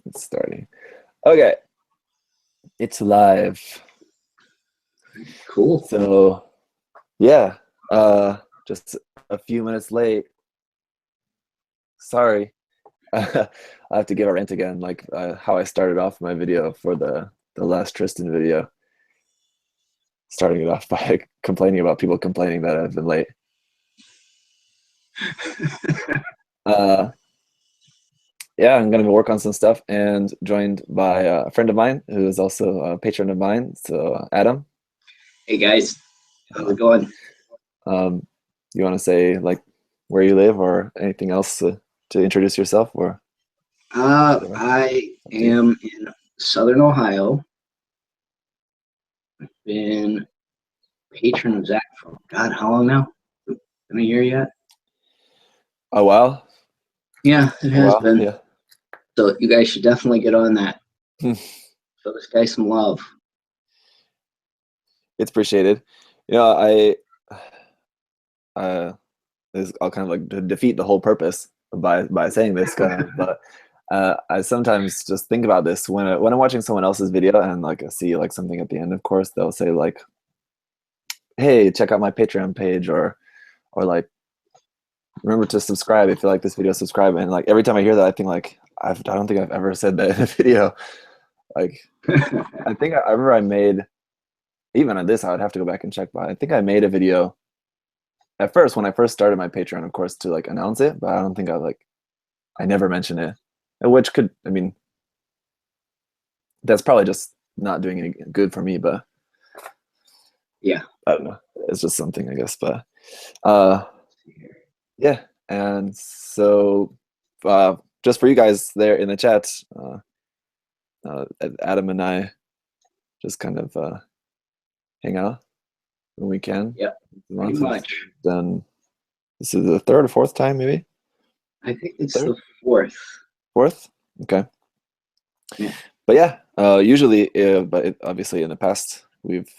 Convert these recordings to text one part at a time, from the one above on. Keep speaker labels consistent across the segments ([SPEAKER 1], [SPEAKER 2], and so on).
[SPEAKER 1] It's starting. Okay, it's live.
[SPEAKER 2] Cool.
[SPEAKER 1] So yeah, just a few minutes late. Sorry. I have to give a rant again, like how I started off my video for the last Tristan video, starting it off by complaining about people complaining that I've been late. Uh, yeah, I'm gonna work on some stuff and joined by a friend of mine who is also a patron of mine. So Adam,
[SPEAKER 2] Hey guys, how's it going?
[SPEAKER 1] you want to say like where you live or anything else to introduce yourself or?
[SPEAKER 2] I am in Southern Ohio. I've been patron of Zach for God, how long now? Been a year yet?
[SPEAKER 1] Oh wow.
[SPEAKER 2] Yeah, it
[SPEAKER 1] Oh,
[SPEAKER 2] has
[SPEAKER 1] wow.
[SPEAKER 2] been.
[SPEAKER 1] Yeah.
[SPEAKER 2] So you guys should definitely get on that. Show this guy some love.
[SPEAKER 1] It's appreciated. You know, I'll kind of like defeat the whole purpose by saying this kind of, but I sometimes just think about this when I'm watching someone else's video and like I see like something at the end. Of course, they'll say like, "Hey, check out my Patreon page," or like, "Remember to subscribe if you like this video. Subscribe." And like every time I hear that, I think like I don't think I've ever said that in a video. Like I think I remember I made even on this. I would have to go back and check, but I think I made a video at first when I first started my Patreon, of course, to like announce it, but I don't think I never mentioned it, which could, I mean, that's probably just not doing any good for me, but
[SPEAKER 2] Yeah.
[SPEAKER 1] I don't know. It's just something, I guess, but uh, yeah. And so just for you guys there in the chat, Adam and I just kind of hang out when we can.
[SPEAKER 2] Yep. Pretty much.
[SPEAKER 1] Then this is the third or fourth time, maybe?
[SPEAKER 2] I think it's
[SPEAKER 1] Third?
[SPEAKER 2] the fourth.
[SPEAKER 1] Fourth? Okay.
[SPEAKER 2] Yeah.
[SPEAKER 1] But yeah, usually, but obviously in the past we've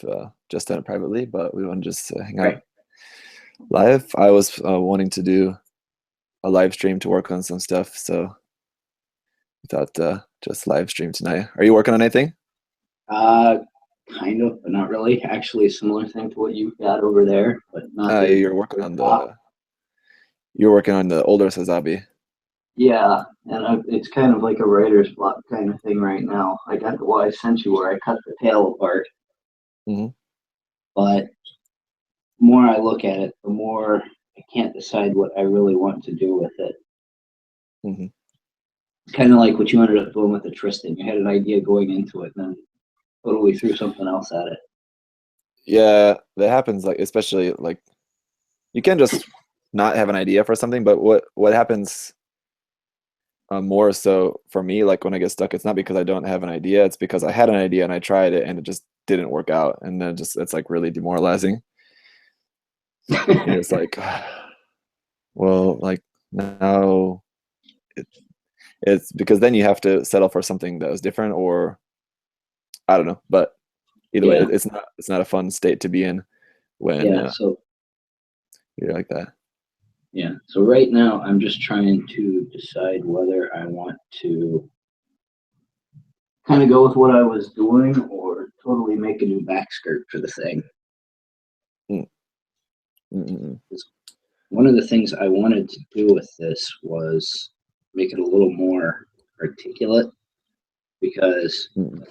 [SPEAKER 1] just done it privately, but we want to just hang out live. I was wanting to do a live stream to work on some stuff, so I thought just live stream tonight. Are you working on anything?
[SPEAKER 2] Kind of, but not really. Actually, a similar thing to what you've got over there, but not.
[SPEAKER 1] You're working on the older Sazabi.
[SPEAKER 2] Yeah, and it's kind of like a writer's block kind of thing right now. I got the one I sent you where I cut the tail apart.
[SPEAKER 1] Mm-hmm.
[SPEAKER 2] But the more I look at it, the more I can't decide what I really want to do with it.
[SPEAKER 1] Mm-hmm.
[SPEAKER 2] It's kind of like what you ended up doing with the Tristan. You had an idea going into it, and then totally threw something else at it.
[SPEAKER 1] Yeah, that happens. Like especially like you can just not have an idea for something, but what happens more so for me, like when I get stuck, it's not because I don't have an idea, it's because I had an idea and I tried it and it just didn't work out, and then it's like really demoralizing. And it's like, well, like now it's because then you have to settle for something that was different, or I don't know, but either way, it's not a fun state to be in when
[SPEAKER 2] so
[SPEAKER 1] you're like that.
[SPEAKER 2] Yeah, so right now I'm just trying to decide whether I want to kind of go with what I was doing or totally make a new back skirt for the thing.
[SPEAKER 1] Mm-mm.
[SPEAKER 2] One of the things I wanted to do with this was make it a little more articulate because,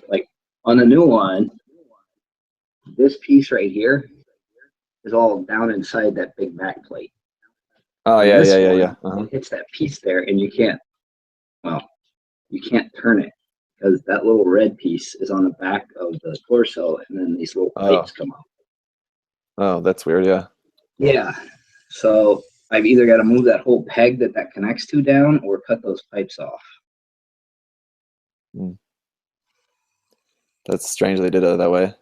[SPEAKER 2] like, on the new one, this piece right here is all down inside that big back plate.
[SPEAKER 1] Oh
[SPEAKER 2] And
[SPEAKER 1] yeah,
[SPEAKER 2] this
[SPEAKER 1] yeah,
[SPEAKER 2] one,
[SPEAKER 1] yeah. Uh-huh.
[SPEAKER 2] it hits that piece there, and you can't turn it because that little red piece is on the back of the torso, and then these little pipes come out.
[SPEAKER 1] Oh, that's weird. Yeah.
[SPEAKER 2] Yeah. So I've either got to move that whole peg that connects to down or cut those pipes off.
[SPEAKER 1] That's strange they did it that way.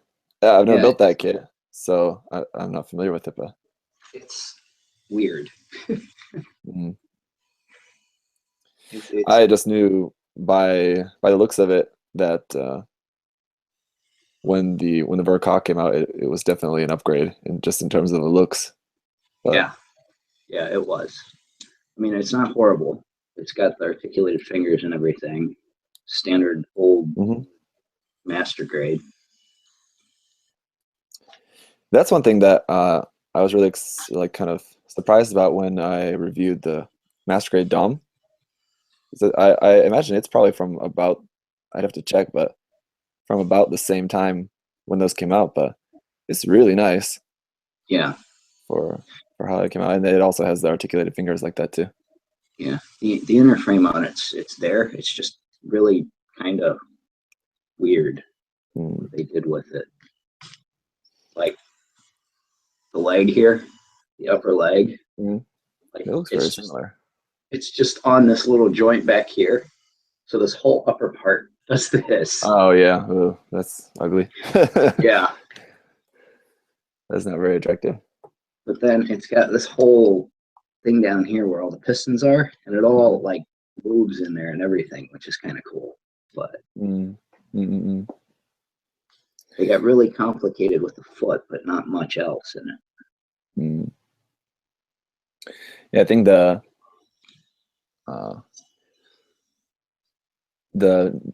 [SPEAKER 1] Yeah, I've never built that kit, so I'm not familiar with it, but
[SPEAKER 2] it's weird.
[SPEAKER 1] I just knew by the looks of it that when the Verkok came out, it was definitely an upgrade, just in terms of the looks. But,
[SPEAKER 2] yeah, it was. I mean, it's not horrible. It's got the articulated fingers and everything. standard old
[SPEAKER 1] Mm-hmm.
[SPEAKER 2] master grade.
[SPEAKER 1] That's one thing that I was really like kind of surprised about when I reviewed the master grade DOM. So I imagine it's probably from about, I'd have to check, but from about the same time when those came out. But it's really nice
[SPEAKER 2] Yeah,
[SPEAKER 1] for how it came out, and it also has the articulated fingers like that too.
[SPEAKER 2] yeah. The inner frame on it's there. It's just really kind of weird what they did with it. Like the leg here, the upper leg.
[SPEAKER 1] Mm.
[SPEAKER 2] Like
[SPEAKER 1] It looks very similar.
[SPEAKER 2] It's just on this little joint back here. So this whole upper part does this.
[SPEAKER 1] Oh yeah, ooh, that's ugly.
[SPEAKER 2] Yeah.
[SPEAKER 1] That's not very attractive.
[SPEAKER 2] But then it's got this whole thing down here where all the pistons are, and it all like moves in there and everything, which is kind of cool. But they got really complicated with the foot, but not much else in it.
[SPEAKER 1] Mm. Yeah, I think the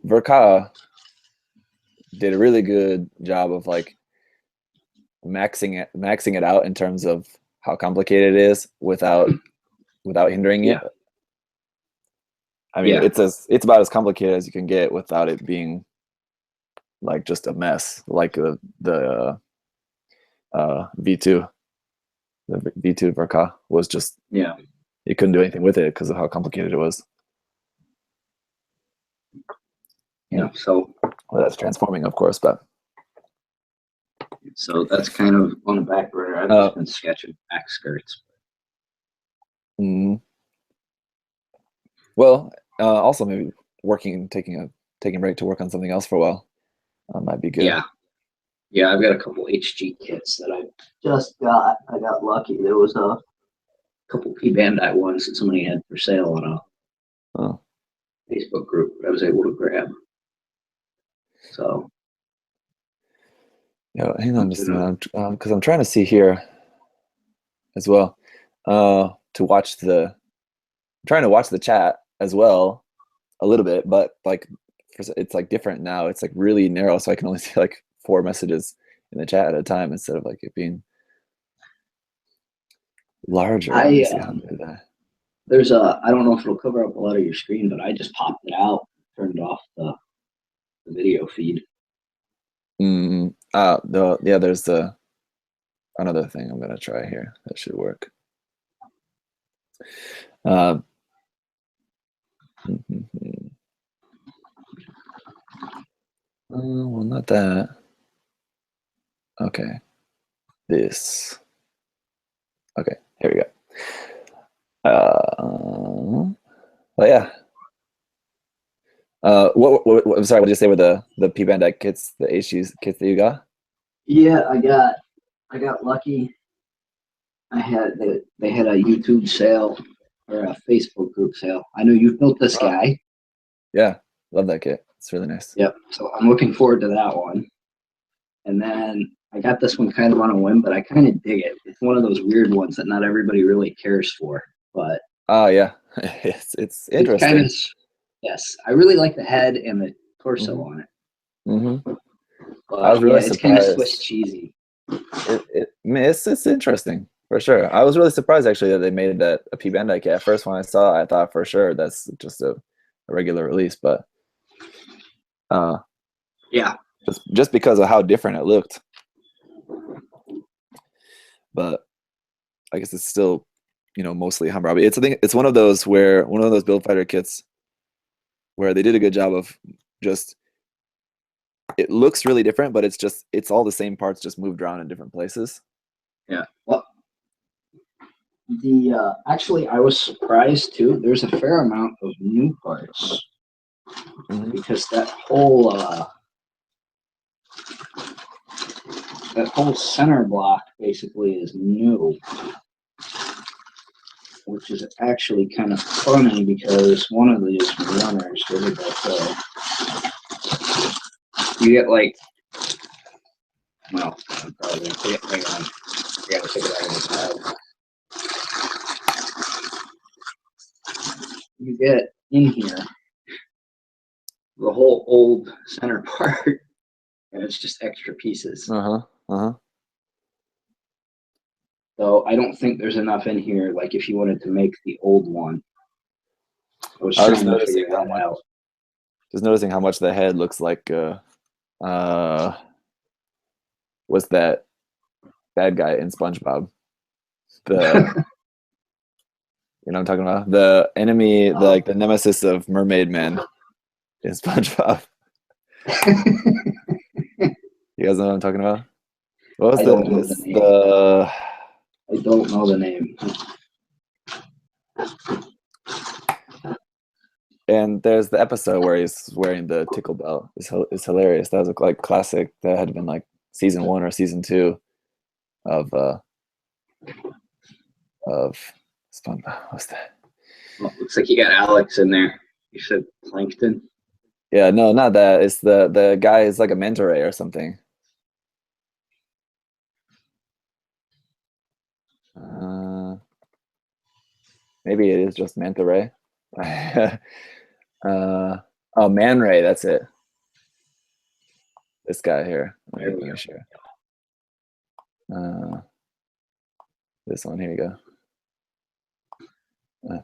[SPEAKER 1] Verka did a really good job of like maxing it out in terms of how complicated it is without hindering it. I mean, it's about as complicated as you can get without it being like just a mess, like the V2. The V2 Verka was just, you couldn't do anything with it because of how complicated it was.
[SPEAKER 2] Yeah, so
[SPEAKER 1] well, that's transforming, of course, but
[SPEAKER 2] so that's kind of on the back burner. I've just been sketching back skirts.
[SPEAKER 1] Well, also maybe taking a break to work on something else for a while might be good.
[SPEAKER 2] Yeah, I've got a couple HG kits that I just got. I got lucky. There was a couple P Bandai ones that somebody had for sale on a Facebook group that I was able to grab. So,
[SPEAKER 1] yeah, hang on just a minute, because I'm trying to see here as well I'm trying to watch the chat as well a little bit, but like it's like different now. It's like really narrow, so I can only see like 4 messages in the chat at a time instead of like it being larger.
[SPEAKER 2] There's I don't know if it'll cover up a lot of your screen, but I just popped it out, turned off the video feed.
[SPEAKER 1] There's another thing I'm gonna try here that should work. Well, not that. Okay, this. Okay, here we go. Well, yeah. I'm sorry. What did you say were the P Bandai kits, the HG kits that you got?
[SPEAKER 2] Yeah, I got lucky. They had a YouTube sale or a Facebook group sale. I know you've built this guy.
[SPEAKER 1] Yeah, love that kit. It's really nice.
[SPEAKER 2] Yep. So I'm looking forward to that one. And then I got this one kind of on a whim, but I kind of dig it. It's one of those weird ones that not everybody really cares for. But
[SPEAKER 1] yeah, it's interesting.
[SPEAKER 2] Yes, I really like the head and the torso on it. But
[SPEAKER 1] I was really surprised.
[SPEAKER 2] It's kind of Swiss cheesy.
[SPEAKER 1] It's interesting for sure. I was really surprised actually that they made that a P Bandai kit. At first, when I saw it, I thought for sure that's just a regular release, but just because of how different it looked. But I guess it's still, mostly Hammurabi. I think it's one of those build fighter kits where they did a good job of just, it looks really different, but it's all the same parts just moved around in different places.
[SPEAKER 2] Yeah. Well, actually I was surprised too. There's a fair amount of new parts because that whole center block basically is new, which is actually kind of funny because one of these runners really got you get like, well, I'm probably gonna take it. Hang on, I gotta take it out of this bag. You get in here the whole old center part, and it's just extra pieces. So I don't think there's enough in here. Like if you wanted to make the old one, I was trying to figure that out.
[SPEAKER 1] Just noticing how much the head looks like. What's that bad guy in SpongeBob? The you know what I'm talking about? The enemy, like the nemesis of Mermaid Man in SpongeBob. You guys know what I'm talking about? What was
[SPEAKER 2] I don't know the name.
[SPEAKER 1] And there's the episode where he's wearing the tickle belt. It's hilarious. That was like classic. That had been like season 1 or season 2 of SpongeBob. What's that?
[SPEAKER 2] Well, looks like you got Alex in there. You said Plankton.
[SPEAKER 1] Yeah, no, not that. It's the guy is like a manta ray or something. Maybe it is just manta ray. Oh, Man Ray, that's it. This guy here. Let me share. This one, here you go.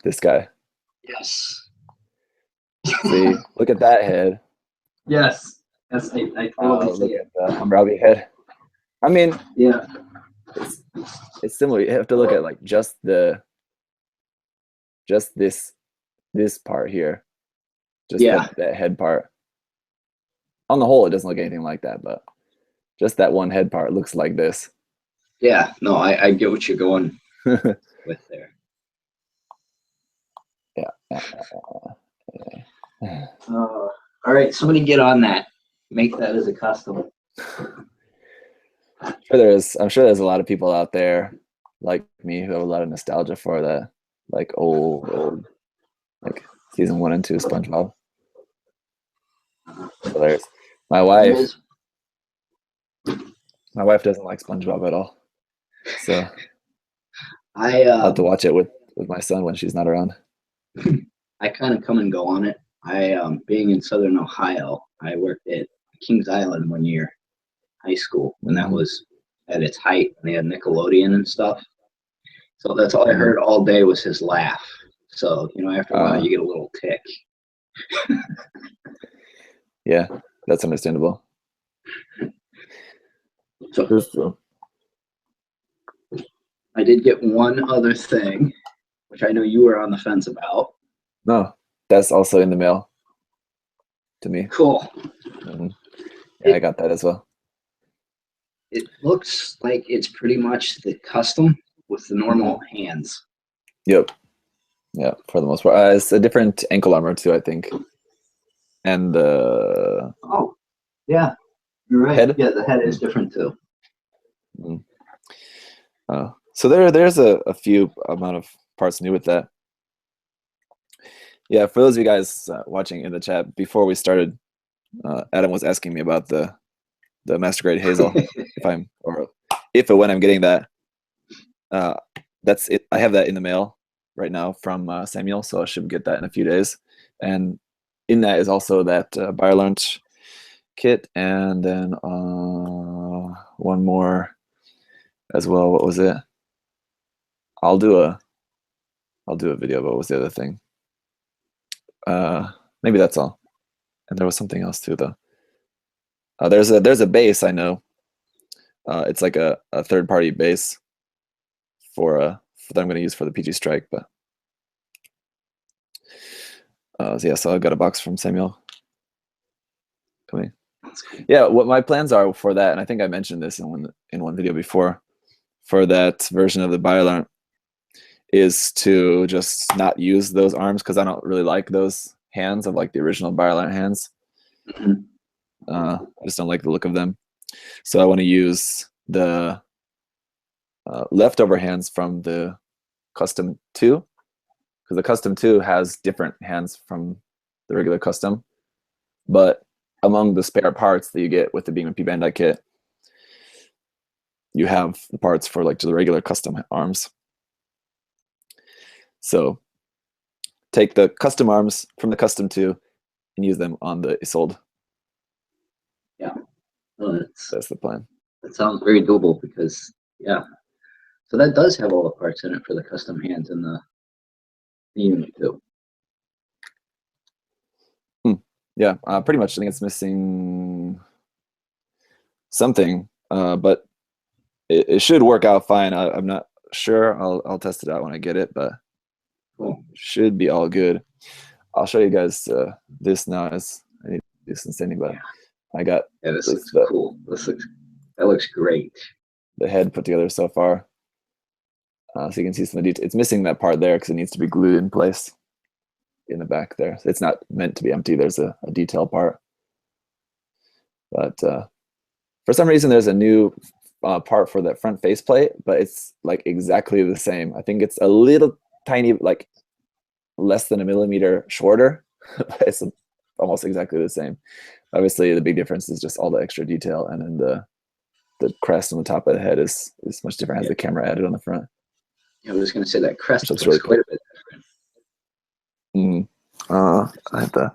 [SPEAKER 1] This guy.
[SPEAKER 2] Yes.
[SPEAKER 1] See, look at that head.
[SPEAKER 2] Yes. Yes, I totally see it.
[SPEAKER 1] Look at the Hammurabi head. I mean,
[SPEAKER 2] yeah,
[SPEAKER 1] it's similar. You have to look at like just this part here. Just that head part. On the whole, it doesn't look anything like that, but just that one head part looks like this.
[SPEAKER 2] Yeah, no, I get what you're going with there.
[SPEAKER 1] Yeah.
[SPEAKER 2] All right, somebody get on that. Make that as a custom.
[SPEAKER 1] I'm sure there's a lot of people out there like me who have a lot of nostalgia for that, like old, like season 1 and 2 SpongeBob. Hilarious. My wife doesn't like SpongeBob at all, so I'll have to watch it with my son when she's not around.
[SPEAKER 2] I kind of come and go on it. Being in Southern Ohio, I worked at Kings Island one year, high school, when that was at its height, and they had Nickelodeon and stuff. So that's all I heard all day was his laugh. So, after a while, you get a little tick.
[SPEAKER 1] Yeah, that's understandable.
[SPEAKER 2] So, I did get one other thing, which I know you were on the fence about.
[SPEAKER 1] No, that's also in the mail to me.
[SPEAKER 2] Cool.
[SPEAKER 1] Yeah, I got that as well.
[SPEAKER 2] It looks like it's pretty much the custom with the normal hands.
[SPEAKER 1] Yep. Yeah, for the most part. It's a different ankle armor too, I think. And the
[SPEAKER 2] yeah, you're right.
[SPEAKER 1] Head?
[SPEAKER 2] Yeah, the head is different too.
[SPEAKER 1] So there's a few amount of parts new with that. Yeah, for those of you guys watching in the chat, before we started, Adam was asking me about the Master Grade Hazel, if and when I'm getting that. That's it. I have that in the mail right now from Samuel, so I should get that in a few days. And in that is also that Biolearnt kit, and then one more as well. What was it? I'll do a video, but what was the other thing? Maybe that's all. And there was something else too, though. There's a base I know. It's like a third-party base for that I'm going to use for the PG Strike, but so I got a box from Samuel. Coming. Yeah, what my plans are for that, and I think I mentioned this in one video before, for that version of the Biolearnt, is to just not use those arms because I don't really like those hands of like the original Biolearnt hands. I just don't like the look of them. So I want to use the leftover hands from the Custom 2, because the Custom 2 has different hands from the regular Custom. But among the spare parts that you get with the Beam and P Bandai kit, you have the parts for like the regular Custom arms. So take the custom arms from the Custom 2, and use them on the Isolde.
[SPEAKER 2] Yeah. Oh,
[SPEAKER 1] That's the plan.
[SPEAKER 2] that sounds very doable because, yeah. So that does have all the parts in it for the custom hands and the unit too.
[SPEAKER 1] Yeah, pretty much. I think it's missing something, but it should work out fine. I'm not sure. I'll test it out when I get it, but
[SPEAKER 2] Cool.
[SPEAKER 1] should be all good. I'll show you guys this now. As I need to do some sending, but I got
[SPEAKER 2] this looks cool. That looks great.
[SPEAKER 1] The head put together so far. So you can see some of the details. It's missing that part there because it needs to be glued in place in the back there. It's not meant to be empty. There's a detail part. But for some reason, there's a new part for that front faceplate, but it's like exactly the same. I think it's a little tiny, like less than a millimeter shorter, but it's almost exactly the same. Obviously, the big difference is just all the extra detail, and then the crest on the top of the head is much different. It has the camera added on the front.
[SPEAKER 2] Yeah, I was going to say that crest looks
[SPEAKER 1] really
[SPEAKER 2] quite a bit different.
[SPEAKER 1] I have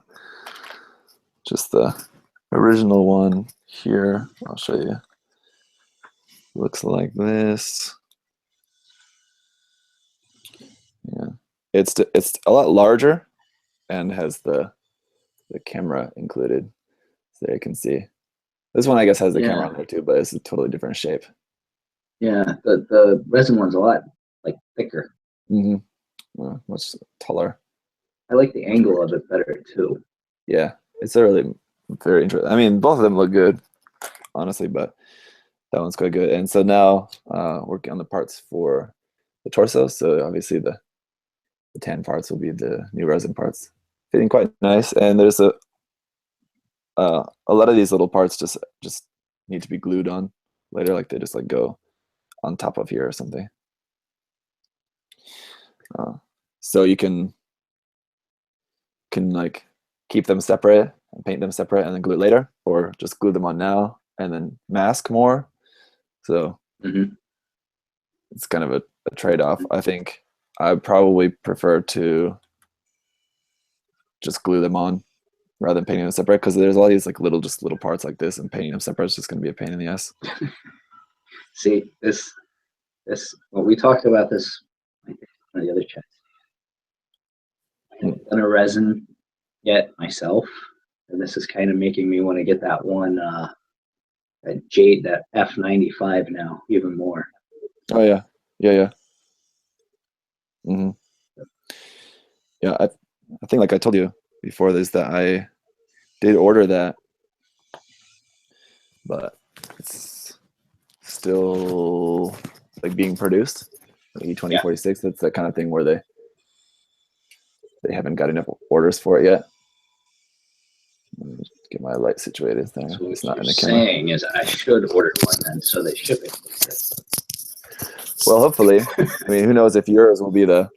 [SPEAKER 1] just the original one here. I'll show you. Looks like this. Yeah, it's a lot larger and has the camera included, so there you can see. This one I guess has the camera on there too, but it's a totally different shape.
[SPEAKER 2] Yeah, the resin one's a lot like thicker.
[SPEAKER 1] Much taller.
[SPEAKER 2] I like the angle of it better too.
[SPEAKER 1] Yeah, it's a really very interesting. I mean, both of them look good, honestly, but that one's quite good. And so now working on the parts for the torso. So obviously the tan parts will be the new resin parts, fitting quite nice. And there's a lot of these little parts just need to be glued on later, like they just like go on top of here or something. So you can like keep them separate and paint them separate and then glue it later, or just glue them on now and then mask more. So it's kind of a trade-off. I think I probably prefer to just glue them on rather than painting them separate, because there's all these like little parts like this, and painting them separate is just going to be a pain in the ass.
[SPEAKER 2] See, this well, we talked about this on the other chat. I haven't done a resin yet myself, and this is kind of making me want to get that one, that F95 now even more.
[SPEAKER 1] Oh yeah. Yeah. I think like I told you before this that I did order that, but it's still like being produced. Like E2046, that's that kind of thing where they haven't got enough orders for it yet. Let me just get my light situated there.
[SPEAKER 2] So
[SPEAKER 1] it's not in
[SPEAKER 2] the
[SPEAKER 1] the camera.
[SPEAKER 2] saying is I should order one then, so they ship it.
[SPEAKER 1] Well, hopefully. I mean, who knows if yours will be the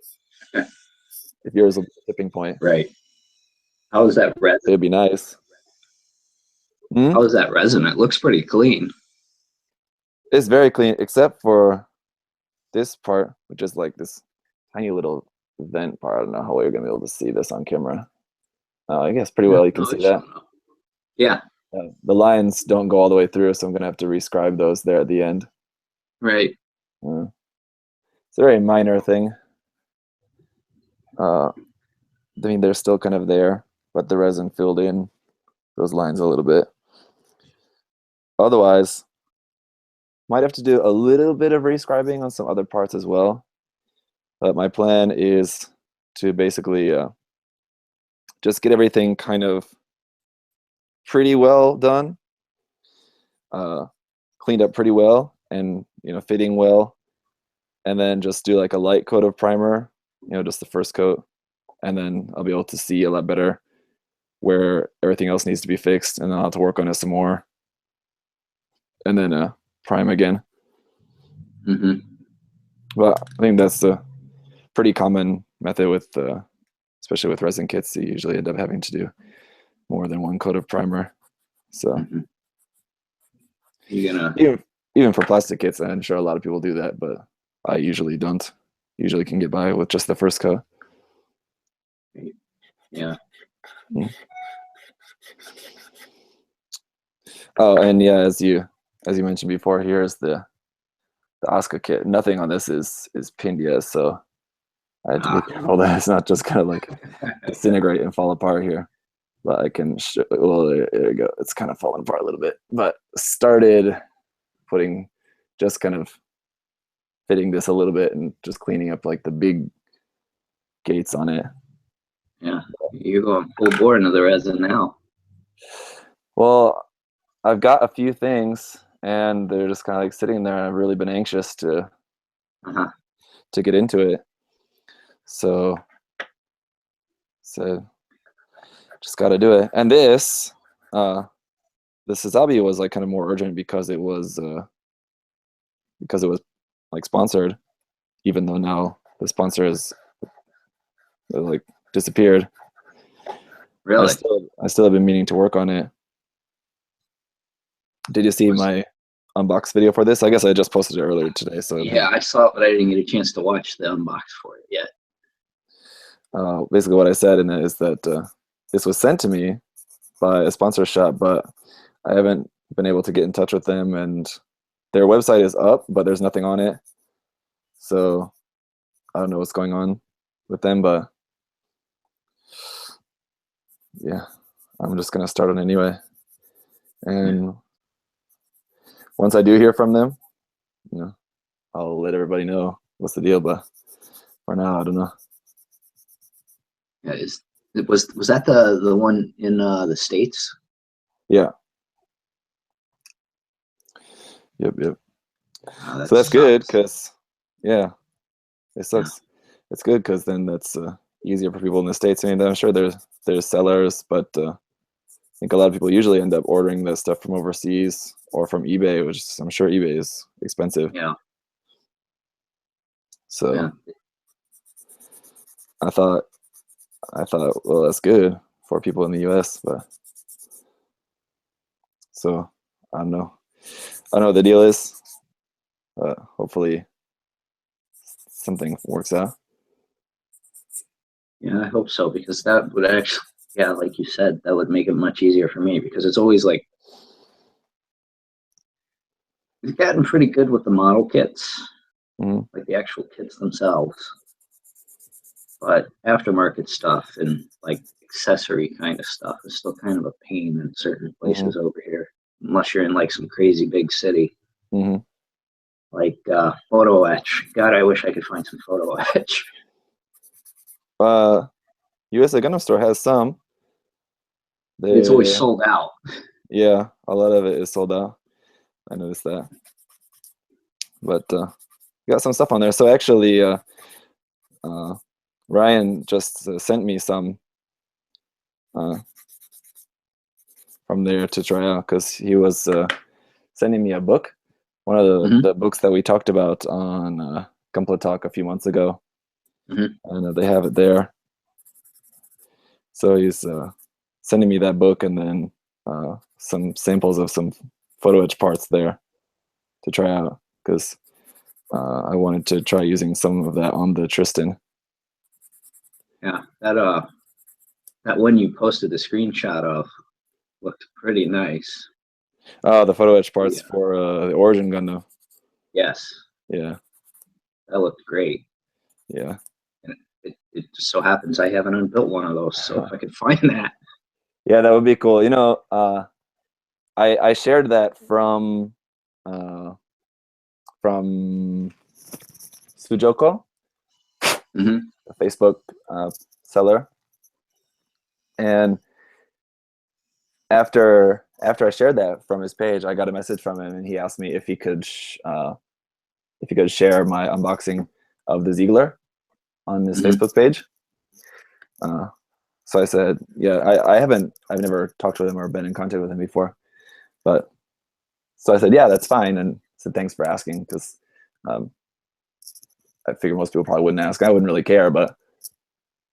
[SPEAKER 1] tipping point.
[SPEAKER 2] Right. How is that resin?
[SPEAKER 1] It'd be nice.
[SPEAKER 2] How is that resin? It looks pretty clean.
[SPEAKER 1] It's very clean, except for this part, which is like this tiny little vent part. I don't know how well you're gonna be able to see this on camera. I guess pretty well you can see that.
[SPEAKER 2] Yeah.
[SPEAKER 1] The lines don't go all the way through, so I'm gonna have to rescribe those there at the end.
[SPEAKER 2] Right.
[SPEAKER 1] It's a very minor thing. I mean, they're still kind of there, but the resin filled in those lines a little bit. Otherwise, might have to do a little bit of rescribing on some other parts as well. But my plan is to basically just get everything kind of pretty well done, cleaned up pretty well, and fitting well, and then just do like a light coat of primer, just the first coat, and then I'll be able to see a lot better where everything else needs to be fixed, and then I'll have to work on it some more, and then prime again. But I think that's a pretty common method with especially with resin kits. You usually end up having to do more than one coat of primer. So even for plastic kits, I'm sure a lot of people do that, but I usually don't. Usually can get by with just the first coat.
[SPEAKER 2] Yeah.
[SPEAKER 1] Oh, and yeah, as you mentioned before, here's the Asuka kit. Nothing on this is pinned yet, so I had to be careful that it's not just kind of like disintegrate and fall apart here. But I can, well, there you go. It's kind of falling apart a little bit. But started putting, just kind of fitting this a little bit and just cleaning up like the big gates on it.
[SPEAKER 2] Yeah, you're going full bore into the resin now.
[SPEAKER 1] Well, I've got a few things, and they're just kind of like sitting there. I've really been anxious to get into it. So just got to do it. And this, the Sazabi was like kind of more urgent because it was like sponsored, even though now the sponsor is like disappeared.
[SPEAKER 2] Really?
[SPEAKER 1] I still have been meaning to work on it. Did you see my unbox video for this? I guess I just posted it earlier today. So
[SPEAKER 2] yeah, I saw it, but I didn't get a chance to watch the unbox for it yet.
[SPEAKER 1] Basically what I said in it is that this was sent to me by a sponsor shop, but I haven't been able to get in touch with them, and their website is up, but there's nothing on it. So I don't know what's going on with them, but yeah, I'm just gonna start on it anyway. And once I do hear from them, you know, I'll let everybody know what's the deal. But for now, I don't know.
[SPEAKER 2] Yeah, was that the one in the States?
[SPEAKER 1] Yeah. Yep.
[SPEAKER 2] Oh,
[SPEAKER 1] So that's good because, yeah, it sucks. Yeah. It's good because then that's easier for people in the States. I mean, I'm sure there's sellers, but I think a lot of people usually end up ordering this stuff from overseas or from eBay, which I'm sure eBay is expensive.
[SPEAKER 2] Yeah.
[SPEAKER 1] So yeah. I thought, well, that's good for people in the US, but so I don't know what the deal is, but hopefully something works out.
[SPEAKER 2] Yeah, I hope so, because that would actually, yeah, like you said, that would make it much easier for me, because it's always like, we've gotten pretty good with the model kits, like the actual kits themselves, but aftermarket stuff and like accessory kind of stuff is still kind of a pain in certain places over here, unless you're in like some crazy big city. Like photo etch. God, I wish I could find some photo etch.
[SPEAKER 1] USA Gundam Store has some.
[SPEAKER 2] It's always sold out.
[SPEAKER 1] Yeah, a lot of it is sold out. I noticed that. But got some stuff on there. So actually, Ryan just sent me some from there to try out, because he was sending me a book, one of the books that we talked about on Gunpla Talk a few months ago, and they have it there. So he's sending me that book, and then some samples of some photo etch parts there to try out, because I wanted to try using some of that on the Tristan.
[SPEAKER 2] Yeah, that one you posted the screenshot of looked pretty nice.
[SPEAKER 1] Oh, the photo etch parts for the Origin Gundam.
[SPEAKER 2] Yes.
[SPEAKER 1] Yeah.
[SPEAKER 2] That looked great.
[SPEAKER 1] Yeah.
[SPEAKER 2] And it just so happens I haven't unbuilt one of those, so if I could find that.
[SPEAKER 1] Yeah, that would be cool. You know, I shared that from Sujoko, the Facebook seller, and after I shared that from his page, I got a message from him, and he asked me if he could share my unboxing of the Ziegler on his Facebook page. So I said, yeah, I've never talked to him or been in contact with him before, but so I said, yeah, that's fine, and said thanks for asking, because I figure most people probably wouldn't ask. I wouldn't really care, but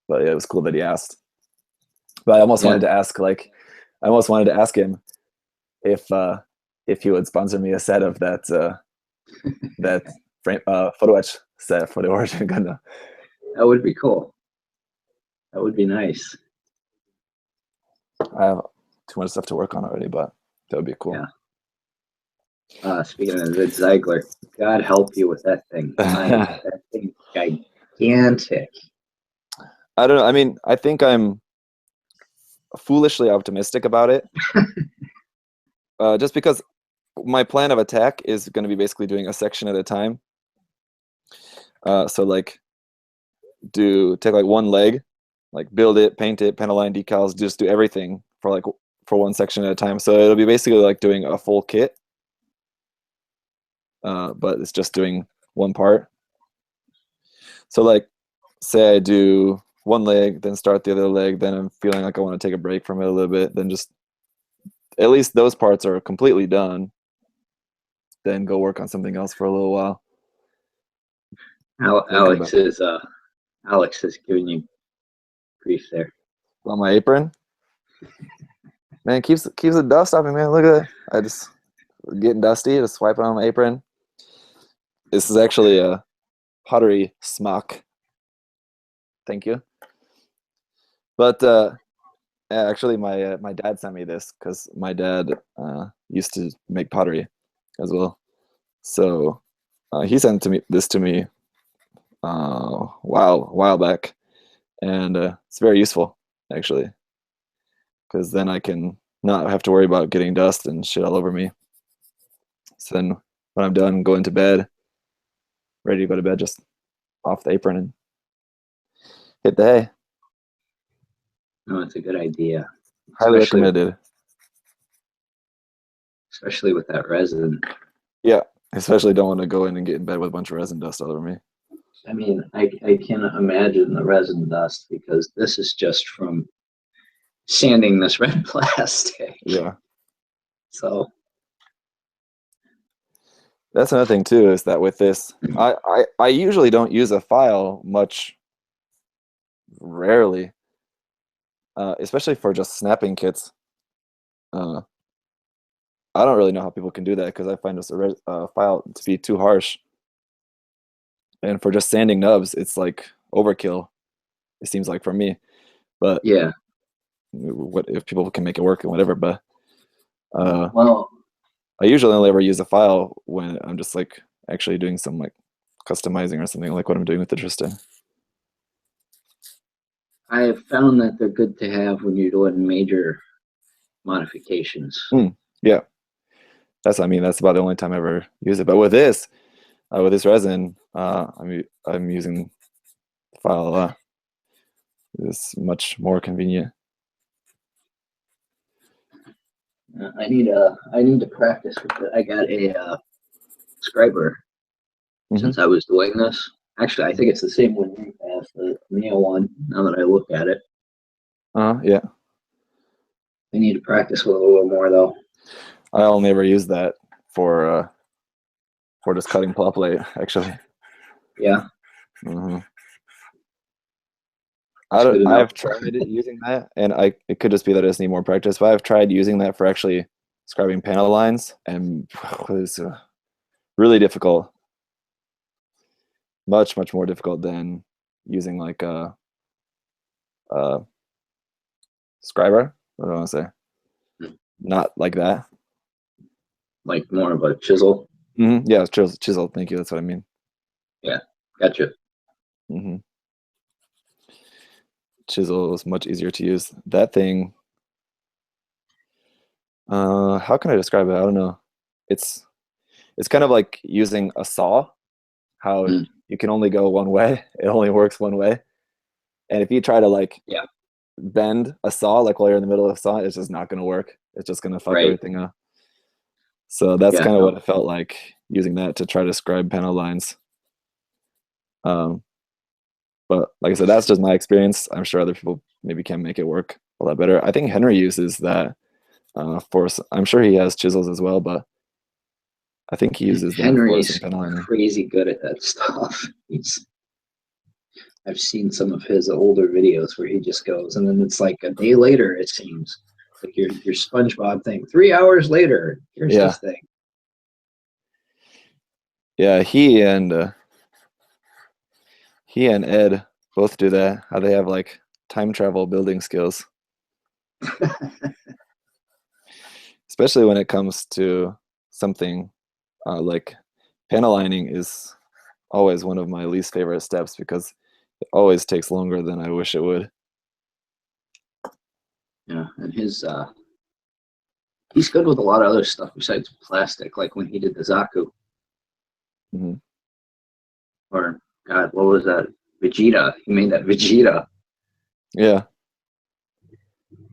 [SPEAKER 1] yeah, it was cool that he asked. But I almost wanted to ask, him if he would sponsor me a set of that that frame photo etch set for the Origin Gundam.
[SPEAKER 2] That would be cool. That would be nice.
[SPEAKER 1] I have too much stuff to work on already, but that would be cool.
[SPEAKER 2] Yeah. Speaking of the Ziegler, God help you with that thing. That thing's gigantic.
[SPEAKER 1] I don't know. I mean, I think I'm foolishly optimistic about it. Just because my plan of attack is going to be basically doing a section at a time. So like take like one leg, like build it, paint it, pen align, decals, just do everything for one section at a time. So it'll be basically like doing a full kit, but it's just doing one part. So like, say I do one leg, then start the other leg, then I'm feeling like I want to take a break from it a little bit, then just at least those parts are completely done. Then go work on something else for a little while.
[SPEAKER 2] Alex is giving you grief there.
[SPEAKER 1] On my apron, man, keeps the dust off me, man. Look at that. I just getting dusty. Just wipe it on my apron. This is actually a pottery smock. Thank you. But actually, my dad sent me this because my dad used to make pottery as well. So he sent this to me while back, and it's very useful actually, because then I can not have to worry about getting dust and shit all over me. So then when I'm done going to bed, ready to go to bed, just off the apron and hit the hay.
[SPEAKER 2] No, it's a good idea.
[SPEAKER 1] Highly recommended.
[SPEAKER 2] Especially with that resin.
[SPEAKER 1] Yeah, especially don't want to go in and get in bed with a bunch of resin dust all over me.
[SPEAKER 2] I mean, I cannot imagine the resin dust, because this is just from sanding this red plastic.
[SPEAKER 1] Yeah.
[SPEAKER 2] So
[SPEAKER 1] that's another thing too, is that with this, I usually don't use a file much, rarely, especially for just snapping kits. I don't really know how people can do that, because I find just a file to be too harsh. And for just sanding nubs, it's like overkill, it seems like, for me. But
[SPEAKER 2] yeah,
[SPEAKER 1] what if people can make it work and whatever? But
[SPEAKER 2] well,
[SPEAKER 1] I usually only ever use a file when I'm just like actually doing some like customizing or something, like what I'm doing with the Tristan.
[SPEAKER 2] I have found that they're good to have when you're doing major modifications.
[SPEAKER 1] Yeah, that's about the only time I ever use it. But with this resin, I'm using the file a lot. It's much more convenient.
[SPEAKER 2] I need to practice with it. I got a scriber since I was doing this. Actually, I think it's the same one you have, the Neo one, now that I look at it.
[SPEAKER 1] Yeah.
[SPEAKER 2] I need to practice with it a little more, though.
[SPEAKER 1] I only ever use that for just cutting plot plate, actually.
[SPEAKER 2] Yeah.
[SPEAKER 1] I've tried using that, and it could just be that I just need more practice, but I've tried using that for actually scribing panel lines, and it was really difficult. Much more difficult than using like a scriber. What do I want to say? Not like that.
[SPEAKER 2] Like more of a chisel.
[SPEAKER 1] Yeah, chisel. Thank you. That's what I mean.
[SPEAKER 2] Yeah, gotcha.
[SPEAKER 1] Chisel is much easier to use. That thing. How can I describe it? I don't know. It's kind of like using a saw. How you can only go one way. It only works one way. And if you try to like bend a saw like while you're in the middle of a saw, it's just not going to work. It's just going to fuck everything up. So that's kind of what it felt like using that to try to scribe panel lines. But like I said, that's just my experience. I'm sure other people maybe can make it work a lot better. I think Henry uses that for. I'm sure he has chisels as well, but I think he uses that for some panel lining.
[SPEAKER 2] Crazy good at that stuff. I've seen some of his older videos where he just goes, and then it's like a day later, it seems. Like your SpongeBob thing. 3 hours later, here's this thing.
[SPEAKER 1] Yeah, he and Ed both do that. How they have like time travel building skills. Especially when it comes to something like panel lining is always one of my least favorite steps because it always takes longer than I wish it would.
[SPEAKER 2] Yeah, and he's good with a lot of other stuff besides plastic, like when he did the Zaku.
[SPEAKER 1] Mm-hmm.
[SPEAKER 2] Or, God, what was that? Vegeta. He made that Vegeta.
[SPEAKER 1] Yeah.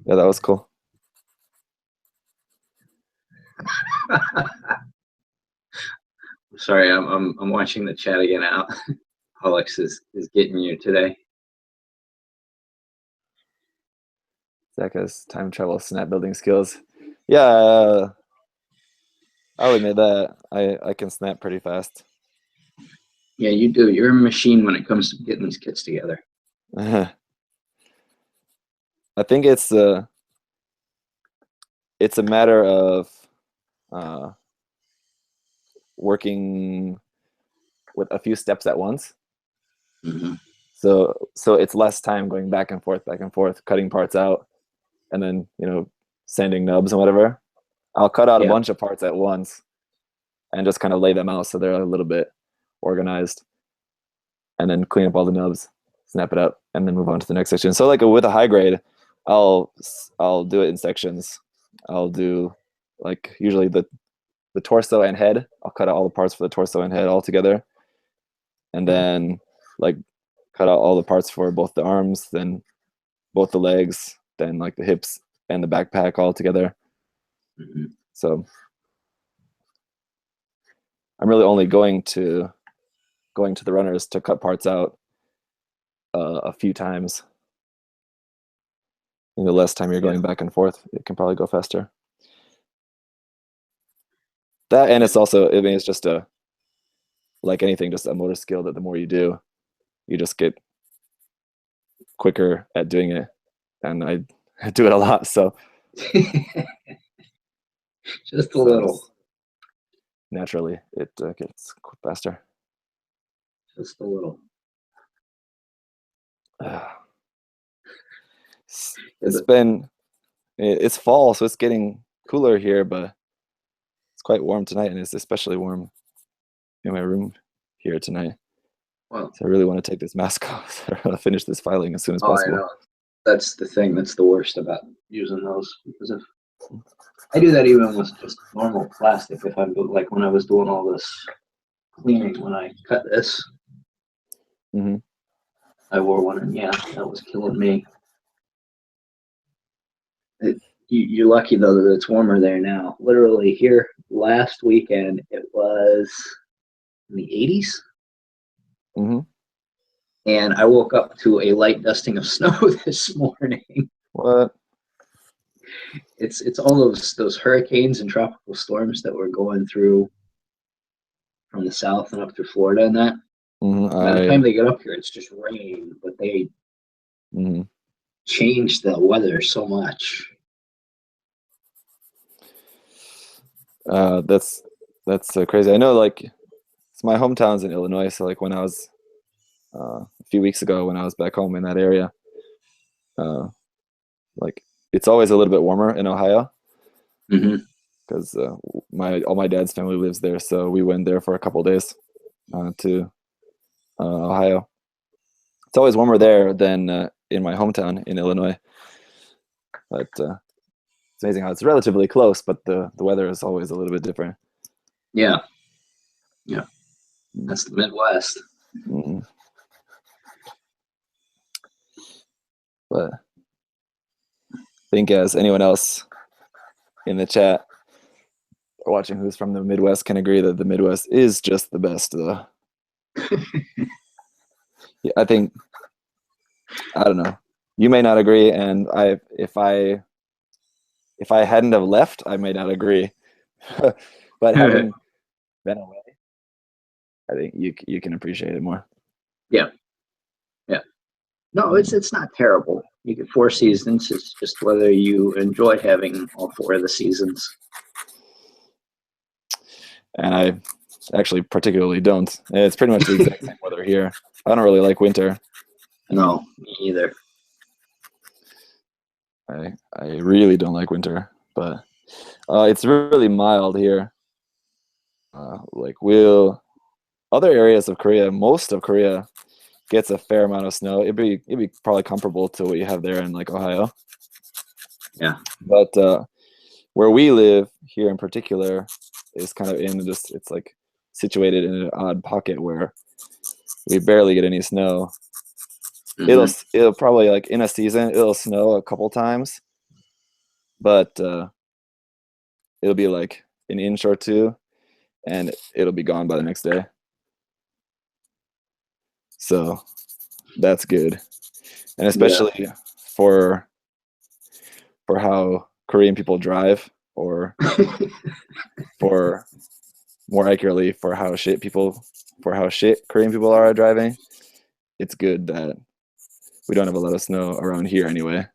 [SPEAKER 1] Yeah, that was cool.
[SPEAKER 2] Sorry, I'm watching the chat again out. Alex is getting you today.
[SPEAKER 1] Zach has time travel snap building skills. Yeah, I'll admit that. I can snap pretty fast.
[SPEAKER 2] Yeah, you do. You're a machine when it comes to getting these kits together.
[SPEAKER 1] I think it's a matter of working with a few steps at once.
[SPEAKER 2] Mm-hmm.
[SPEAKER 1] So it's less time going back and forth, cutting parts out, and then sanding nubs and whatever. I'll cut out a bunch of parts at once and just kind of lay them out so they're a little bit organized, and then clean up all the nubs, snap it up, and then move on to the next section. So like with a high grade, I'll do it in sections. I'll do like usually the torso and head. I'll cut out all the parts for the torso and head all together, and then like cut out all the parts for both the arms, then both the legs, then like the hips and the backpack all together.
[SPEAKER 2] Mm-hmm.
[SPEAKER 1] So I'm really only going to the runners to cut parts out a few times. The less time you're going back and forth, it can probably go faster. That, and it's also, I mean, it's just like anything, just a motor skill that the more you do, you just get quicker at doing it. And I do it a lot, so.
[SPEAKER 2] Just a little.
[SPEAKER 1] Naturally, it gets faster.
[SPEAKER 2] Just a little.
[SPEAKER 1] It's fall, so it's getting cooler here, but it's quite warm tonight, and it's especially warm in my room here tonight.
[SPEAKER 2] Well,
[SPEAKER 1] so I really want to take this mask off. I want to finish this filing as soon as possible.
[SPEAKER 2] I know. That's the thing. That's the worst about using those, because if I do that even with just normal plastic, if I'm like when I was doing all this cleaning when I cut this, I wore one, and yeah, that was killing me. You're lucky though that it's warmer there now. Literally here last weekend it was in the 80s. And I woke up to a light dusting of snow this morning.
[SPEAKER 1] What?
[SPEAKER 2] It's all those hurricanes and tropical storms that were going through from the south and up through Florida and that. By the time they get up here, it's just rain, but they change the weather so much.
[SPEAKER 1] That's crazy. I know, like, it's my hometown's in Illinois, so like when I was a few weeks ago when I was back home in that area, like it's always a little bit warmer in Ohio because all my dad's family lives there, so we went there for a couple of days to Ohio. It's always warmer there than in my hometown in Illinois, but it's amazing how it's relatively close, but the weather is always a little bit different.
[SPEAKER 2] Yeah, that's the Midwest.
[SPEAKER 1] But I think as anyone else in the chat or watching who's from the Midwest can agree that the Midwest is just the best. Yeah, I think, I don't know. You may not agree, and if I hadn't have left, I may not agree. But having been away, I think you can appreciate it more.
[SPEAKER 2] Yeah. No, it's not terrible. You get 4 seasons. It's just whether you enjoy having all 4 of the seasons.
[SPEAKER 1] And I actually particularly don't. It's pretty much the exact same weather here. I don't really like winter.
[SPEAKER 2] No, me either.
[SPEAKER 1] I really don't like winter, but it's really mild here. like we'll other areas of Korea, most of Korea gets a fair amount of snow. It'd be probably comparable to what you have there in like Ohio.
[SPEAKER 2] Yeah.
[SPEAKER 1] But where we live here in particular is kind of it's like situated in an odd pocket where we barely get any snow. It'll probably like in a season it'll snow a couple times, but it'll be like an inch or two, and it'll be gone by the next day. So that's good, and especially for how Korean people drive, or for more accurately for how shit Korean people are at driving. It's good that we don't have a lot of snow around here anyway.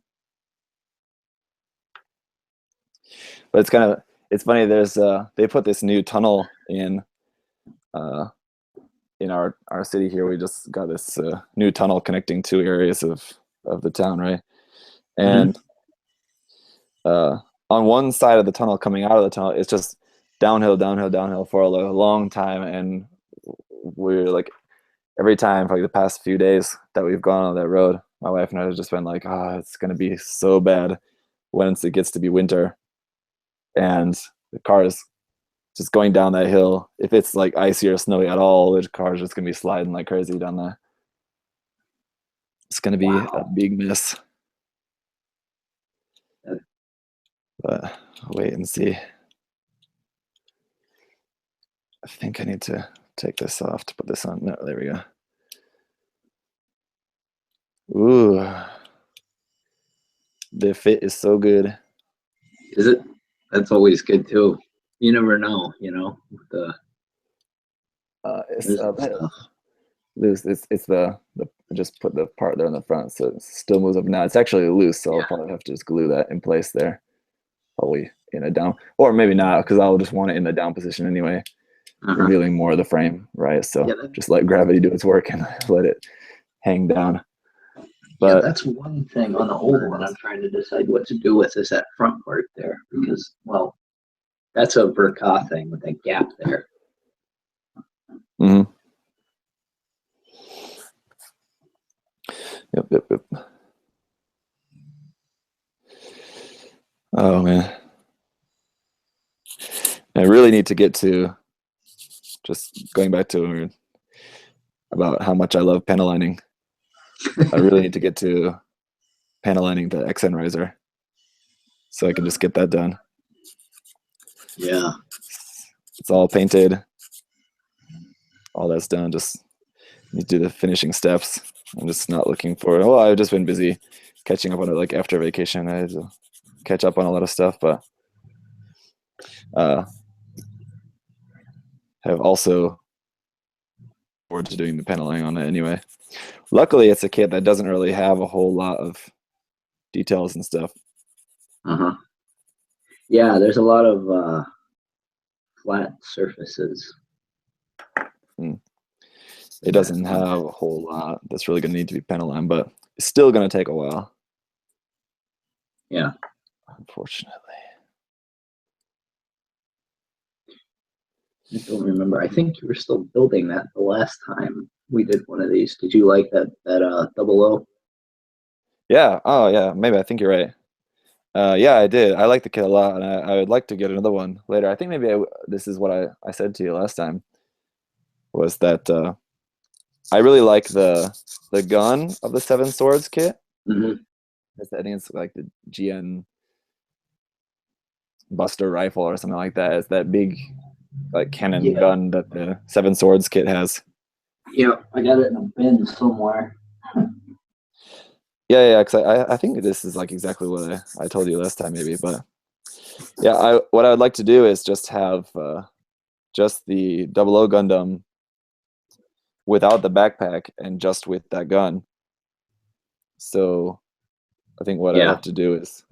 [SPEAKER 1] But it's funny. There's they put this new tunnel in our city here. We just got this new tunnel connecting two areas of the town, right? And on one side of the tunnel, coming out of the tunnel, it's just downhill for a long time, and we're like every time for like the past few days that we've gone on that road, my wife and I have just been like, it's gonna be so bad once it gets to be winter, and the car is just going down that hill. If it's like icy or snowy at all, the car's just gonna be sliding like crazy down there. It's gonna be a big mess. But I'll wait and see. I think I need to take this off to put this on. No, there we go. Ooh, the fit is so good.
[SPEAKER 2] Is it? That's always good too. You never know,
[SPEAKER 1] It's loose. It's the just put the part there in the front, so it still moves up now. It's actually loose, so I'll probably have to just glue that in place there. Probably in a down, or maybe not, because I'll just want it in the down position anyway, revealing more of the frame, right? So just let gravity do its work and let it hang down. But
[SPEAKER 2] that's one thing on the old one I'm trying to decide what to do with, is that front part there, because that's a Verka thing with that gap there.
[SPEAKER 1] Yep. Oh man, I really need to get to just going back to about how much I love panel lining. I really need to get to panel lining the XN riser, so I can just get that done.
[SPEAKER 2] Yeah,
[SPEAKER 1] it's all painted, all that's done. Just need to do the finishing steps. I'm just not looking for. Well, I've just been busy catching up on it. Like after vacation, I had to catch up on a lot of stuff, but have also forward to doing the paneling on it anyway. Luckily, it's a kit that doesn't really have a whole lot of details and stuff.
[SPEAKER 2] Yeah, there's a lot of flat surfaces.
[SPEAKER 1] It doesn't have a whole lot that's really going to need to be paneled, but it's still going to take a while.
[SPEAKER 2] Yeah.
[SPEAKER 1] Unfortunately.
[SPEAKER 2] I don't remember. I think you were still building that the last time we did one of these. Did you like that 00?
[SPEAKER 1] Yeah. Oh, yeah. Maybe. I think you're right. Yeah, I did. I like the kit a lot, and I would like to get another one later. I think maybe this is what I said to you last time, was that I really like the gun of the Seven Swords kit. I think it's like the GN Buster rifle or something like that. It's that big like cannon gun that the Seven Swords kit has.
[SPEAKER 2] Yeah, I got it in a bin somewhere.
[SPEAKER 1] Yeah, because I think this is like exactly what I told you last time, maybe. But yeah, what I would like to do is just have just the 00 Gundam without the backpack and just with that gun. So I think what I have to do is,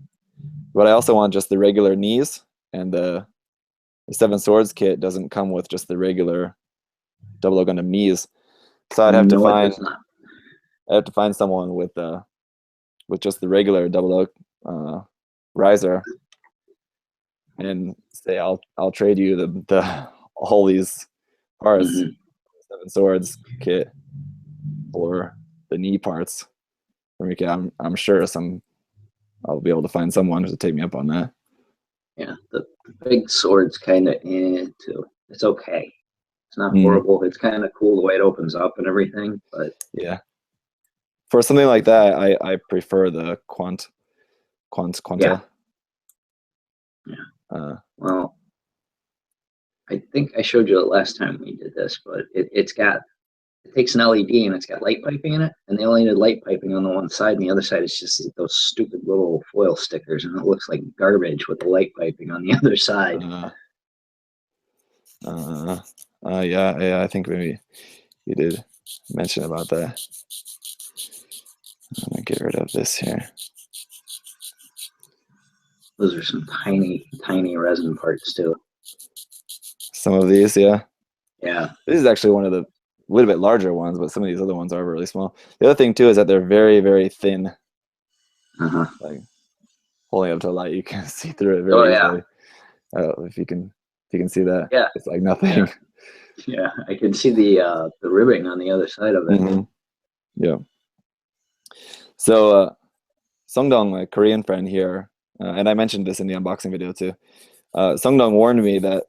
[SPEAKER 1] but I also want just the regular knees, and the Seven Swords kit doesn't come with just the regular 00 Gundam knees. So I'd have to find someone with just the regular 00 riser, and say I'll trade you the all these parts,
[SPEAKER 2] Mhm.
[SPEAKER 1] 7 swords kit for the knee parts for me. I'm sure I'll be able to find someone to take me up on that.
[SPEAKER 2] Yeah, the big sword's kind of too. It's okay. It's not
[SPEAKER 1] Mm,
[SPEAKER 2] horrible. It's kind of cool the way it opens up and everything, but
[SPEAKER 1] yeah. For something like that, I prefer the
[SPEAKER 2] yeah,
[SPEAKER 1] quanta.
[SPEAKER 2] yeah.
[SPEAKER 1] Uh,
[SPEAKER 2] Well, I think I showed you it last time we did this, but it takes an LED and it's got light piping in it, and they only did light piping on the one side, and the other side is just those stupid little foil stickers, and it looks like garbage with the light piping on the other side.
[SPEAKER 1] uh, uh, yeah, I think maybe you did mention about that. I'm gonna get rid of this here.
[SPEAKER 2] Those are some tiny, tiny resin parts too.
[SPEAKER 1] Some of these, yeah.
[SPEAKER 2] Yeah.
[SPEAKER 1] This is actually one of the little bit larger ones, but some of these other ones are really small. The other thing too is that they're very, very thin.
[SPEAKER 2] Uh-huh.
[SPEAKER 1] Like holding up to light, you can see through it
[SPEAKER 2] Oh
[SPEAKER 1] very
[SPEAKER 2] yeah.
[SPEAKER 1] easily. If you can see that,
[SPEAKER 2] Yeah.
[SPEAKER 1] it's like nothing.
[SPEAKER 2] Yeah. Yeah. I can see the ribbing on the other side of it.
[SPEAKER 1] Mm-hmm. Yeah. So Songdong, my Korean friend here, and I mentioned this in the unboxing video too. Songdong warned me that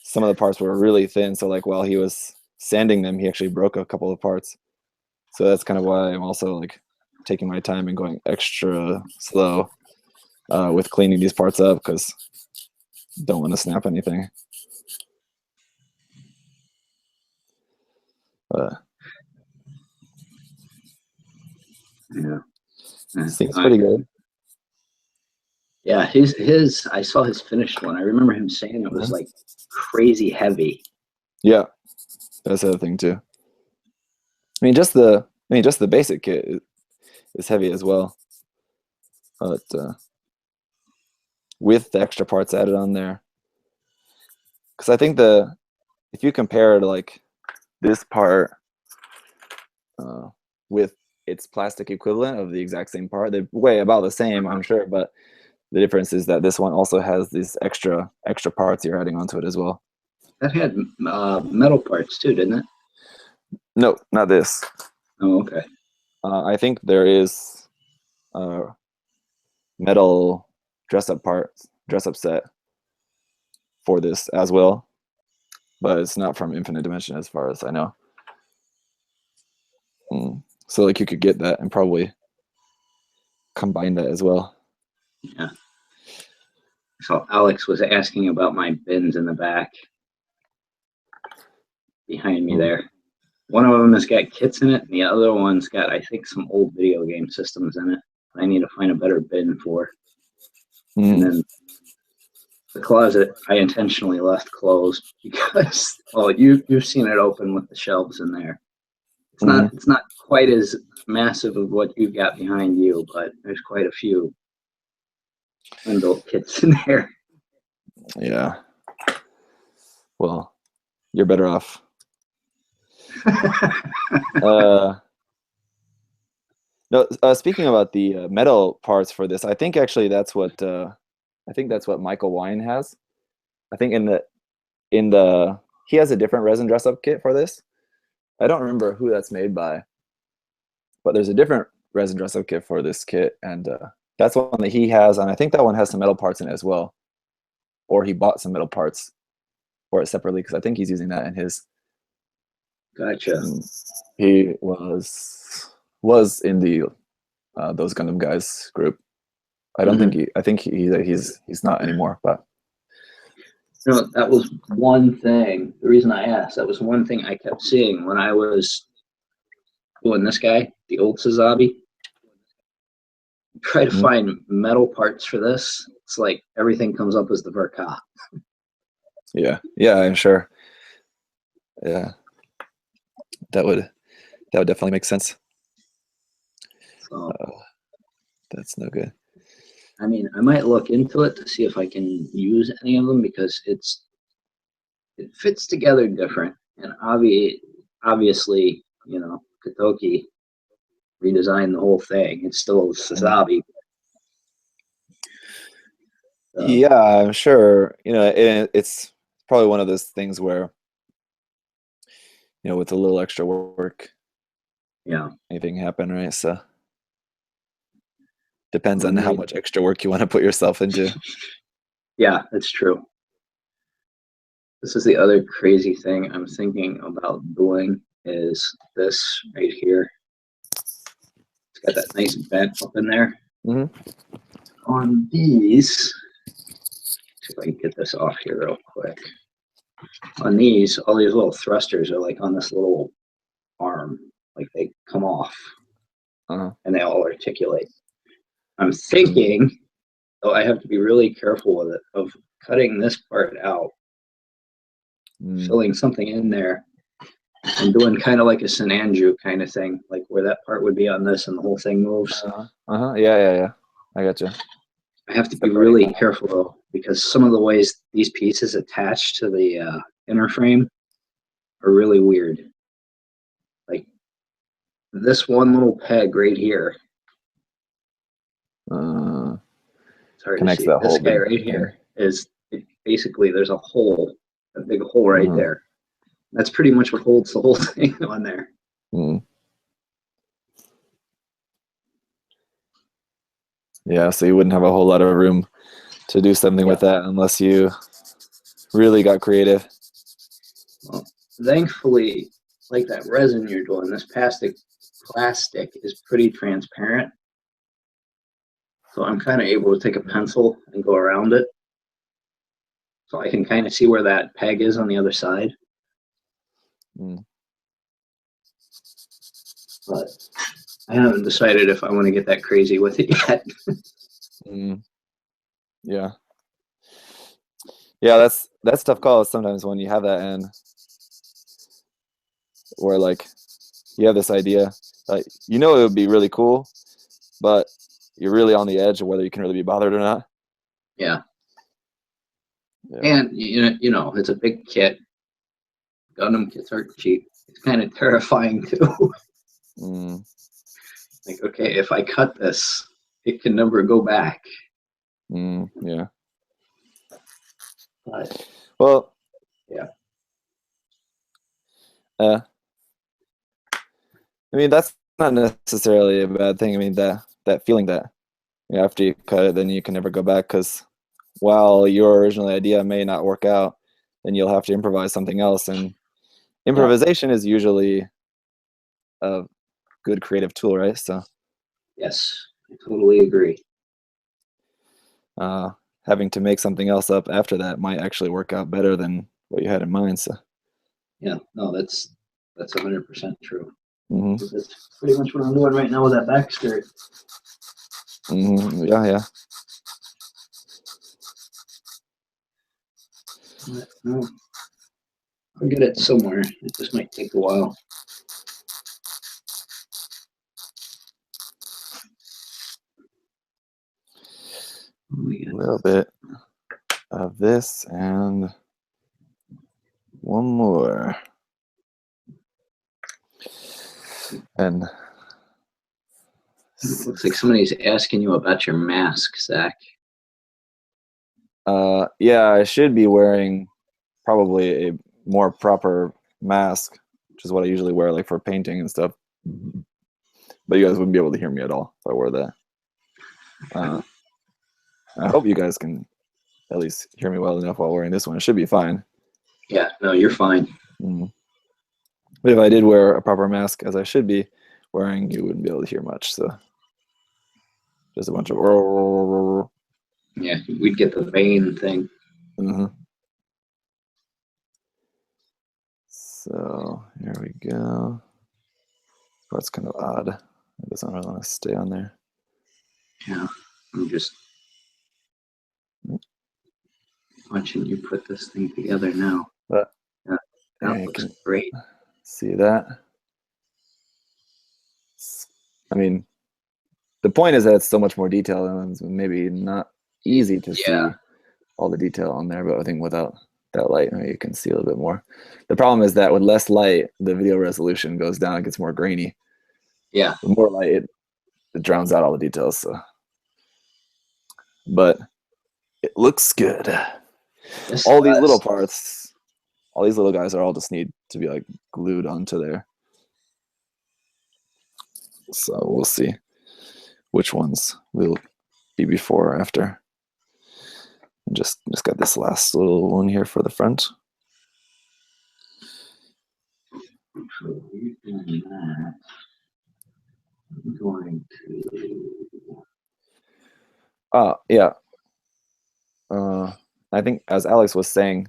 [SPEAKER 1] some of the parts were really thin. So like while he was sanding them, he actually broke a couple of parts. So that's kind of why I'm also like taking my time and going extra slow with cleaning these parts up, because don't want to snap anything.
[SPEAKER 2] Yeah.
[SPEAKER 1] Seems pretty good.
[SPEAKER 2] Yeah, his I saw his finished one. I remember him saying it was like crazy heavy.
[SPEAKER 1] Yeah, that's the other thing too. Just the basic kit is heavy as well, but with the extra parts added on there, because I think if you compare to like this part with its plastic equivalent of the exact same part, they weigh about the same, I'm sure, but the difference is that this one also has these extra parts you're adding onto it as well.
[SPEAKER 2] That had metal parts too, didn't it?
[SPEAKER 1] No, not this.
[SPEAKER 2] Oh, okay.
[SPEAKER 1] I think there is metal dress up set for this as well, but it's not from Infinite Dimension as far as I know. So like you could get that and probably combine that as well.
[SPEAKER 2] Yeah. So Alex was asking about my bins in the back behind me there. One of them has got kits in it, and the other one's got, I think, some old video game systems in it. I need to find a better bin for. And then the closet I intentionally left closed because you've seen it open with the shelves in there. It's not quite as massive of what you've got behind you, but there's quite a few unbuilt kits in there.
[SPEAKER 1] Yeah. Well, you're better off. No, speaking about the metal parts for this, I think actually that's what Michael Wine has. I think in the he has a different resin dress up kit for this. I don't remember who that's made by, but there's a different resin dress up kit for this kit, and that's one that he has, and I think that one has some metal parts in it as well, or he bought some metal parts for it separately, because I think he's using that in his.
[SPEAKER 2] Gotcha.
[SPEAKER 1] He was in the those Gundam guys group. I don't think I think he's not anymore, but.
[SPEAKER 2] That was one thing. The reason I asked, that was one thing I kept seeing when I was doing this guy, the old Sazabi. Try to find metal parts for this. It's like everything comes up as the Verka.
[SPEAKER 1] Yeah, I'm sure. Yeah, that would definitely make sense.
[SPEAKER 2] So,
[SPEAKER 1] that's no good.
[SPEAKER 2] I mean, I might look into it to see if I can use any of them, because it fits together different, and obviously, Kotoki redesigned the whole thing. It's still Sazabi.
[SPEAKER 1] Yeah, I'm sure. It's probably one of those things where, with a little extra work, anything happen, right? So depends on how much extra work you want to put yourself into.
[SPEAKER 2] Yeah, that's true. This is the other crazy thing I'm thinking about doing is this right here. It's got that nice vent up in there. On these, see if I can get this off here real quick. On these, all these little thrusters are like on this little arm, like they come off and they all articulate. I'm thinking, though, I have to be really careful with it, of cutting this part out, filling something in there, and doing kind of like a Sinanju kind of thing, like where that part would be on this and the whole thing moves.
[SPEAKER 1] Yeah. I gotcha.
[SPEAKER 2] I have to be really careful though, because some of the ways these pieces attach to the inner frame are really weird. Like this one little peg right here. It's hard to see. This guy right here is basically there's a hole, a big hole right there. That's pretty much what holds the whole thing on there.
[SPEAKER 1] Yeah, so you wouldn't have a whole lot of room to do something with that unless you really got creative.
[SPEAKER 2] Well, thankfully, like that resin you're doing, this plastic is pretty transparent. So I'm kind of able to take a pencil and go around it. So I can kind of see where that peg is on the other side. But I haven't decided if I want to get that crazy with it yet.
[SPEAKER 1] Yeah, that's tough call sometimes when you have that and where like you have this idea, like it would be really cool, but you're really on the edge of whether you can really be bothered or not.
[SPEAKER 2] Yeah. And it's a big kit. Gundam kits aren't cheap. It's kind of terrifying too. Like, okay, if I cut this, it can never go back.
[SPEAKER 1] Yeah.
[SPEAKER 2] But,
[SPEAKER 1] well,
[SPEAKER 2] yeah.
[SPEAKER 1] I mean, that's not necessarily a bad thing. I mean, that feeling that after you cut it, then you can never go back, because while your original idea may not work out, then you'll have to improvise something else. And improvisation is usually a good creative tool, right? So
[SPEAKER 2] yes, I totally agree.
[SPEAKER 1] Having to make something else up after that might actually work out better than what you had in mind. So
[SPEAKER 2] yeah, no, that's 100% true.
[SPEAKER 1] Mm-hmm.
[SPEAKER 2] That's pretty much what I'm doing right now with that back skirt.
[SPEAKER 1] Mm-hmm. Yeah.
[SPEAKER 2] No, I'll get it somewhere. It just might take a while.
[SPEAKER 1] A little bit of this and one more. And
[SPEAKER 2] it looks like somebody's asking you about your mask, Zach.
[SPEAKER 1] Yeah, I should be wearing probably a more proper mask, which is what I usually wear, like for painting and stuff. But you guys wouldn't be able to hear me at all if I wore that. I hope you guys can at least hear me well enough while wearing this one. It should be fine.
[SPEAKER 2] Yeah, no, you're fine.
[SPEAKER 1] But if I did wear a proper mask, as I should be wearing, you wouldn't be able to hear much. So just a bunch of.
[SPEAKER 2] Yeah, we'd get the vein thing.
[SPEAKER 1] So here we go. That's kind of odd. It doesn't really want to stay on there.
[SPEAKER 2] Yeah, I'm just watching you put this thing together now.
[SPEAKER 1] But
[SPEAKER 2] that looks great.
[SPEAKER 1] See that? I mean, the point is that it's so much more detail, and it's maybe not easy to see all the detail on there, but I think without that light, you can see a little bit more. The problem is that with less light, the video resolution goes down, it gets more grainy.
[SPEAKER 2] Yeah.
[SPEAKER 1] With more light, it drowns out all the details. So. But it looks good. All these little parts all these little guys are all just need to be like glued onto there. So we'll see which ones will be before or after. Just got this last little one here for the front.
[SPEAKER 2] So we've done that. I'm going to.
[SPEAKER 1] Yeah. I think as Alex was saying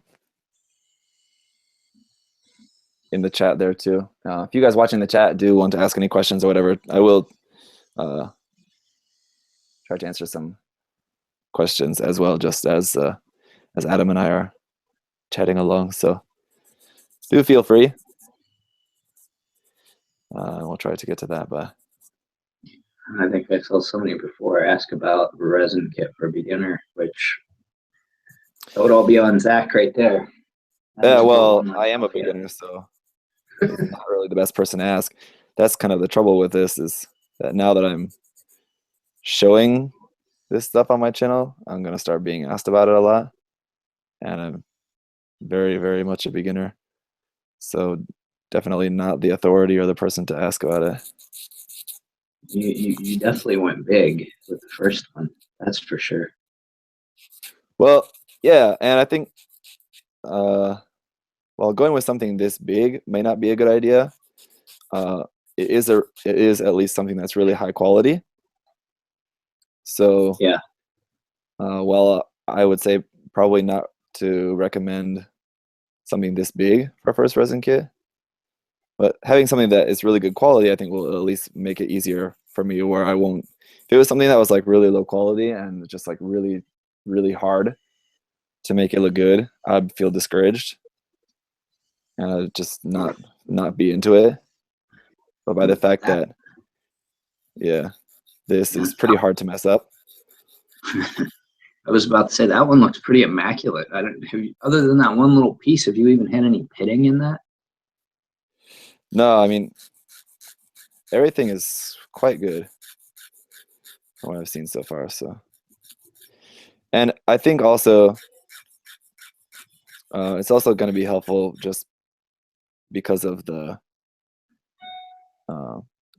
[SPEAKER 1] in the chat there too. If you guys watching the chat do want to ask any questions or whatever, I will try to answer some questions as well, just as Adam and I are chatting along. So do feel free. We'll try to get to that, but
[SPEAKER 2] I think I saw somebody before ask about resin kit for beginner, which that would all be on Zach right there.
[SPEAKER 1] yeah, well, I am a beginner, so he's not really the best person to ask. That's kind of the trouble with this, is that now that I'm showing this stuff on my channel, I'm going to start being asked about it a lot, and I'm very, very much a beginner. So definitely not the authority or the person to ask about it.
[SPEAKER 2] You definitely went big with the first one, that's for sure.
[SPEAKER 1] Well, yeah, and I think while going with something this big may not be a good idea, it is at least something that's really high quality. So
[SPEAKER 2] yeah,
[SPEAKER 1] while I would say probably not to recommend something this big for a first resin kit, but having something that is really good quality, I think will at least make it easier for me, where I won't, if it was something that was like really low quality and just like really, really hard to make it look good, I'd feel discouraged and I'd just not be into it. But by the fact that, yeah, this is pretty hard to mess up.
[SPEAKER 2] I was about to say that one looks pretty immaculate. I don't. Other than that one little piece, have you even had any pitting in that?
[SPEAKER 1] No, I mean, everything is quite good from what I've seen so far. So, and I think also it's also going to be helpful just because of the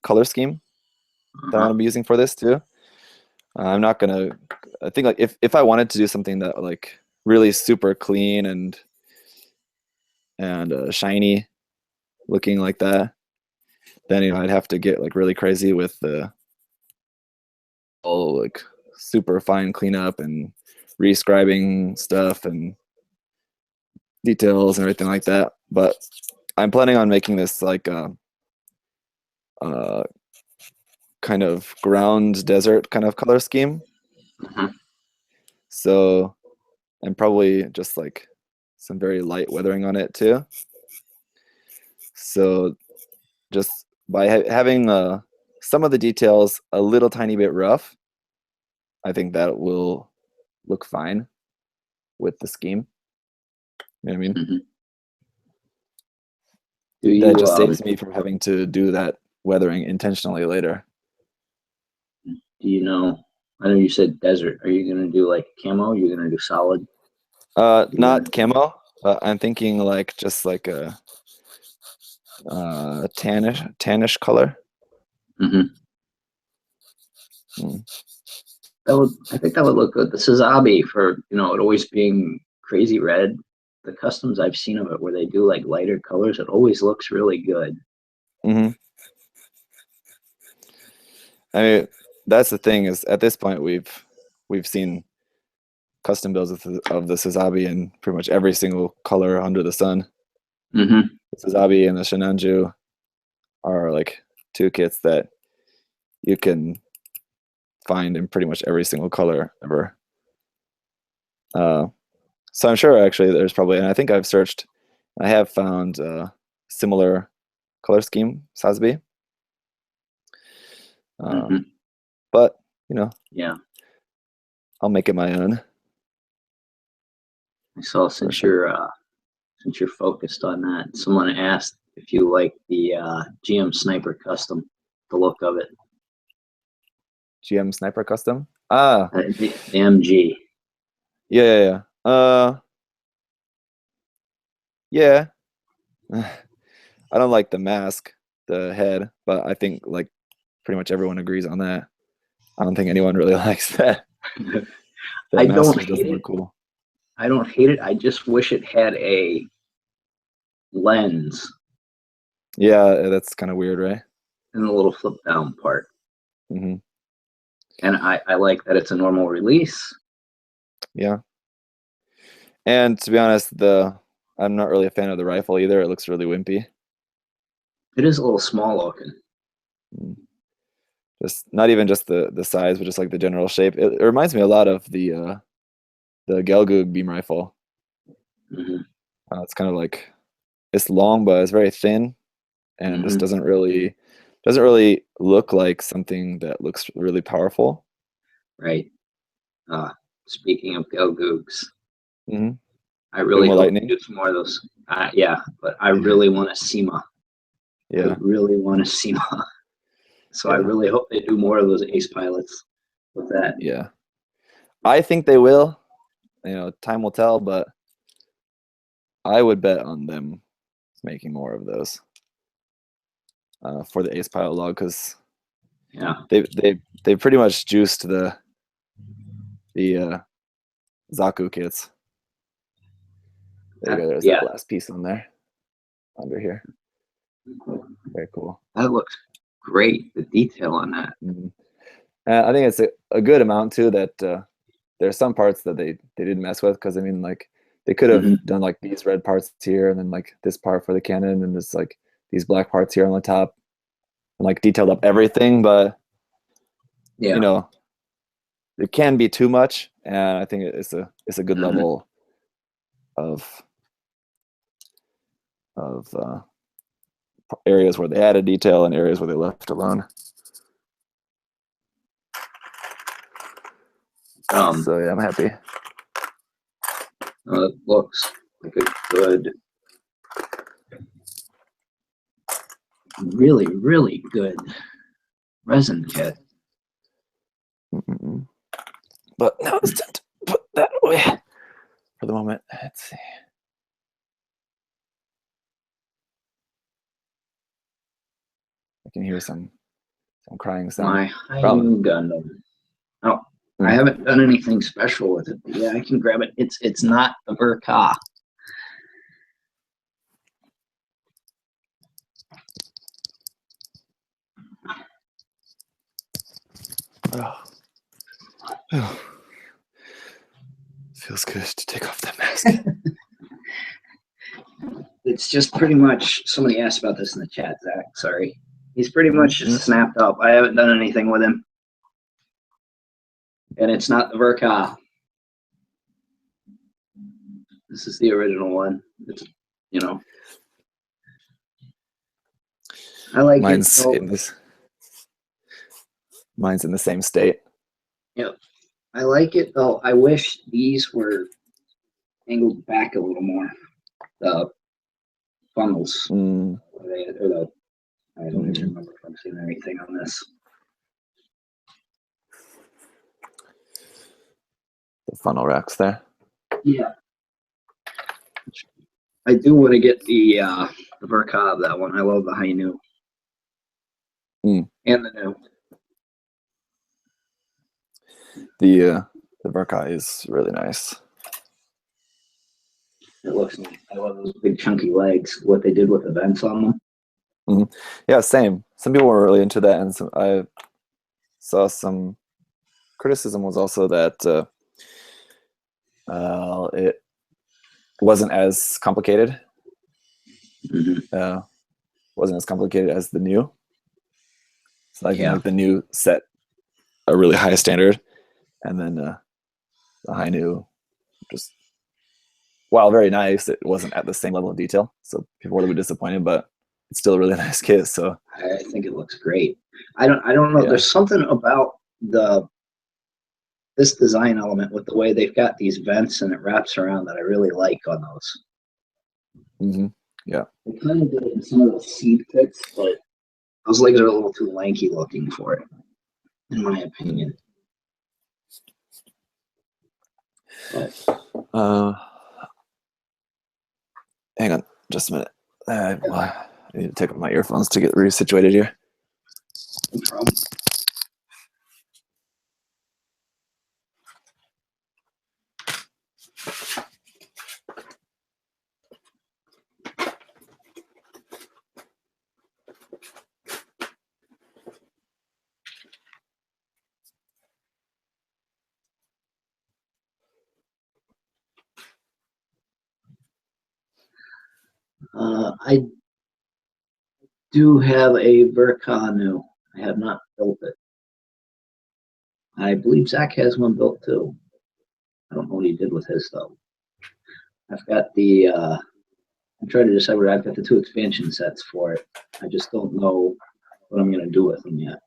[SPEAKER 1] color scheme that I'm going to be using for this too. I'm not gonna. I think like if I wanted to do something that like really super clean and shiny looking like that, then I'd have to get like really crazy with the whole like super fine cleanup and rescribing stuff and details and everything like that. But I'm planning on making this like kind of ground desert kind of color scheme. So, and probably just like some very light weathering on it too. So just by having some of the details a little tiny bit rough, I think that will look fine with the scheme. You know what I mean? That just saves me from having to do that weathering intentionally later.
[SPEAKER 2] Do you know? I know you said desert. Are you gonna do like camo? Are you gonna do solid?
[SPEAKER 1] Not camo. I'm thinking like just like a tannish color.
[SPEAKER 2] I think that would look good. The Sazabi, for it always being crazy red, the customs I've seen of it where they do like lighter colors, it always looks really good.
[SPEAKER 1] I mean, that's the thing, is at this point we've seen custom builds of the Sazabi in pretty much every single color under the sun. The Sazabi and the Shinanju are like two kits that you can find in pretty much every single color ever. So I'm sure actually there's probably, and I think I've searched, I have found similar color scheme Sazabi. But
[SPEAKER 2] yeah,
[SPEAKER 1] I'll make it my own.
[SPEAKER 2] I saw since you're focused on that, someone asked if you like the GM Sniper Custom, the look of it.
[SPEAKER 1] GM Sniper Custom?
[SPEAKER 2] The MG.
[SPEAKER 1] Yeah. Yeah. I don't like the mask, the head, but I think like pretty much everyone agrees on that. I don't think anyone really likes that.
[SPEAKER 2] I
[SPEAKER 1] That mask
[SPEAKER 2] don't
[SPEAKER 1] just doesn't
[SPEAKER 2] hate
[SPEAKER 1] look
[SPEAKER 2] it.
[SPEAKER 1] cool.
[SPEAKER 2] I don't hate it. I just wish it had a lens
[SPEAKER 1] Yeah, that's kind of weird, right?
[SPEAKER 2] in the little flip down part.
[SPEAKER 1] Hmm.
[SPEAKER 2] And I like that it's a normal release.
[SPEAKER 1] Yeah. And to be honest, I'm not really a fan of the rifle either. It looks really wimpy.
[SPEAKER 2] It is a little small looking.
[SPEAKER 1] Mm. Just not even just the size, but just like the general shape. It reminds me a lot of the Gelgoog beam rifle.
[SPEAKER 2] Hmm.
[SPEAKER 1] It's kind of like it's long, but it's very thin, and just
[SPEAKER 2] Hmm.
[SPEAKER 1] doesn't really look like something that looks really powerful.
[SPEAKER 2] Right. Uh, Speaking of Go Googs,
[SPEAKER 1] Hmm.
[SPEAKER 2] I
[SPEAKER 1] Bit
[SPEAKER 2] really
[SPEAKER 1] more
[SPEAKER 2] hope to
[SPEAKER 1] lightning.
[SPEAKER 2] do some more of those. Yeah, but I really want a SEMA. I
[SPEAKER 1] Yeah,
[SPEAKER 2] really want a SEMA. So I
[SPEAKER 1] yeah,
[SPEAKER 2] really hope they do more of those ace pilots with that.
[SPEAKER 1] yeah. I think they will. Time will tell, but I would bet on them making more of those for the Ace Pilot log because
[SPEAKER 2] Yeah.
[SPEAKER 1] they pretty much juiced the Zaku kits. There you go. There's
[SPEAKER 2] Yeah.
[SPEAKER 1] that last piece on there under here. Very cool.
[SPEAKER 2] That looks great. The detail on that.
[SPEAKER 1] Mhm. I think it's a good amount too. That there are some parts that they didn't mess with because I mean like they could have
[SPEAKER 2] Hmm.
[SPEAKER 1] done like these red parts here and then like this part for the cannon and just like these black parts here on the top and like detailed up everything, but you
[SPEAKER 2] Yeah.
[SPEAKER 1] know it can be too much, and I think it's a good
[SPEAKER 2] Hmm.
[SPEAKER 1] level of of areas where they added detail and areas where they left alone. So yeah, I'm happy.
[SPEAKER 2] It looks like a good, really, really good resin kit.
[SPEAKER 1] Mm-mm. But now it's time to put that away for the moment. Let's see. I can hear some crying sound.
[SPEAKER 2] My
[SPEAKER 1] Probably.
[SPEAKER 2] Hainu Gundam. Oh, I
[SPEAKER 1] Mm.
[SPEAKER 2] haven't done anything special with it. But yeah, I can grab it. It's not a Verka.
[SPEAKER 1] Oh. Oh. Feels good to take off that mask.
[SPEAKER 2] It's just pretty much, somebody asked about this in the chat, Zach. Sorry. He's pretty much
[SPEAKER 1] Mm-hmm.
[SPEAKER 2] just snapped up. I haven't done anything with him. And it's not the Verka. This is the original one. It's, you know. I like it.
[SPEAKER 1] Mine's
[SPEAKER 2] Oh,
[SPEAKER 1] in this. Mine's in the same state.
[SPEAKER 2] yeah. I like it. Oh, I wish these were angled back a little more. The funnels.
[SPEAKER 1] Mm.
[SPEAKER 2] Or the, I don't even
[SPEAKER 1] Mm-hmm.
[SPEAKER 2] remember if I'm seeing anything on this.
[SPEAKER 1] The funnel racks there.
[SPEAKER 2] Yeah. I do want to get the Verka of that one. I love the Hainu.
[SPEAKER 1] Mm.
[SPEAKER 2] And the new.
[SPEAKER 1] The Verkai is really nice.
[SPEAKER 2] It looks nice. I love those big chunky legs. What they did with the vents on them.
[SPEAKER 1] Mm-hmm. Yeah, same. Some people were really into that, and I saw some criticism was also that it wasn't as complicated.
[SPEAKER 2] Mm-hmm.
[SPEAKER 1] Wasn't as complicated as the new. So I think
[SPEAKER 2] Yeah.
[SPEAKER 1] like the new set a really high standard, and then the high new just while very nice, it wasn't at the same level of detail. So people were a little bit disappointed, but it's still a really nice kit. So
[SPEAKER 2] I think it looks great. I don't know.
[SPEAKER 1] yeah.
[SPEAKER 2] There's something about this design element with the way they've got these vents and it wraps around that I really like on those.
[SPEAKER 1] Mm-hmm. Yeah.
[SPEAKER 2] They kind of did it in some of those seed pits, but those legs are a little too lanky looking for it, in my opinion. But
[SPEAKER 1] Uh, hang on, just a minute. Well, I need to take off my earphones to get resituated here.
[SPEAKER 2] No problem. I do have a Vercanu. I have not built it. I believe Zach has one built too. I don't know what he did with his though. I've got the. I'm trying to decide where I've got the 2 expansion sets for it. I just don't know what I'm going to do with them yet.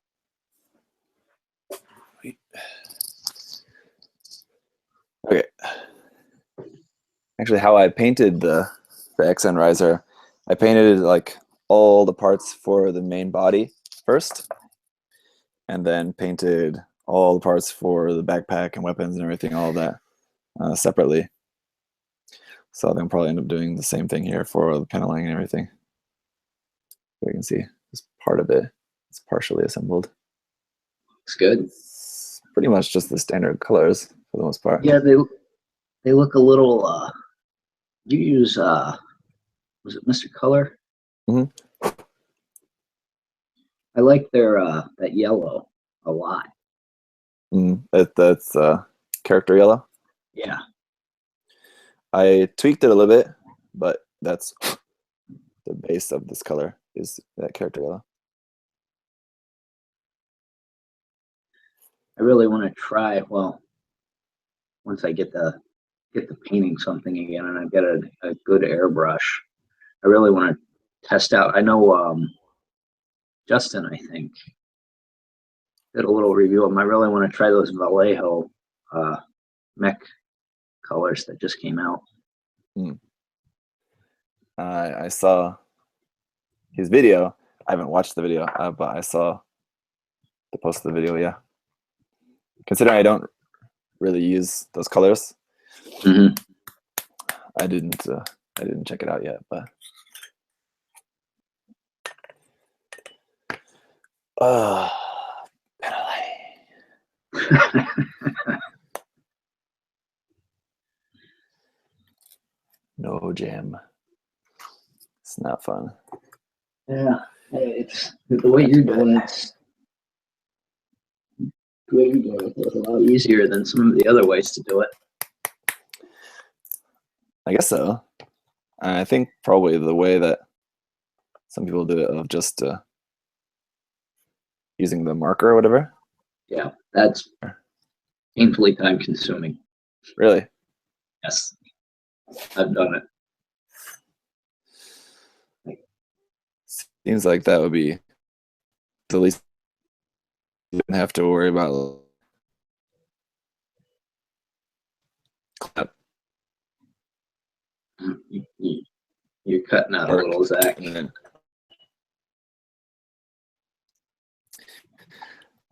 [SPEAKER 1] Okay. Actually, how I painted the XN riser, I painted like all the parts for the main body first, and then painted all the parts for the backpack and weapons and everything, all of that separately. So I think I'll probably end up doing the same thing here for the paneling and everything. You can see this part of it. It's partially assembled.
[SPEAKER 2] Looks good.
[SPEAKER 1] It's pretty much just the standard colors for the most part.
[SPEAKER 2] Yeah, they look a little. You use was it Mr. Color?
[SPEAKER 1] Mm-hmm.
[SPEAKER 2] I like their that yellow a lot.
[SPEAKER 1] That's character yellow.
[SPEAKER 2] Yeah.
[SPEAKER 1] I tweaked it a little bit, but that's the base of this color is that character yellow.
[SPEAKER 2] I really want to try. Well, once I get the painting something again, and I've got a good airbrush, I really want to test out. I know Justin, I think, did a little review of them. I really want to try those Vallejo mech colors that just came out.
[SPEAKER 1] I saw his video. I haven't watched the video, but I saw the post of the video. Yeah, considering I don't really use those colors, I didn't check it out yet. But no jam. It's not fun.
[SPEAKER 2] Yeah, it's the way you're doing it. The way you're doing it is a lot easier than some of the other ways to do it.
[SPEAKER 1] I guess so. I think probably the way that some people do it of just using the marker or whatever.
[SPEAKER 2] Yeah, that's painfully time consuming.
[SPEAKER 1] Really?
[SPEAKER 2] Yes, I've done it.
[SPEAKER 1] Seems like that would be the least you wouldn't have to worry about.
[SPEAKER 2] You're cutting out a little, Zach.
[SPEAKER 1] I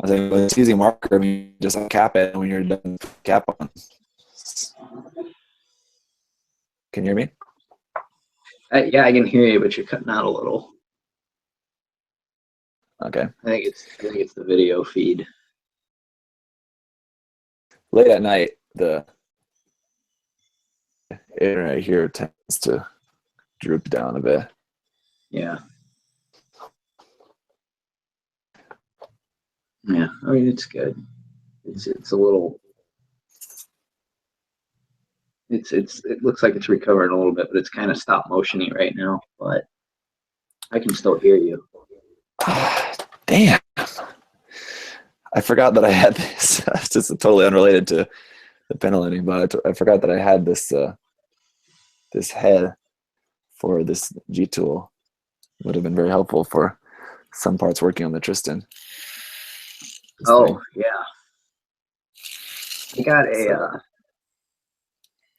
[SPEAKER 1] was like, well, it's using marker. I mean, just cap it when you're done. Cap on. Can you hear me?
[SPEAKER 2] Yeah, I can hear you, but you're cutting out a little.
[SPEAKER 1] Okay.
[SPEAKER 2] I think it's the video feed.
[SPEAKER 1] Late at night, the internet here tends to droop down a bit.
[SPEAKER 2] Yeah. Yeah, I mean it's good. It's a little. It looks like it's recovering a little bit, but it's kind of stop motiony right now. But I can still hear you.
[SPEAKER 1] Damn. I forgot that I had this. It's just totally unrelated to the penalty, but I forgot that I had this this head for this G tool. Would have been very helpful for some parts working on the Tristan.
[SPEAKER 2] Oh yeah, I got a.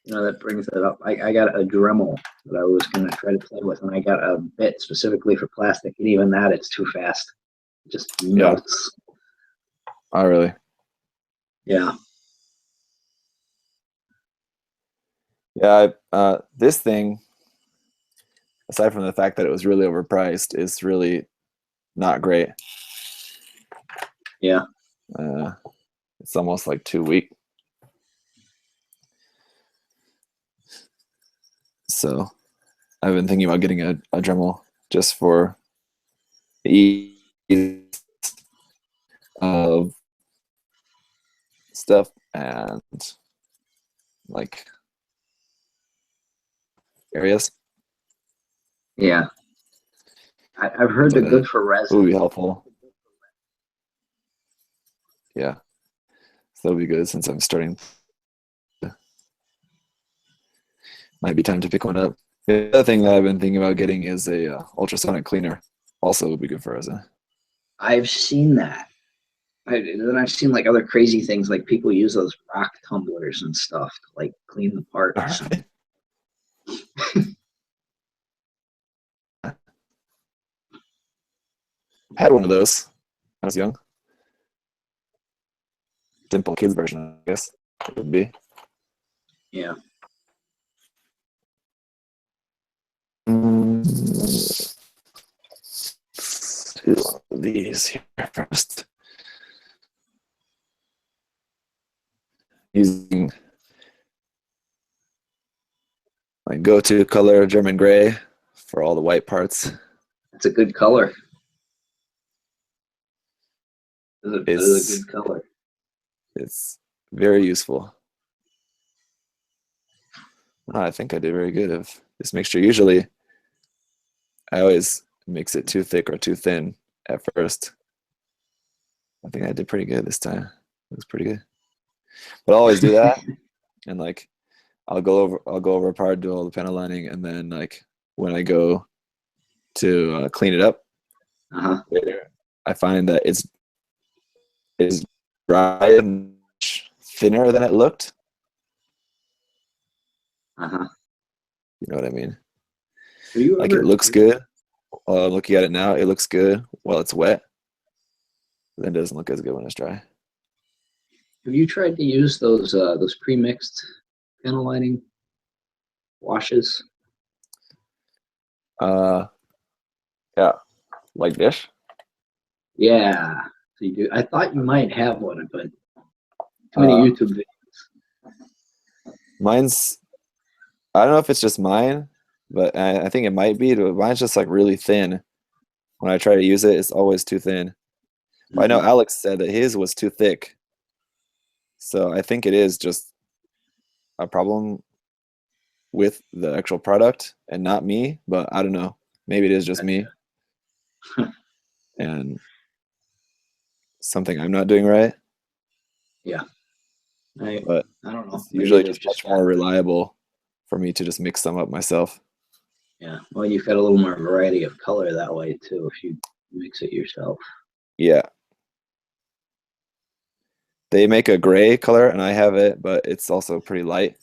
[SPEAKER 2] That brings it up. I got a Dremel that I was going to try to play with, and I got a bit specifically for plastic, and even that, it's too fast. It just melts.
[SPEAKER 1] Oh, really?
[SPEAKER 2] Yeah.
[SPEAKER 1] Yeah, this thing, aside from the fact that it was really overpriced, is really not great.
[SPEAKER 2] Yeah.
[SPEAKER 1] It's almost like too weak. So I've been thinking about getting a Dremel just for the ease of stuff and like areas.
[SPEAKER 2] Yeah. I've heard they're good for
[SPEAKER 1] It would
[SPEAKER 2] resin.
[SPEAKER 1] be helpful. Yeah. So that would be good since I'm starting. Might be time to pick one up. The other thing that I've been thinking about getting is a ultrasonic cleaner. Also would be good for resin.
[SPEAKER 2] I've seen that. And then I've seen like other crazy things, like people use those rock tumblers and stuff to like clean the parts.
[SPEAKER 1] All right. Had one of those when I was young. Dimple Kids version, I guess it would be.
[SPEAKER 2] Yeah.
[SPEAKER 1] Let's do one of these here first. Using my go-to color, German gray, for all the white parts.
[SPEAKER 2] It's a good color. It is a good color.
[SPEAKER 1] It's very useful. I think I did very good of this mixture. Usually, I always mix it too thick or too thin at first. I think I did pretty good this time. It was pretty good. But I always do that, and like I'll go over a part, do all the panel lining, and then like when I go to clean it up later, I find that it's dry and thinner than it looked. You know what I mean? Like it looks good. Looking at it now, it looks good while it's wet. But then it doesn't look as good when it's dry.
[SPEAKER 2] Have you tried to use those pre-mixed panel lining washes?
[SPEAKER 1] Yeah, like this.
[SPEAKER 2] Yeah, so you do. I thought you might have one, but too many YouTube videos.
[SPEAKER 1] Mine's, I don't know if it's just mine, but I think it might be. But mine's just like really thin. When I try to use it, it's always too thin. But I know Alex said that his was too thick. So I think it is just a problem with the actual product and not me, but I don't know. Maybe it is just me. And something I'm not doing right.
[SPEAKER 2] Yeah.
[SPEAKER 1] But
[SPEAKER 2] I don't know.
[SPEAKER 1] it's usually just much more reliable for me to just mix them up myself.
[SPEAKER 2] Yeah. Well, you've got a little more variety of color that way too if you mix it yourself.
[SPEAKER 1] Yeah. They make a gray color and I have it, but it's also pretty light.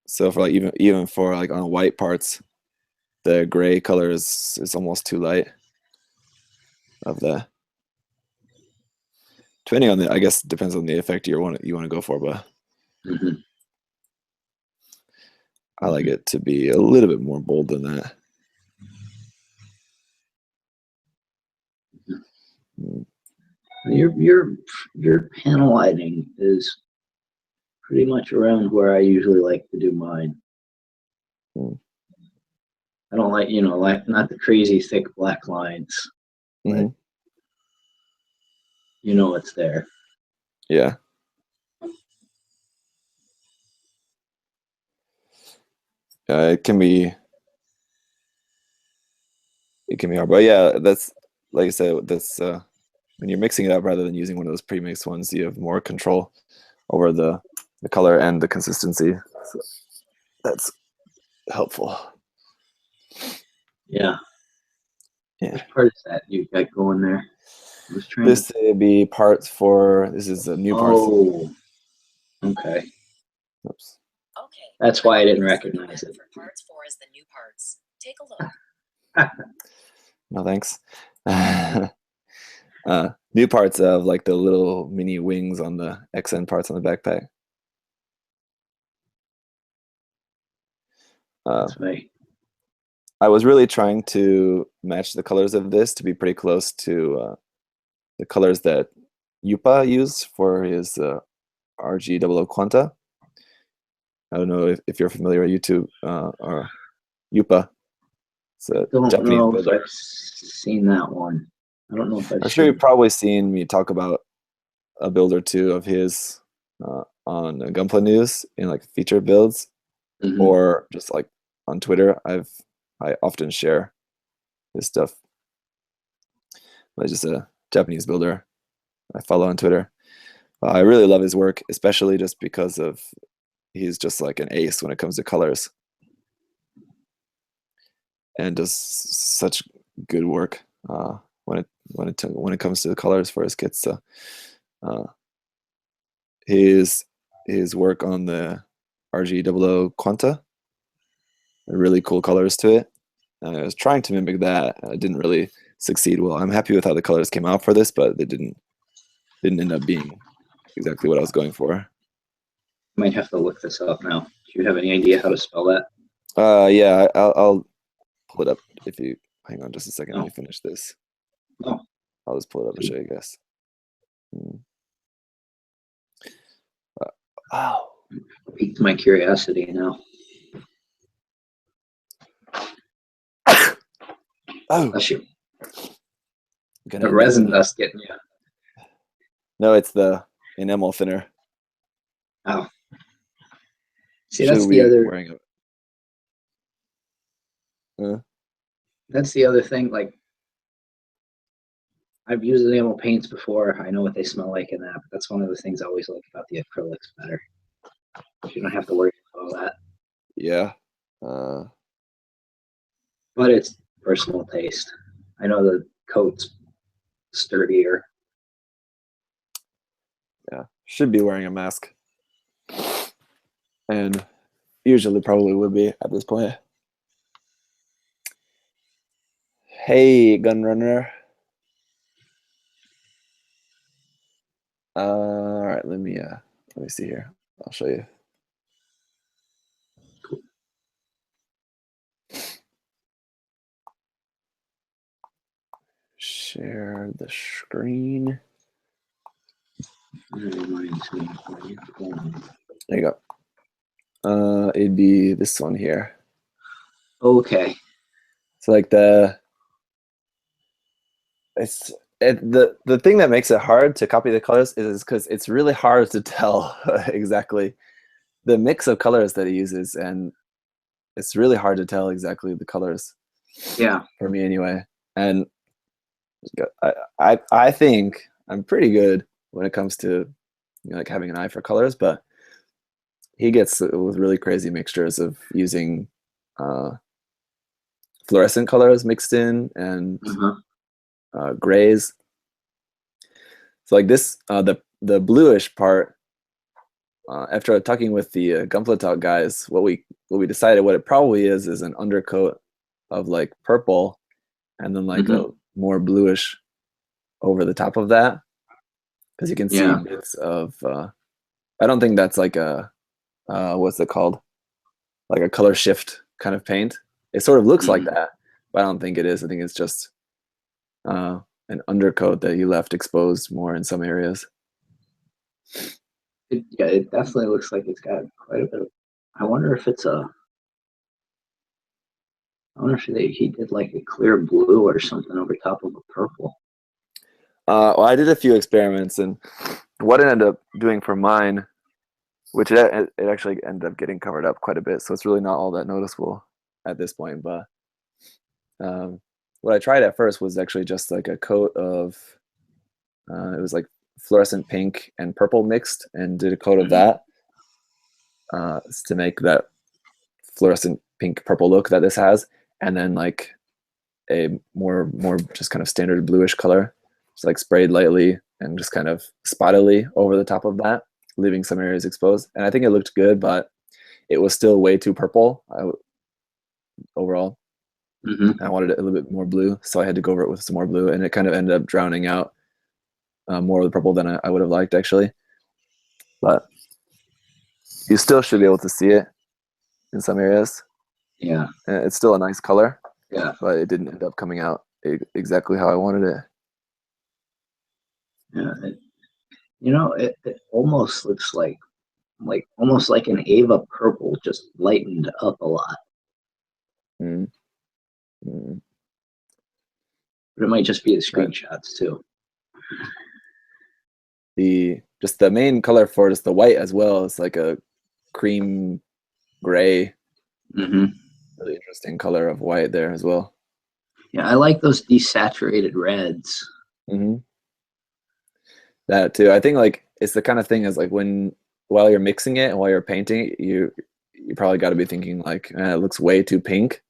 [SPEAKER 1] So for like even for like on white parts, the gray color is almost too light of the, depending on the, I guess it depends on the effect you want to go for, but I like it to be a little bit more bold than that.
[SPEAKER 2] Your panel lighting is pretty much around where I usually like to do mine. I don't like, like not the crazy thick black lines, but you know it's there.
[SPEAKER 1] Yeah. It can be hard, but yeah, that's like I said, that's when you're mixing it up rather than using one of those pre-mixed ones, you have more control over the color and the consistency. So that's helpful.
[SPEAKER 2] Yeah.
[SPEAKER 1] Yeah.
[SPEAKER 2] Which part is that you got going there?
[SPEAKER 1] This would be parts for, this is the new parts.
[SPEAKER 2] Oh, okay.
[SPEAKER 3] Oops. Okay.
[SPEAKER 2] That's why I didn't recognize it.
[SPEAKER 3] Parts 4 is the new parts. Take a look.
[SPEAKER 1] No thanks. New parts of like the little mini wings on the XN parts on the backpack.
[SPEAKER 2] That's me.
[SPEAKER 1] I was really trying to match the colors of this to be pretty close to the colors that Yupa used for his RG00 Quanta. I don't know if you're familiar with YouTube or Yupa. It's a
[SPEAKER 2] Don't
[SPEAKER 1] Japanese
[SPEAKER 2] know if
[SPEAKER 1] builder.
[SPEAKER 2] I've seen that one. I don't know if I've
[SPEAKER 1] I'm sure
[SPEAKER 2] seen
[SPEAKER 1] you've probably seen me talk about a build or two of his on Gunpla News in like featured builds,
[SPEAKER 2] Mhm.
[SPEAKER 1] or just like on Twitter. I often share his stuff. But just a Japanese builder I follow on Twitter. I really love his work, especially just because of he's just like an ace when it comes to colors, and does such good work when it comes to the colors for his kits. So his work on the RG00 Quanta, really cool colors to it. I was trying to mimic that. I didn't really succeed well. I'm happy with how the colors came out for this, but they didn't end up being exactly what I was going for.
[SPEAKER 2] Might have to look this up now. Do you have any idea how to spell that?
[SPEAKER 1] Yeah, I'll pull it up if you hang on just a second. Let me finish this.
[SPEAKER 2] Oh.
[SPEAKER 1] I'll just pull it up and show you guys. Wow.
[SPEAKER 2] Piqued my curiosity now.
[SPEAKER 1] Oh.
[SPEAKER 2] Bless you.
[SPEAKER 1] The
[SPEAKER 2] resin dust getting you.
[SPEAKER 1] No, it's the enamel thinner.
[SPEAKER 2] Oh. See, that's the other.
[SPEAKER 1] Wearing it?
[SPEAKER 2] That's the other thing. Like, I've used enamel paints before. I know what they smell like in that. But that's one of the things I always like about the acrylics better. You don't have to worry about all that.
[SPEAKER 1] Yeah.
[SPEAKER 2] But it's personal taste. I know the coat's sturdier.
[SPEAKER 1] Yeah. Should be wearing a mask. And usually probably would be at this point. Hey, Gunrunner. All right, let me see here. I'll show you. Share the screen. There you go. It'd be this one here.
[SPEAKER 2] Okay.
[SPEAKER 1] So like the thing that makes it hard to copy the colors is because it's really hard to tell exactly the mix of colors that he uses, and it's really hard to tell exactly the colors.
[SPEAKER 2] Yeah.
[SPEAKER 1] For me anyway. And I think I'm pretty good when it comes to like having an eye for colors, but he gets with really crazy mixtures of using fluorescent colors mixed in and grays. So like this, the bluish part. After talking with the Gunpla Talk guys, what we decided what it probably is an undercoat of like purple, and then like a more bluish over the top of that, because you can see bits of. I don't think that's like a what's it called? Like a color shift kind of paint. It sort of looks like that, but I don't think it is. I think it's just an undercoat that you left exposed more in some areas.
[SPEAKER 2] It definitely looks like it's got quite a bit of. I wonder if it's a. I wonder if he did like a clear blue or something over top of a purple.
[SPEAKER 1] Well, I did a few experiments, and what it ended up doing for mine, which it actually ended up getting covered up quite a bit, so it's really not all that noticeable at this point. But what I tried at first was actually just like a coat of, it was like fluorescent pink and purple mixed, and did a coat of that to make that fluorescent pink purple look that this has, and then like a more just kind of standard bluish color, just like sprayed lightly and just kind of spottily over the top of that, leaving some areas exposed. And I think it looked good, but it was still way too purple overall. I wanted it a little bit more blue, so I had to go over it with some more blue, and it kind of ended up drowning out more of the purple than I would have liked, actually. But you still should be able to see it in some areas.
[SPEAKER 2] Yeah.
[SPEAKER 1] It's still a nice color,
[SPEAKER 2] Yeah.
[SPEAKER 1] but it didn't end up coming out exactly how I wanted it.
[SPEAKER 2] Yeah. It almost looks like almost like an Ava purple, just lightened up a lot.
[SPEAKER 1] Mm. Mm.
[SPEAKER 2] But it might just be the screenshots too.
[SPEAKER 1] Just the main color for it is the white as well. It's like a cream gray.
[SPEAKER 2] Mm-hmm.
[SPEAKER 1] Really interesting color of white there as well.
[SPEAKER 2] Yeah, I like those desaturated reds.
[SPEAKER 1] Mm-hmm. That too. I think like it's the kind of thing is like while you're mixing it and while you're painting, you probably got to be thinking like it looks way too pink.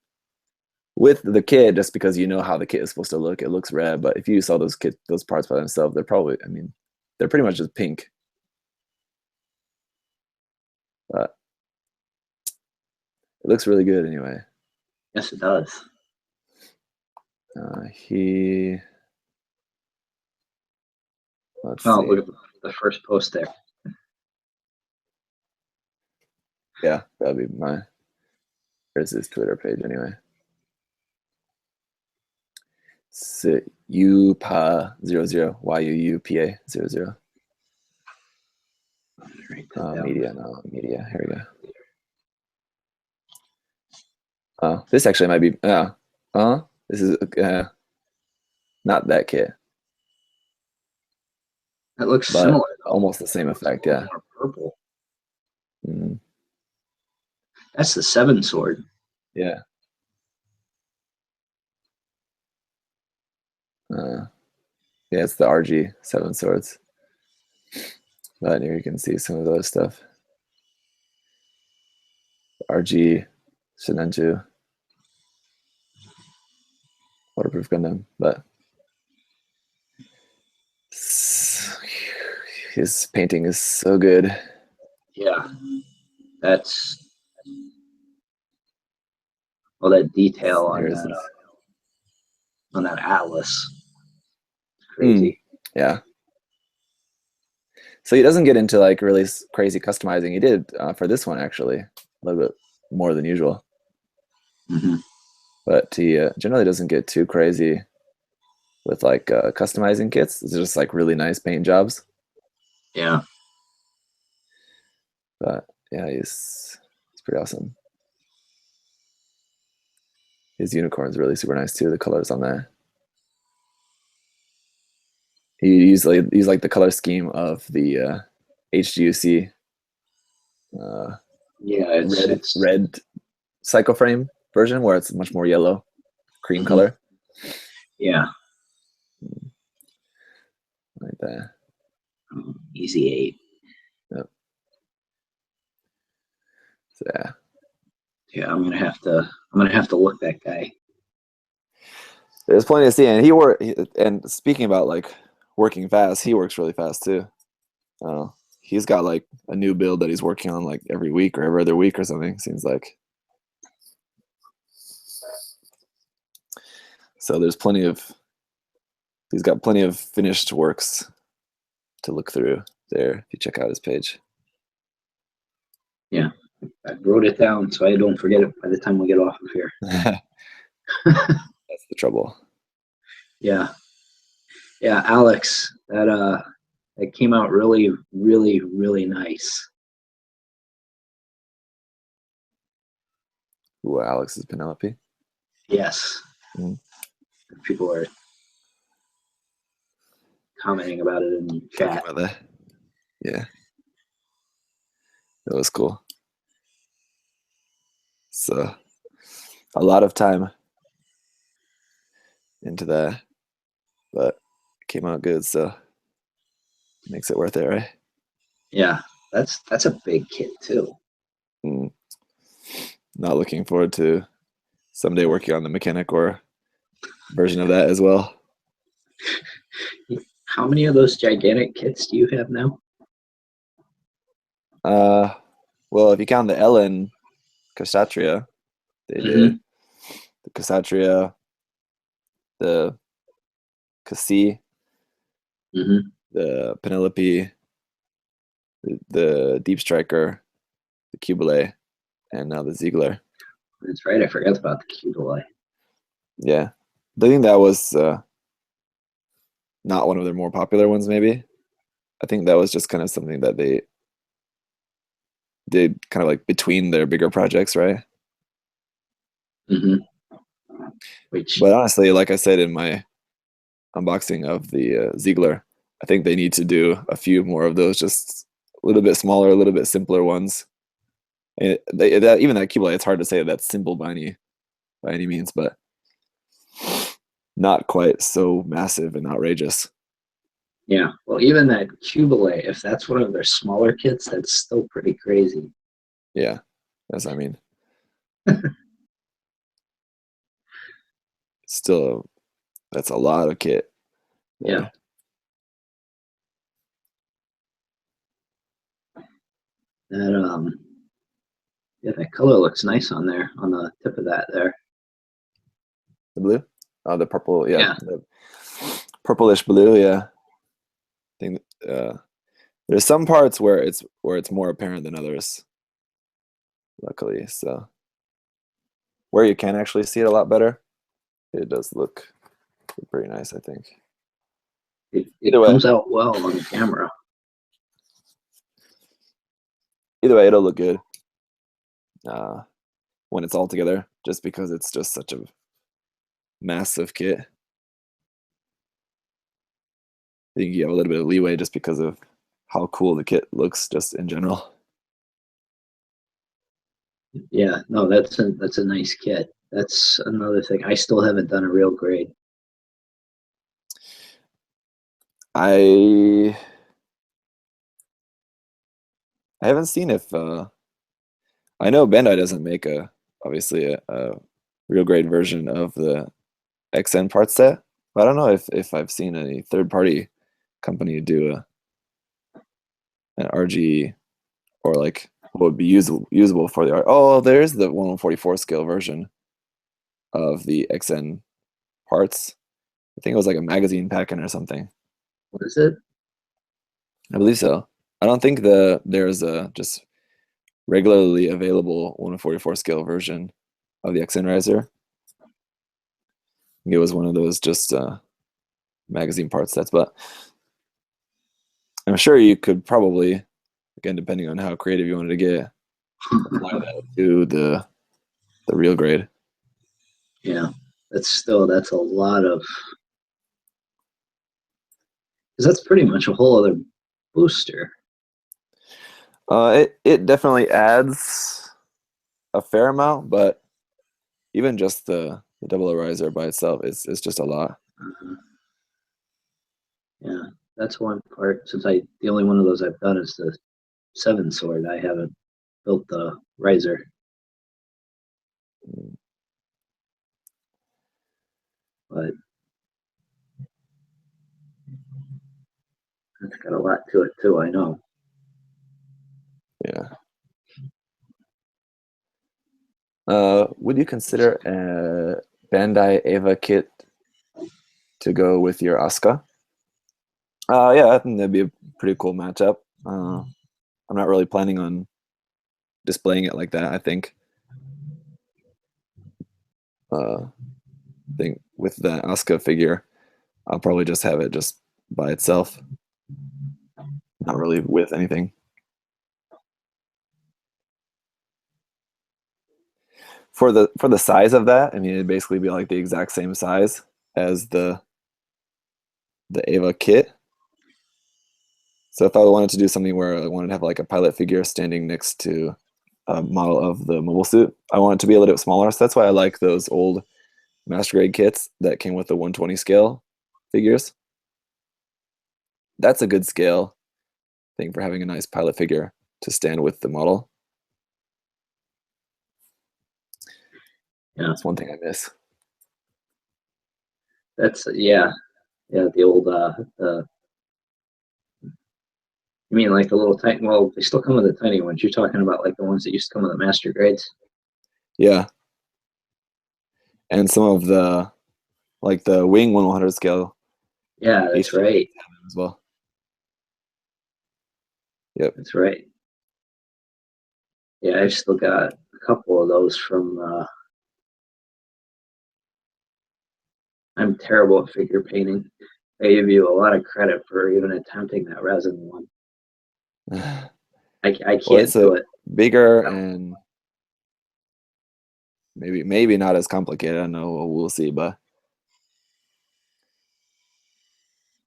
[SPEAKER 1] With the kit, just because you know how the kit is supposed to look, it looks red. But if you saw those parts by themselves, they're probably, I mean, they're pretty much just pink. But it looks really good anyway.
[SPEAKER 2] Yes, it does.
[SPEAKER 1] Let's
[SPEAKER 2] Oh,
[SPEAKER 1] see.
[SPEAKER 2] look at the first post there.
[SPEAKER 1] Yeah, that'd be mine. There's his Twitter page anyway. Yupa00, YUUPA00. Media, no, media. Here we go. Oh, this actually might be. This is not that kit.
[SPEAKER 2] That looks
[SPEAKER 1] But
[SPEAKER 2] similar.
[SPEAKER 1] almost the same effect, yeah.
[SPEAKER 2] More purple.
[SPEAKER 1] Mm.
[SPEAKER 2] That's the 7 sword.
[SPEAKER 1] Yeah. Yeah, it's the RG 7 swords. But here you can see some of those stuff. RG Shinanju. Waterproof Gundam, but his painting is so good.
[SPEAKER 2] Yeah. That's all that detail on that atlas. It's crazy.
[SPEAKER 1] Yeah. So he doesn't get into like really crazy customizing. He did for this one actually a little bit more than usual.
[SPEAKER 2] Mm-hmm.
[SPEAKER 1] But he generally doesn't get too crazy with like customizing kits. It's just like really nice paint jobs.
[SPEAKER 2] Yeah.
[SPEAKER 1] But yeah, he's pretty awesome. His unicorn's really super nice too. The colors on that. He used like the color scheme of the HGUC.
[SPEAKER 2] Yeah, it's
[SPEAKER 1] red cycle frame version where it's much more yellow, cream color.
[SPEAKER 2] Yeah.
[SPEAKER 1] Like that.
[SPEAKER 2] Easy 8.
[SPEAKER 1] Yep. So, yeah.
[SPEAKER 2] Yeah, I'm gonna have to look that guy.
[SPEAKER 1] There's plenty to see, and and speaking about like working fast, he works really fast too. He's got like a new build that he's working on like every week or every other week or something, seems like. So he's got plenty of finished works to look through there if you check out his page.
[SPEAKER 2] Yeah, I wrote it down so I don't forget it by the time we get off of here.
[SPEAKER 1] That's the trouble.
[SPEAKER 2] Yeah, Alex, that came out really, really, really nice.
[SPEAKER 1] Ooh, Alex is Penelope.
[SPEAKER 2] Yes. People are commenting about it in chat.
[SPEAKER 1] About that. Yeah. That was cool. So a lot of time into that, but it came out good, so makes it worth it, right?
[SPEAKER 2] Yeah, that's a big kit too.
[SPEAKER 1] Not looking forward to someday working on the mechanic or version of that as well.
[SPEAKER 2] How many of those gigantic kits do you have now?
[SPEAKER 1] Well, if you count the Ellen Kshatriya, they did the Kshatriya, the Kasi, the Penelope, the Deep Striker, the Cubile, and now the Ziegler.
[SPEAKER 2] That's right. I forgot about the Qdelay.
[SPEAKER 1] Yeah, I think that was not one of their more popular ones. Maybe I think that was just kind of something that they did kind of like between their bigger projects, right?
[SPEAKER 2] Mm-hmm. Which,
[SPEAKER 1] But honestly, like I said in my unboxing of the Ziegler, I think they need to do a few more of those, just a little bit smaller, a little bit simpler ones. And even that Qdelay, it's hard to say that's simple by any means, but not quite so massive and outrageous.
[SPEAKER 2] yeah. Well, even that Qdelay, if that's one of their smaller kits, that's still pretty crazy.
[SPEAKER 1] Yeah, as I mean, still, that's a lot of kit.
[SPEAKER 2] Yeah. That yeah, that color looks nice on there, on the tip of that there.
[SPEAKER 1] The blue, the purple, yeah,
[SPEAKER 2] Yeah.
[SPEAKER 1] the purplish blue, yeah. I think there's some parts where it's more apparent than others. Luckily, so where you can actually see it a lot better, it does look pretty nice, I think.
[SPEAKER 2] It
[SPEAKER 1] Either way,
[SPEAKER 2] comes out well on the camera.
[SPEAKER 1] it'll look good when it's all together, just because it's just such a massive kit. I think you have a little bit of leeway just because of how cool the kit looks just in general.
[SPEAKER 2] Yeah, no, that's a nice kit. That's another thing. I still haven't done a real grade.
[SPEAKER 1] I haven't seen if I know Bandai doesn't make obviously a real grade version of the XN part set, but I don't know if I've seen any third party company do an RG or like what would be usable for the art. Oh, there's the 1/44 scale version of the XN parts. I think it was like a magazine pack-in or something.
[SPEAKER 2] What is it?
[SPEAKER 1] I believe so. I don't think there's a just regularly available 1/44 scale version of the XN riser. It was one of those just magazine part sets, but I'm sure you could probably, again, depending on how creative you wanted to get, apply that to the real grade.
[SPEAKER 2] Yeah, that's a lot of, because that's pretty much a whole other booster.
[SPEAKER 1] It definitely adds a fair amount, but even just the double riser by itself is just a lot.
[SPEAKER 2] Yeah, that's one part. Since the only one of those I've done is the 7 sword. I haven't built the riser. But it's got a lot to it too, I know.
[SPEAKER 1] Yeah. Would you consider a Bandai Eva kit to go with your Asuka? Yeah, I think that'd be a pretty cool matchup. I'm not really planning on displaying it like that. I think with the Asuka figure, I'll probably just have it just by itself, not really with anything. For the size of that, I mean, it'd basically be like the exact same size as the Ava kit. So if I wanted to do something where I wanted to have like a pilot figure standing next to a model of the mobile suit, I want it to be a little bit smaller. So that's why I like those old master grade kits that came with the 120 scale figures. That's a good scale thing for having a nice pilot figure to stand with the model.
[SPEAKER 2] Yeah,
[SPEAKER 1] that's one thing I miss.
[SPEAKER 2] That's the old you mean like the little tiny? Well, they still come with the tiny ones. You're talking about like the ones that used to come with the master grades.
[SPEAKER 1] Yeah, and some of the like the wing 1/100 scale.
[SPEAKER 2] Yeah, that's right.
[SPEAKER 1] As well. Yep,
[SPEAKER 2] that's right. Yeah, I've still got a couple of those from. I'm terrible at figure painting. I give you a lot of credit for even attempting that resin one. I can't
[SPEAKER 1] Well, it's
[SPEAKER 2] do it.
[SPEAKER 1] bigger and maybe not as complicated. I don't know. We'll see, but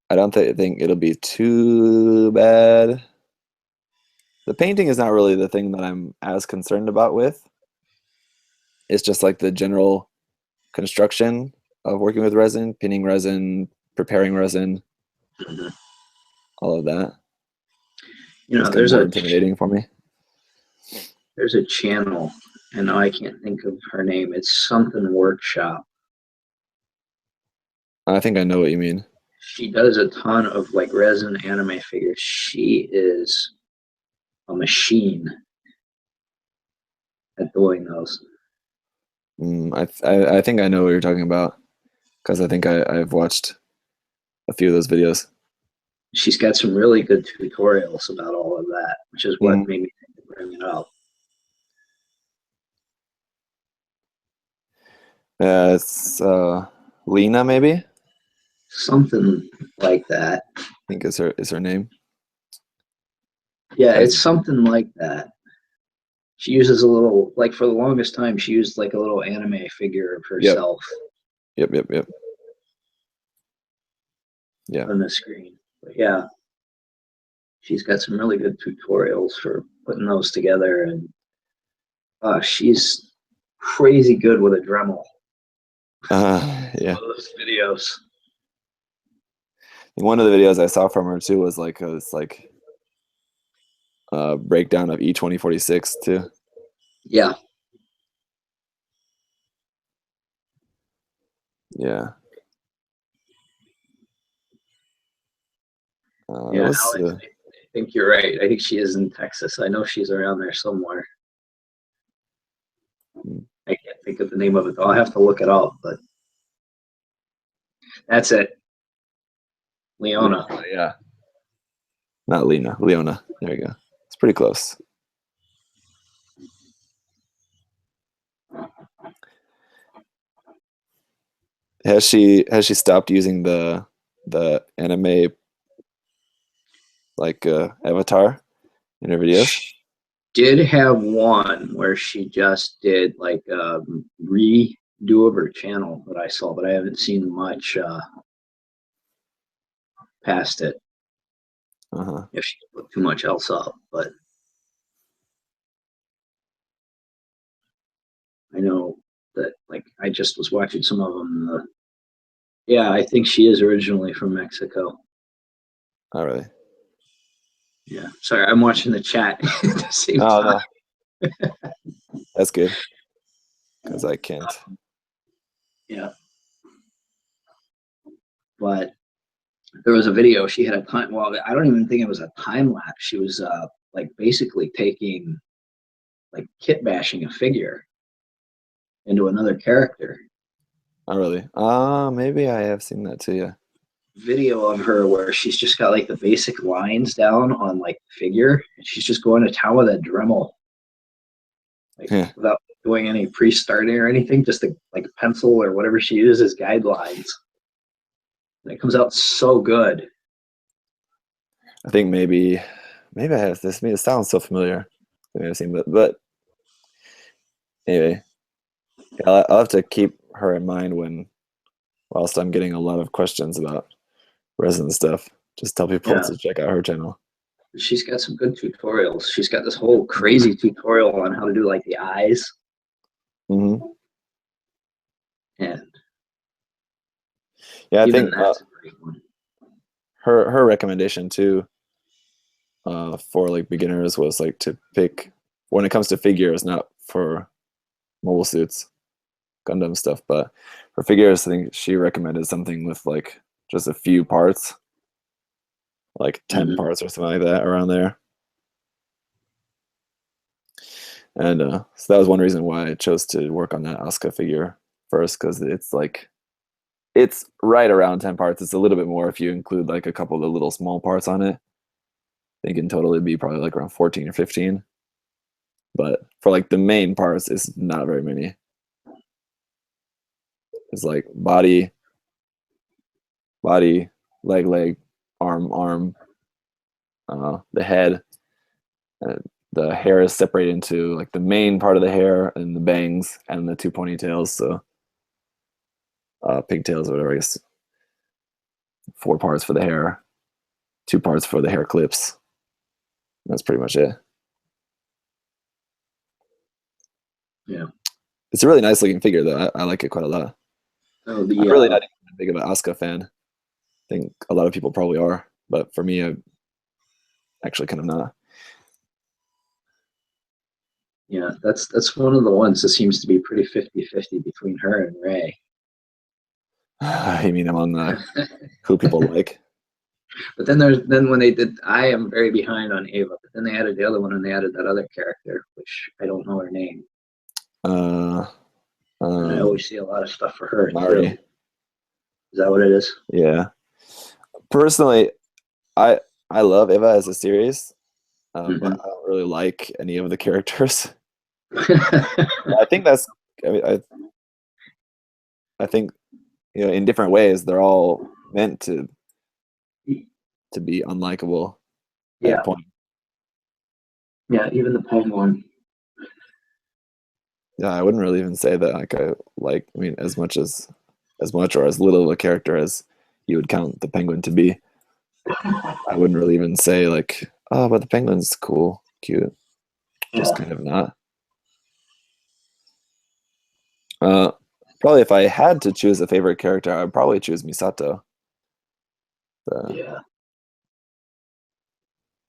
[SPEAKER 1] I don't think it'll be too bad. The painting is not really the thing that I'm as concerned about with. It's just like the general construction of working with resin, pinning resin, preparing resin,
[SPEAKER 2] Mhm.
[SPEAKER 1] all of that.
[SPEAKER 2] You know,
[SPEAKER 1] It's kind of more intimidating for me.
[SPEAKER 2] There's a channel, and now I can't think of her name. It's something workshop.
[SPEAKER 1] I think I know what you mean.
[SPEAKER 2] She does a ton of like resin anime figures. She is a machine at doing those.
[SPEAKER 1] I think I know what you're talking about because I think I've watched a few of those videos.
[SPEAKER 2] She's got some really good tutorials about all of that, which is what made me think of bringing it up.
[SPEAKER 1] It's Lena, maybe.
[SPEAKER 2] Something like that.
[SPEAKER 1] I think is her name.
[SPEAKER 2] Yeah, it's something like that. She uses a little, like for the longest time, she used like a little anime figure of herself.
[SPEAKER 1] Yep. Yeah.
[SPEAKER 2] On the screen. But yeah, she's got some really good tutorials for putting those together, and she's crazy good with a Dremel.
[SPEAKER 1] Yeah.
[SPEAKER 2] Those videos.
[SPEAKER 1] One of the videos I saw from her too was like breakdown of E2046 too.
[SPEAKER 2] Yeah.
[SPEAKER 1] Yeah.
[SPEAKER 2] Yeah, Alex, I think you're right. I think she is in Texas. I know she's around there somewhere. I can't think of the name of it, though. I'll have to look it up, but that's it. Leona.
[SPEAKER 1] Yeah. Not Lena, Leona. There you go. It's pretty close. Has she stopped using the anime like avatar in her videos?
[SPEAKER 2] She did have one where she just did like redo of her channel that I saw, but I haven't seen much past it. If she put too much else up, but I know that like I just was watching some of them. Yeah, I think she is originally from Mexico.
[SPEAKER 1] Oh, really?
[SPEAKER 2] Yeah. Sorry, I'm watching the chat at the same time.
[SPEAKER 1] No. That's good. Because I can't.
[SPEAKER 2] Yeah. But there was a video she had a time. Well, I don't even think it was a time lapse. She was like basically taking like kit bashing a figure into another character.
[SPEAKER 1] Oh, really? Maybe I have seen that too. Yeah.
[SPEAKER 2] Video of her where she's just got like the basic lines down on like the figure, and she's just going to town with a Dremel, like without doing any pre-starting or anything, just like a pencil or whatever she uses as guidelines. And it comes out so good.
[SPEAKER 1] I think maybe I have this. It sounds so familiar. Maybe I've seen, but anyway, yeah, I'll have to keep her in mind whilst I'm getting a lot of questions about resin stuff. Just tell people to check out her channel.
[SPEAKER 2] She's got some good tutorials. She's got this whole crazy tutorial on how to do like the eyes. And
[SPEAKER 1] yeah, I think that's a great one. Her recommendation too for like beginners was like to pick, when it comes to figures, not for mobile suits, Gundam stuff, but for figures, I think she recommended something with like just a few parts, like 10 parts or something like that around there. And so that was one reason why I chose to work on that Asuka figure first, because it's like, it's right around 10 parts. It's a little bit more if you include like a couple of the little small parts on it. I think in total it'd be probably like around 14 or 15. but for like the main parts, it's not very many. It's like body, leg, arm, the head, and the hair is separated into like the main part of the hair and the bangs and the two ponytails. So pigtails or whatever. I guess 4 parts for the hair, 2 parts for the hair clips. That's pretty much it.
[SPEAKER 2] Yeah.
[SPEAKER 1] It's a really nice looking figure though. I like it quite a lot.
[SPEAKER 2] Oh,
[SPEAKER 1] I'm really not even big of an Asuka fan. I think a lot of people probably are, but for me, I'm actually kind of not.
[SPEAKER 2] Yeah, that's one of the ones that seems to be pretty 50-50 between her and Ray.
[SPEAKER 1] I mean, among who people like.
[SPEAKER 2] But then when they did, I am very behind on Ava. But then they added the other one, and they added that other character, which I don't know her name. And I always see a lot of stuff for her
[SPEAKER 1] Mari.
[SPEAKER 2] too. Is that what it is?
[SPEAKER 1] Yeah. Personally, I love Eva as a series, but I don't really like any of the characters. I think that's. I mean, I think in different ways they're all meant to be unlikable.
[SPEAKER 2] Yeah.
[SPEAKER 1] At a point.
[SPEAKER 2] Yeah, even the penguin.
[SPEAKER 1] Yeah, I wouldn't really even say that. I mean, as much or as little of a character as you would count the penguin to be. I wouldn't really even say like, oh, but the penguin's cool, cute. Just kind of not. Probably if I had to choose a favorite character, I'd probably choose Misato.
[SPEAKER 2] Yeah.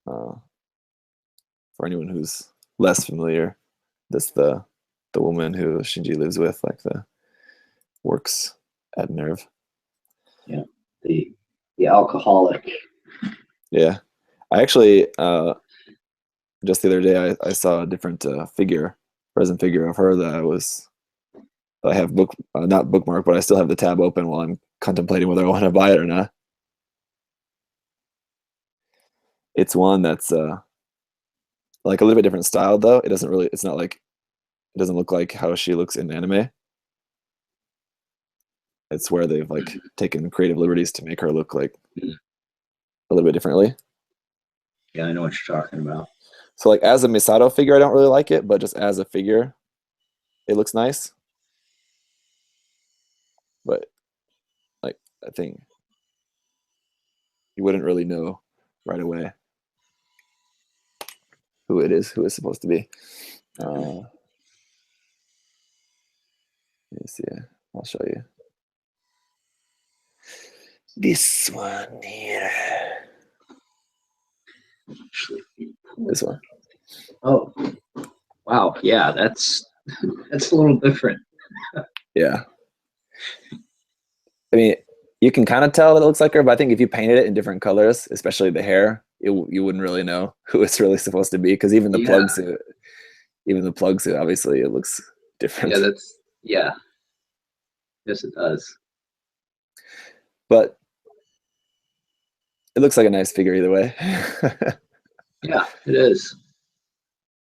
[SPEAKER 1] For anyone who's less familiar, that's the woman who Shinji lives with, like works at Nerve.
[SPEAKER 2] Yeah. The alcoholic.
[SPEAKER 1] Yeah. I actually just the other day I saw a different resin figure of her that I have not bookmarked, but I still have the tab open while I'm contemplating whether I want to buy it or not. It's one that's like a little bit different style though. It doesn't look like how she looks in anime. It's where they've like taken creative liberties to make her look like a little bit differently.
[SPEAKER 2] Yeah, I know what you're talking about.
[SPEAKER 1] So like as a Misato figure, I don't really like it, but just as a figure, it looks nice. But like I think you wouldn't really know right away who it's supposed to be. Let me see. I'll show you. This one here. This one.
[SPEAKER 2] Oh, wow. Yeah, that's a little different.
[SPEAKER 1] Yeah. I mean, you can kind of tell that it looks like her, but I think if you painted it in different colors, especially the hair, you wouldn't really know who it's really supposed to be. Because even the plug suit, obviously, it looks different.
[SPEAKER 2] Yeah. Yes, it does.
[SPEAKER 1] But it looks like a nice figure either way.
[SPEAKER 2] Yeah, it is.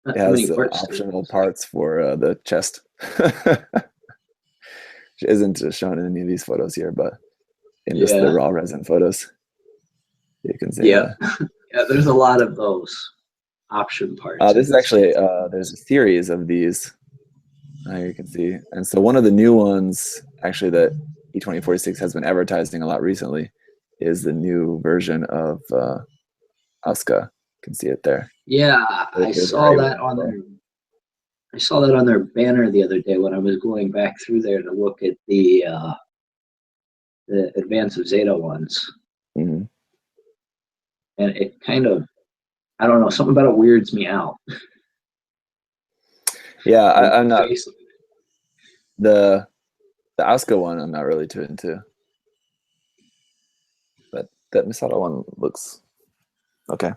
[SPEAKER 1] It has optional parts for the chest. Which isn't shown in any of these photos here, but in just the raw resin photos, you can see that.
[SPEAKER 2] Yeah, there's a lot of those option parts.
[SPEAKER 1] This is actually, there's a series of these. You can see. And so one of the new ones, actually, that E2046 has been advertising a lot recently is the new version of Asuka. You can see it there.
[SPEAKER 2] Yeah, I saw that on their banner the other day when I was going back through there to look at the Advance of Zeta ones.
[SPEAKER 1] Mm-hmm.
[SPEAKER 2] And it kind of, I don't know, something about it weirds me out.
[SPEAKER 1] Yeah, I'm not. The Asuka one, I'm not really too into. But that Misato one looks okay.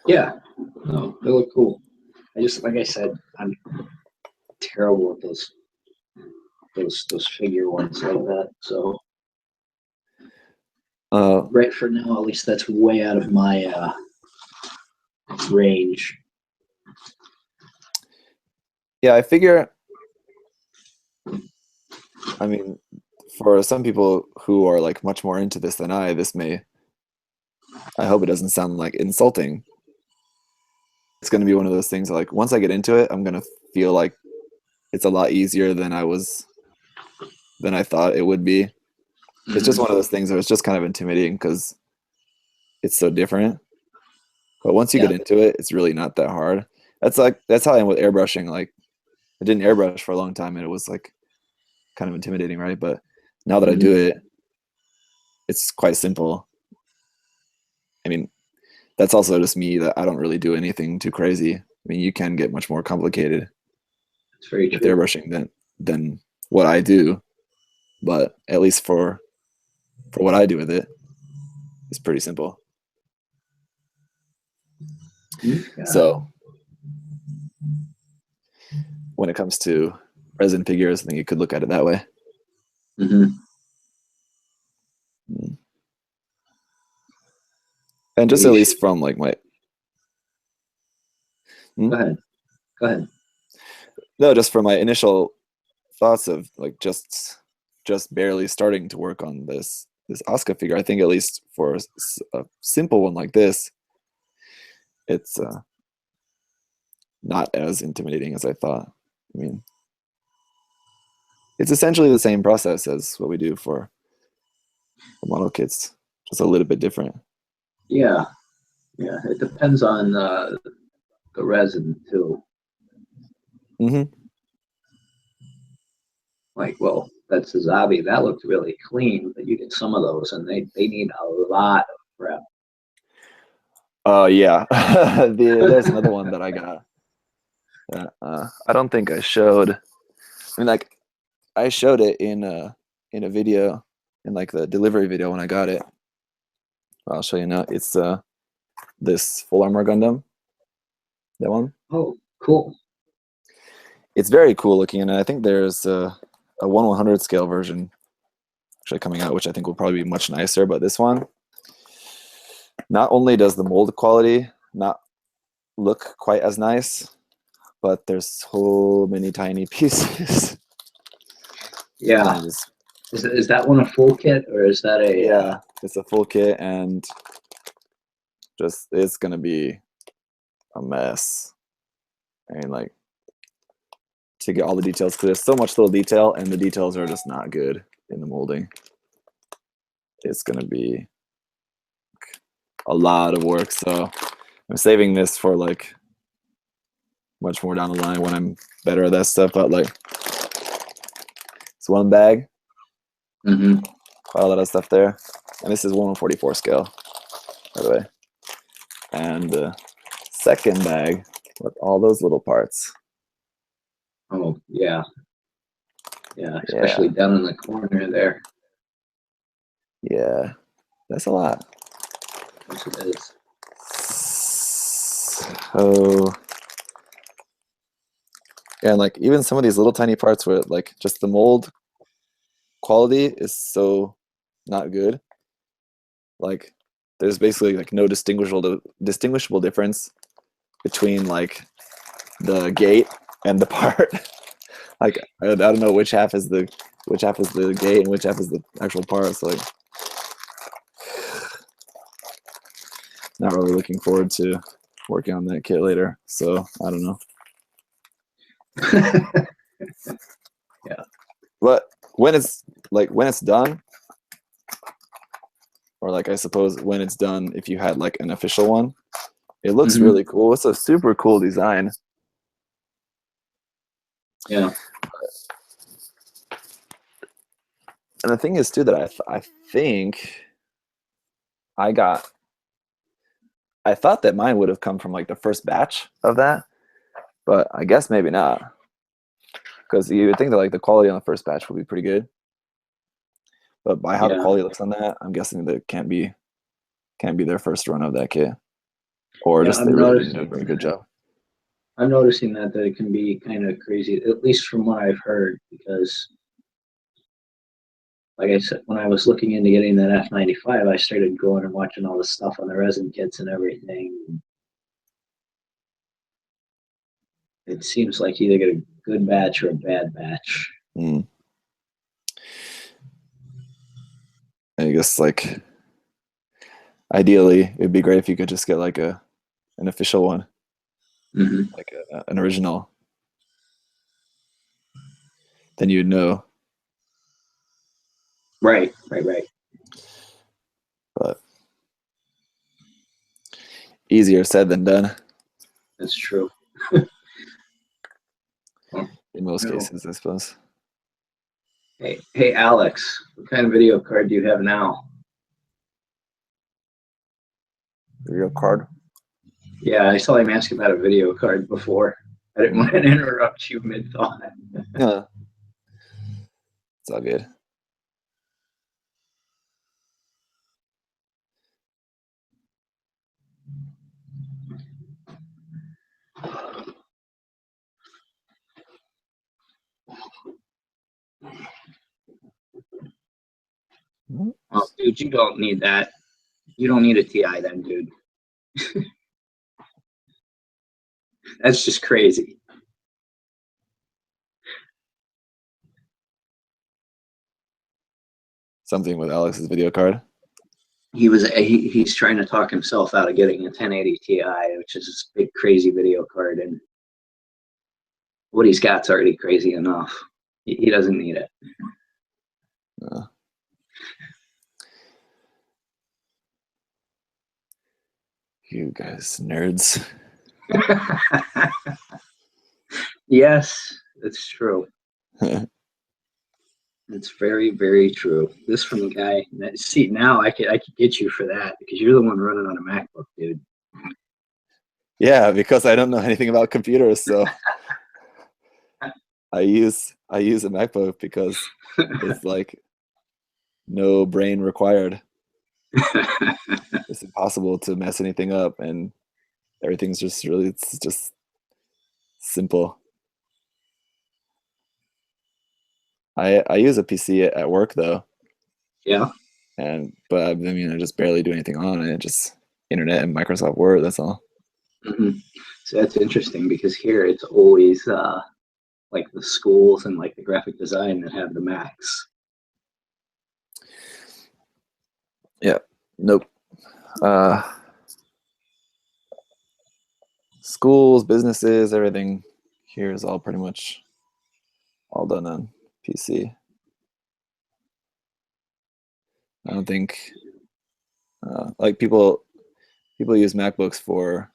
[SPEAKER 2] Yeah, no, they look cool. Like I said, I'm terrible at those figure ones like that. So right for now, at least that's way out of my range.
[SPEAKER 1] Yeah, I figure, I mean, for some people who are like much more into this than I, I hope it doesn't sound like insulting. It's going to be one of those things like once I get into it, I'm going to feel like it's a lot easier than I thought it would be. It's just one of those things where it's just kind of intimidating because it's so different. But once you
[SPEAKER 2] Yeah.
[SPEAKER 1] get into it, it's really not that hard. That's how I am with airbrushing. Like I didn't airbrush for a long time and it was like kind of intimidating, right? But now that I do it, it's quite simple. I mean, that's also just me that I don't really do anything too crazy. I mean, you can get much more complicated
[SPEAKER 2] It's very
[SPEAKER 1] with
[SPEAKER 2] true.
[SPEAKER 1] airbrushing than what I do. But at least for what I do with it, it's pretty simple.
[SPEAKER 2] Yeah.
[SPEAKER 1] So when it comes to resin figures, I think you could look at it that way. And just at least from like my
[SPEAKER 2] Go ahead.
[SPEAKER 1] No, just from my initial thoughts of like just barely starting to work on this Asuka figure, I think at least for a simple one like this, it's not as intimidating as I thought. I mean, it's essentially the same process as what we do for model kits, just a little bit different.
[SPEAKER 2] Yeah. It depends on the resin too. Like, well, that's Sazabi. That looked really clean, but you get some of those, and they need a lot of prep.
[SPEAKER 1] Yeah. There's another one that I got. I don't think I showed. I mean, like, I showed it in a video, in like the delivery video when I got it. I'll show you now. It's this full armor Gundam. That one.
[SPEAKER 2] Oh, cool.
[SPEAKER 1] It's very cool looking, and I think there's a 1/100 scale version actually coming out, which I think will probably be much nicer. But this one, not only does the mold quality not look quite as nice, but there's so many tiny pieces.
[SPEAKER 2] Yeah. Is that one a full kit or is that a?
[SPEAKER 1] Yeah, it's a full kit, and just it's gonna be a mess. I mean, like, to get all the details, because there's so much little detail, and the details are just not good in the molding. It's gonna be a lot of work, so I'm saving this for like much more down the line when I'm better at that stuff. But like, it's one bag, quite a lot of stuff there, and this is 1/44 scale, by the way. And the second bag with all those little parts.
[SPEAKER 2] Oh yeah, especially down in the corner there.
[SPEAKER 1] Yeah, that's a lot.
[SPEAKER 2] Yes, it is.
[SPEAKER 1] So, and like even some of these little tiny parts where like just the mold quality is so not good. Like there's basically like no distinguishable difference between like the gate and the part. Like I don't know which half is the gate and which half is the actual part. So like, not really looking forward to working on that kit later. So I don't know.
[SPEAKER 2] Yeah.
[SPEAKER 1] But when it's done, or like I suppose when it's done, if you had like an official one, it looks really cool. It's a super cool design.
[SPEAKER 2] Yeah.
[SPEAKER 1] And the thing is too that I think I thought that mine would have come from like the first batch of that, but I guess maybe not, because you would think that like the quality on the first batch would be pretty good, but by how the quality looks on that, I'm guessing that can't be their first run of that kit, or just they really didn't do a very good job.
[SPEAKER 2] I'm noticing that it can be kind of crazy, at least from what I've heard, because like I said, when I was looking into getting that F95, I started going and watching all the stuff on the resin kits and everything. It seems like you either good batch or a bad batch.
[SPEAKER 1] Mm. I guess like ideally it'd be great if you could just get like an official one, like an original. Then you'd know.
[SPEAKER 2] Right.
[SPEAKER 1] But easier said than done.
[SPEAKER 2] That's true.
[SPEAKER 1] In most cases, I suppose.
[SPEAKER 2] Hey, Alex, what kind of video card do you have now?
[SPEAKER 1] Video card?
[SPEAKER 2] Yeah, I saw him ask about a video card before. I didn't want to interrupt you mid-thought.
[SPEAKER 1] Yeah. It's all good.
[SPEAKER 2] Oh, dude, you don't need that. You don't need a TI then, dude. That's just crazy.
[SPEAKER 1] Something with Alex's video card.
[SPEAKER 2] He's trying to talk himself out of getting a 1080 Ti, which is this big crazy video card, and what he's got's already crazy enough. He doesn't need it.
[SPEAKER 1] You guys nerds.
[SPEAKER 2] Yes, it's true. It's very, very true. This from the guy. See, now I could get you for that because you're the one running on a MacBook, dude.
[SPEAKER 1] Yeah, because I don't know anything about computers, so I use a MacBook because it's like no brain required. It's impossible to mess anything up, and everything's just really, it's just simple. I use a PC at work though.
[SPEAKER 2] Yeah.
[SPEAKER 1] But I mean, I just barely do anything on it. Just internet and Microsoft Word. That's all.
[SPEAKER 2] So that's interesting because here it's always like the schools and like the graphic design that have the Macs.
[SPEAKER 1] Yeah. Nope. Schools, businesses, everything here is all pretty much all done on PC. I don't think like people use MacBooks for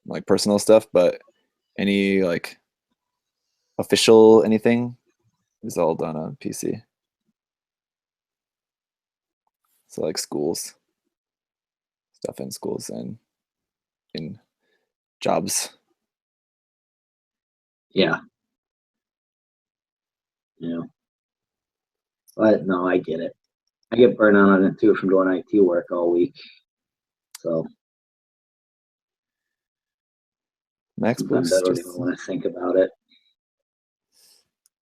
[SPEAKER 1] like personal stuff, but any like official anything is all done on PC. So like schools, stuff in schools and in jobs.
[SPEAKER 2] Yeah. But no, I get it. I get burned out on it too from doing IT work all week. So sometimes I don't even want to think about it.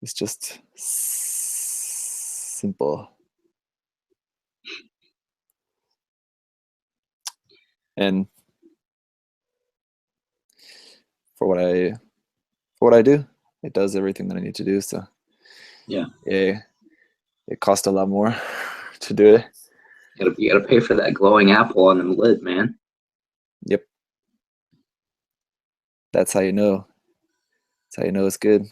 [SPEAKER 1] It's just simple. And for what I do, it does everything that I need to do. So
[SPEAKER 2] yeah,
[SPEAKER 1] it costs a lot more to do it.
[SPEAKER 2] You gotta pay for that glowing apple on the lid, man.
[SPEAKER 1] Yep. That's how you know. That's how you know it's good.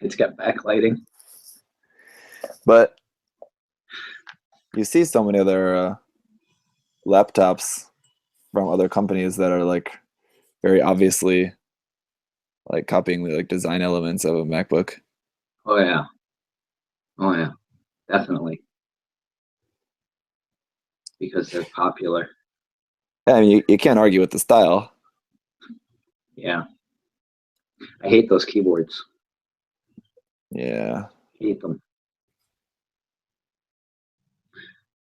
[SPEAKER 2] It's got backlighting.
[SPEAKER 1] But you see so many other laptops from other companies that are like very obviously like copying the like design elements of a MacBook.
[SPEAKER 2] Oh yeah, definitely. Because they're popular.
[SPEAKER 1] Yeah, I mean, you can't argue with the style.
[SPEAKER 2] Yeah, I hate those keyboards.
[SPEAKER 1] Yeah,
[SPEAKER 2] Hate them.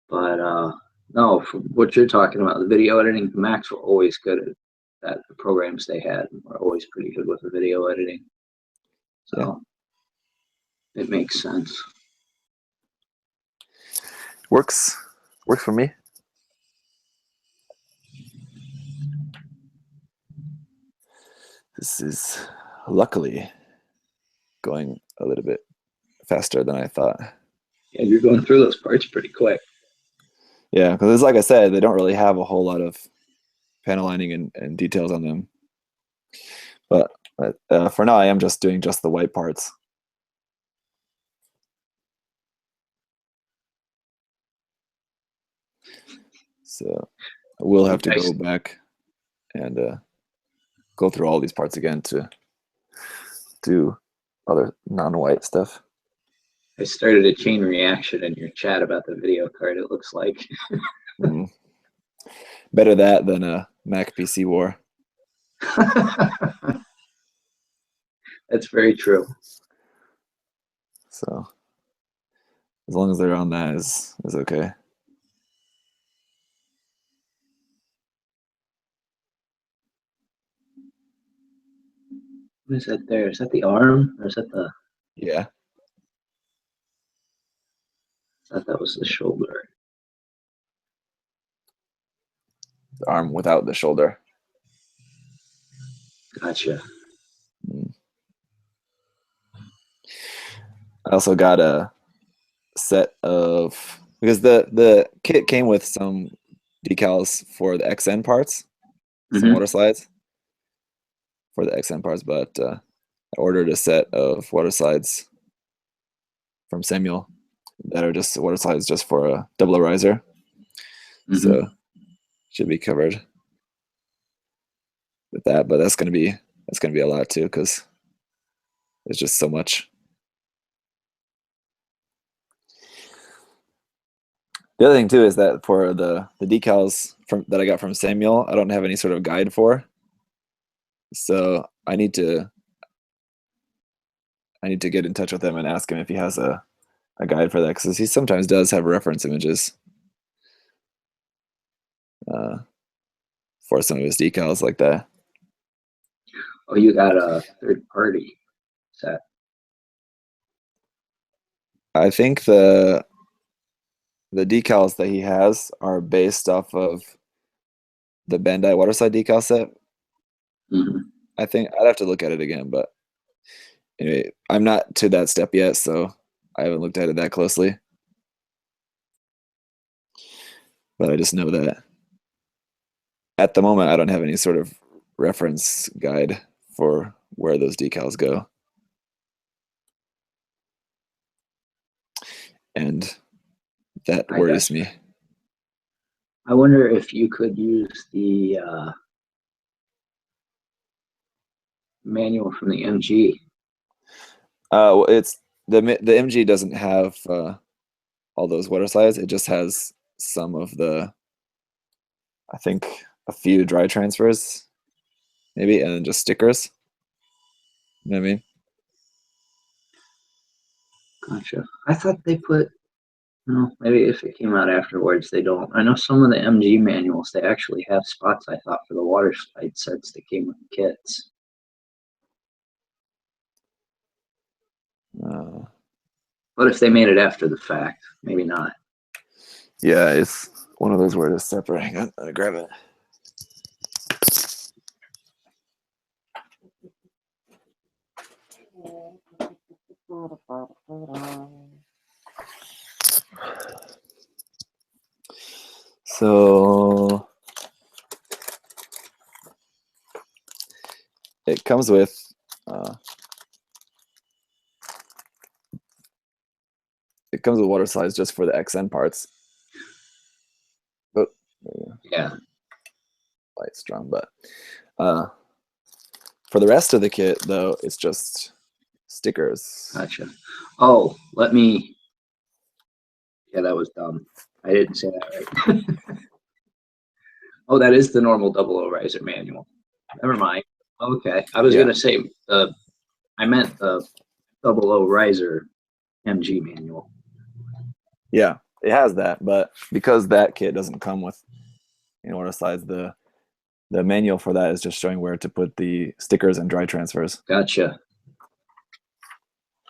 [SPEAKER 2] But no, from what you're talking about, the video editing, the Macs were always good at that. The programs they had were always pretty good with the video editing. So it makes sense.
[SPEAKER 1] works for me. This is luckily going a little bit faster than I thought.
[SPEAKER 2] Yeah, you're going through those parts pretty quick.
[SPEAKER 1] Yeah, because like I said, they don't really have a whole lot of panel lining and details on them. But for now, I am just doing just the white parts. So I will have to go back and go through all these parts again to do other non-white stuff.
[SPEAKER 2] I started a chain reaction in your chat about the video card, it looks like.
[SPEAKER 1] Better that than a Mac PC war.
[SPEAKER 2] That's very true.
[SPEAKER 1] So as long as they're on that is okay.
[SPEAKER 2] What is that there? Is that the arm? Or is that the...
[SPEAKER 1] Yeah.
[SPEAKER 2] I thought that was the shoulder.
[SPEAKER 1] The arm without the shoulder.
[SPEAKER 2] Gotcha.
[SPEAKER 1] I also got a set of, because the kit came with some decals for the XN parts, some water slides for the XN parts, but I ordered a set of water slides from Samuel that are just water slides just for a double riser. So should be covered with that, but that's gonna be a lot too, because there's just so much. The other thing too is that for the decals that I got from Samuel, I don't have any sort of guide for. So I need to get in touch with him and ask him if he has a guide for that, because he sometimes does have reference images for some of his decals like that.
[SPEAKER 2] Oh, you got a third-party set.
[SPEAKER 1] I think the decals that he has are based off of the Bandai Waterslide decal set. I think I'd have to look at it again, but anyway, I'm not to that step yet, so I haven't looked at it that closely. But I just know that at the moment I don't have any sort of reference guide for where those decals go. And that worries me.
[SPEAKER 2] I wonder if you could use the manual from the MG.
[SPEAKER 1] It's the MG doesn't have all those water slides. It just has some of the, I think, a few dry transfers, maybe, and then just stickers. You know what I mean?
[SPEAKER 2] Gotcha. I thought they put, no, maybe if it came out afterwards, they don't. I know some of the MG manuals, they actually have spots, I thought, for the water slide sets that came with the kits. But if they made it after the fact, maybe not.
[SPEAKER 1] Yeah, it's one of those where it's separate. Hang on, I'll grab it. So it comes with water slides just for the XN parts. Oh,
[SPEAKER 2] yeah,
[SPEAKER 1] light strong, but for the rest of the kit though, it's just stickers.
[SPEAKER 2] Gotcha. Oh, let me. Yeah, that was dumb. I didn't say that right. Oh, that is the normal 00 riser manual. Never mind. Okay, I was gonna say I meant the 00 riser MG manual.
[SPEAKER 1] Yeah, it has that, but because that kit doesn't come with water slides, the manual for that is just showing where to put the stickers and dry transfers.
[SPEAKER 2] Gotcha.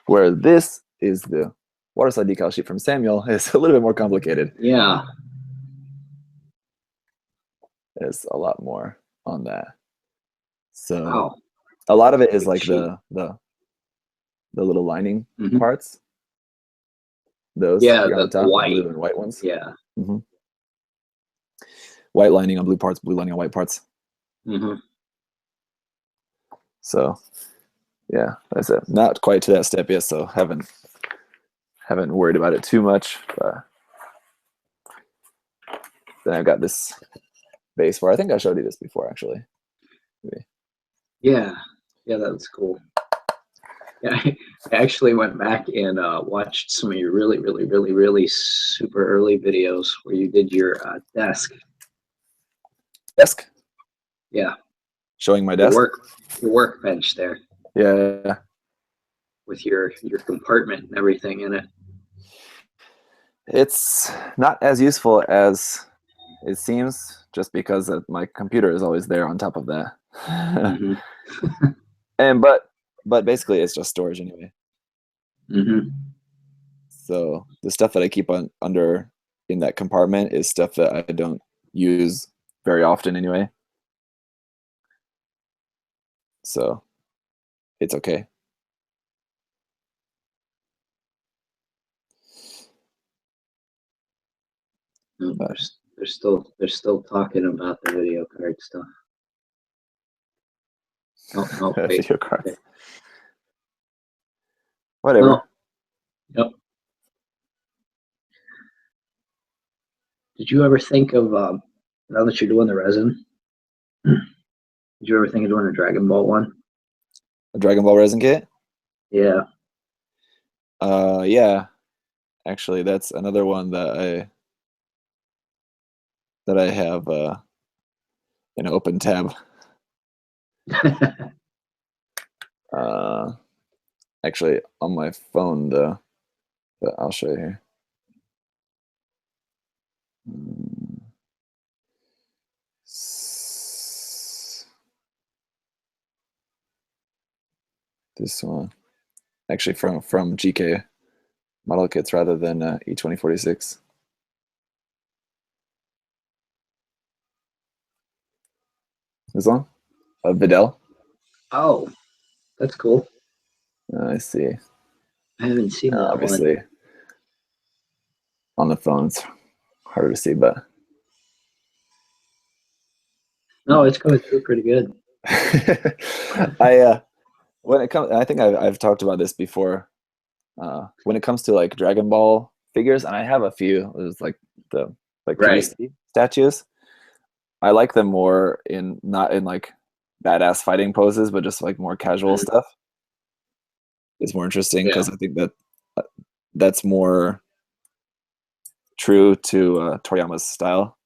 [SPEAKER 1] Where this is the waterslide decal sheet from Samuel is a little bit more complicated.
[SPEAKER 2] Yeah.
[SPEAKER 1] There's a lot more on that. So
[SPEAKER 2] wow.
[SPEAKER 1] A lot of it is
[SPEAKER 2] big
[SPEAKER 1] like
[SPEAKER 2] sheet.
[SPEAKER 1] the little lining
[SPEAKER 2] Mhm.
[SPEAKER 1] parts. Those
[SPEAKER 2] Yeah,
[SPEAKER 1] here on the
[SPEAKER 2] the
[SPEAKER 1] top, the
[SPEAKER 2] white.
[SPEAKER 1] blue and white ones.
[SPEAKER 2] Yeah.
[SPEAKER 1] hmm White lining on blue parts, blue lining on white parts.
[SPEAKER 2] Hmm.
[SPEAKER 1] So yeah, that's it. Not quite to that step yet, so haven't worried about it too much. But then I've got this base where I think I showed you this before, actually. Maybe.
[SPEAKER 2] Yeah. Yeah, that was cool. Yeah, I actually went back and watched some of your really, really, really, really super early videos where you did your desk.
[SPEAKER 1] Desk?
[SPEAKER 2] Yeah,
[SPEAKER 1] Showing my
[SPEAKER 2] your
[SPEAKER 1] desk?
[SPEAKER 2] workbench there
[SPEAKER 1] Yeah.
[SPEAKER 2] with your compartment and everything in it.
[SPEAKER 1] It's not as useful as it seems, just because my computer is always there on top of that.
[SPEAKER 2] Hmm.
[SPEAKER 1] And but basically it's just storage anyway.
[SPEAKER 2] Hmm.
[SPEAKER 1] So the stuff that I keep on under in that compartment is stuff that I don't use very often anyway. So it's okay.
[SPEAKER 2] No,
[SPEAKER 1] But
[SPEAKER 2] they're still talking about the video card stuff. Oh no, wait.
[SPEAKER 1] video cards.
[SPEAKER 2] Okay.
[SPEAKER 1] Whatever.
[SPEAKER 2] No. Yep. Did you ever think of now that you're doing the resin? Did you ever think of doing a Dragon Ball one?
[SPEAKER 1] A Dragon Ball Resin kit?
[SPEAKER 2] Yeah.
[SPEAKER 1] Yeah. Actually, that's another one that I have an open tab. Actually on my phone though, but I'll show you here. This one, actually from GK model kits rather than E2046. This one, Videl.
[SPEAKER 2] Oh, that's cool.
[SPEAKER 1] I see.
[SPEAKER 2] I haven't seen that one.
[SPEAKER 1] Obviously, on the phone it's harder to see, but
[SPEAKER 2] No, it's coming through pretty good.
[SPEAKER 1] I when it comes, I think I've talked about this before. When it comes to like Dragon Ball figures, and I have a few. There's like the
[SPEAKER 2] Right.
[SPEAKER 1] PVC statues. I like them more in not in like badass fighting poses, but just like more casual
[SPEAKER 2] Mhm.
[SPEAKER 1] stuff. It's more interesting
[SPEAKER 2] Yeah,
[SPEAKER 1] because I think that that's more true to Toriyama's style.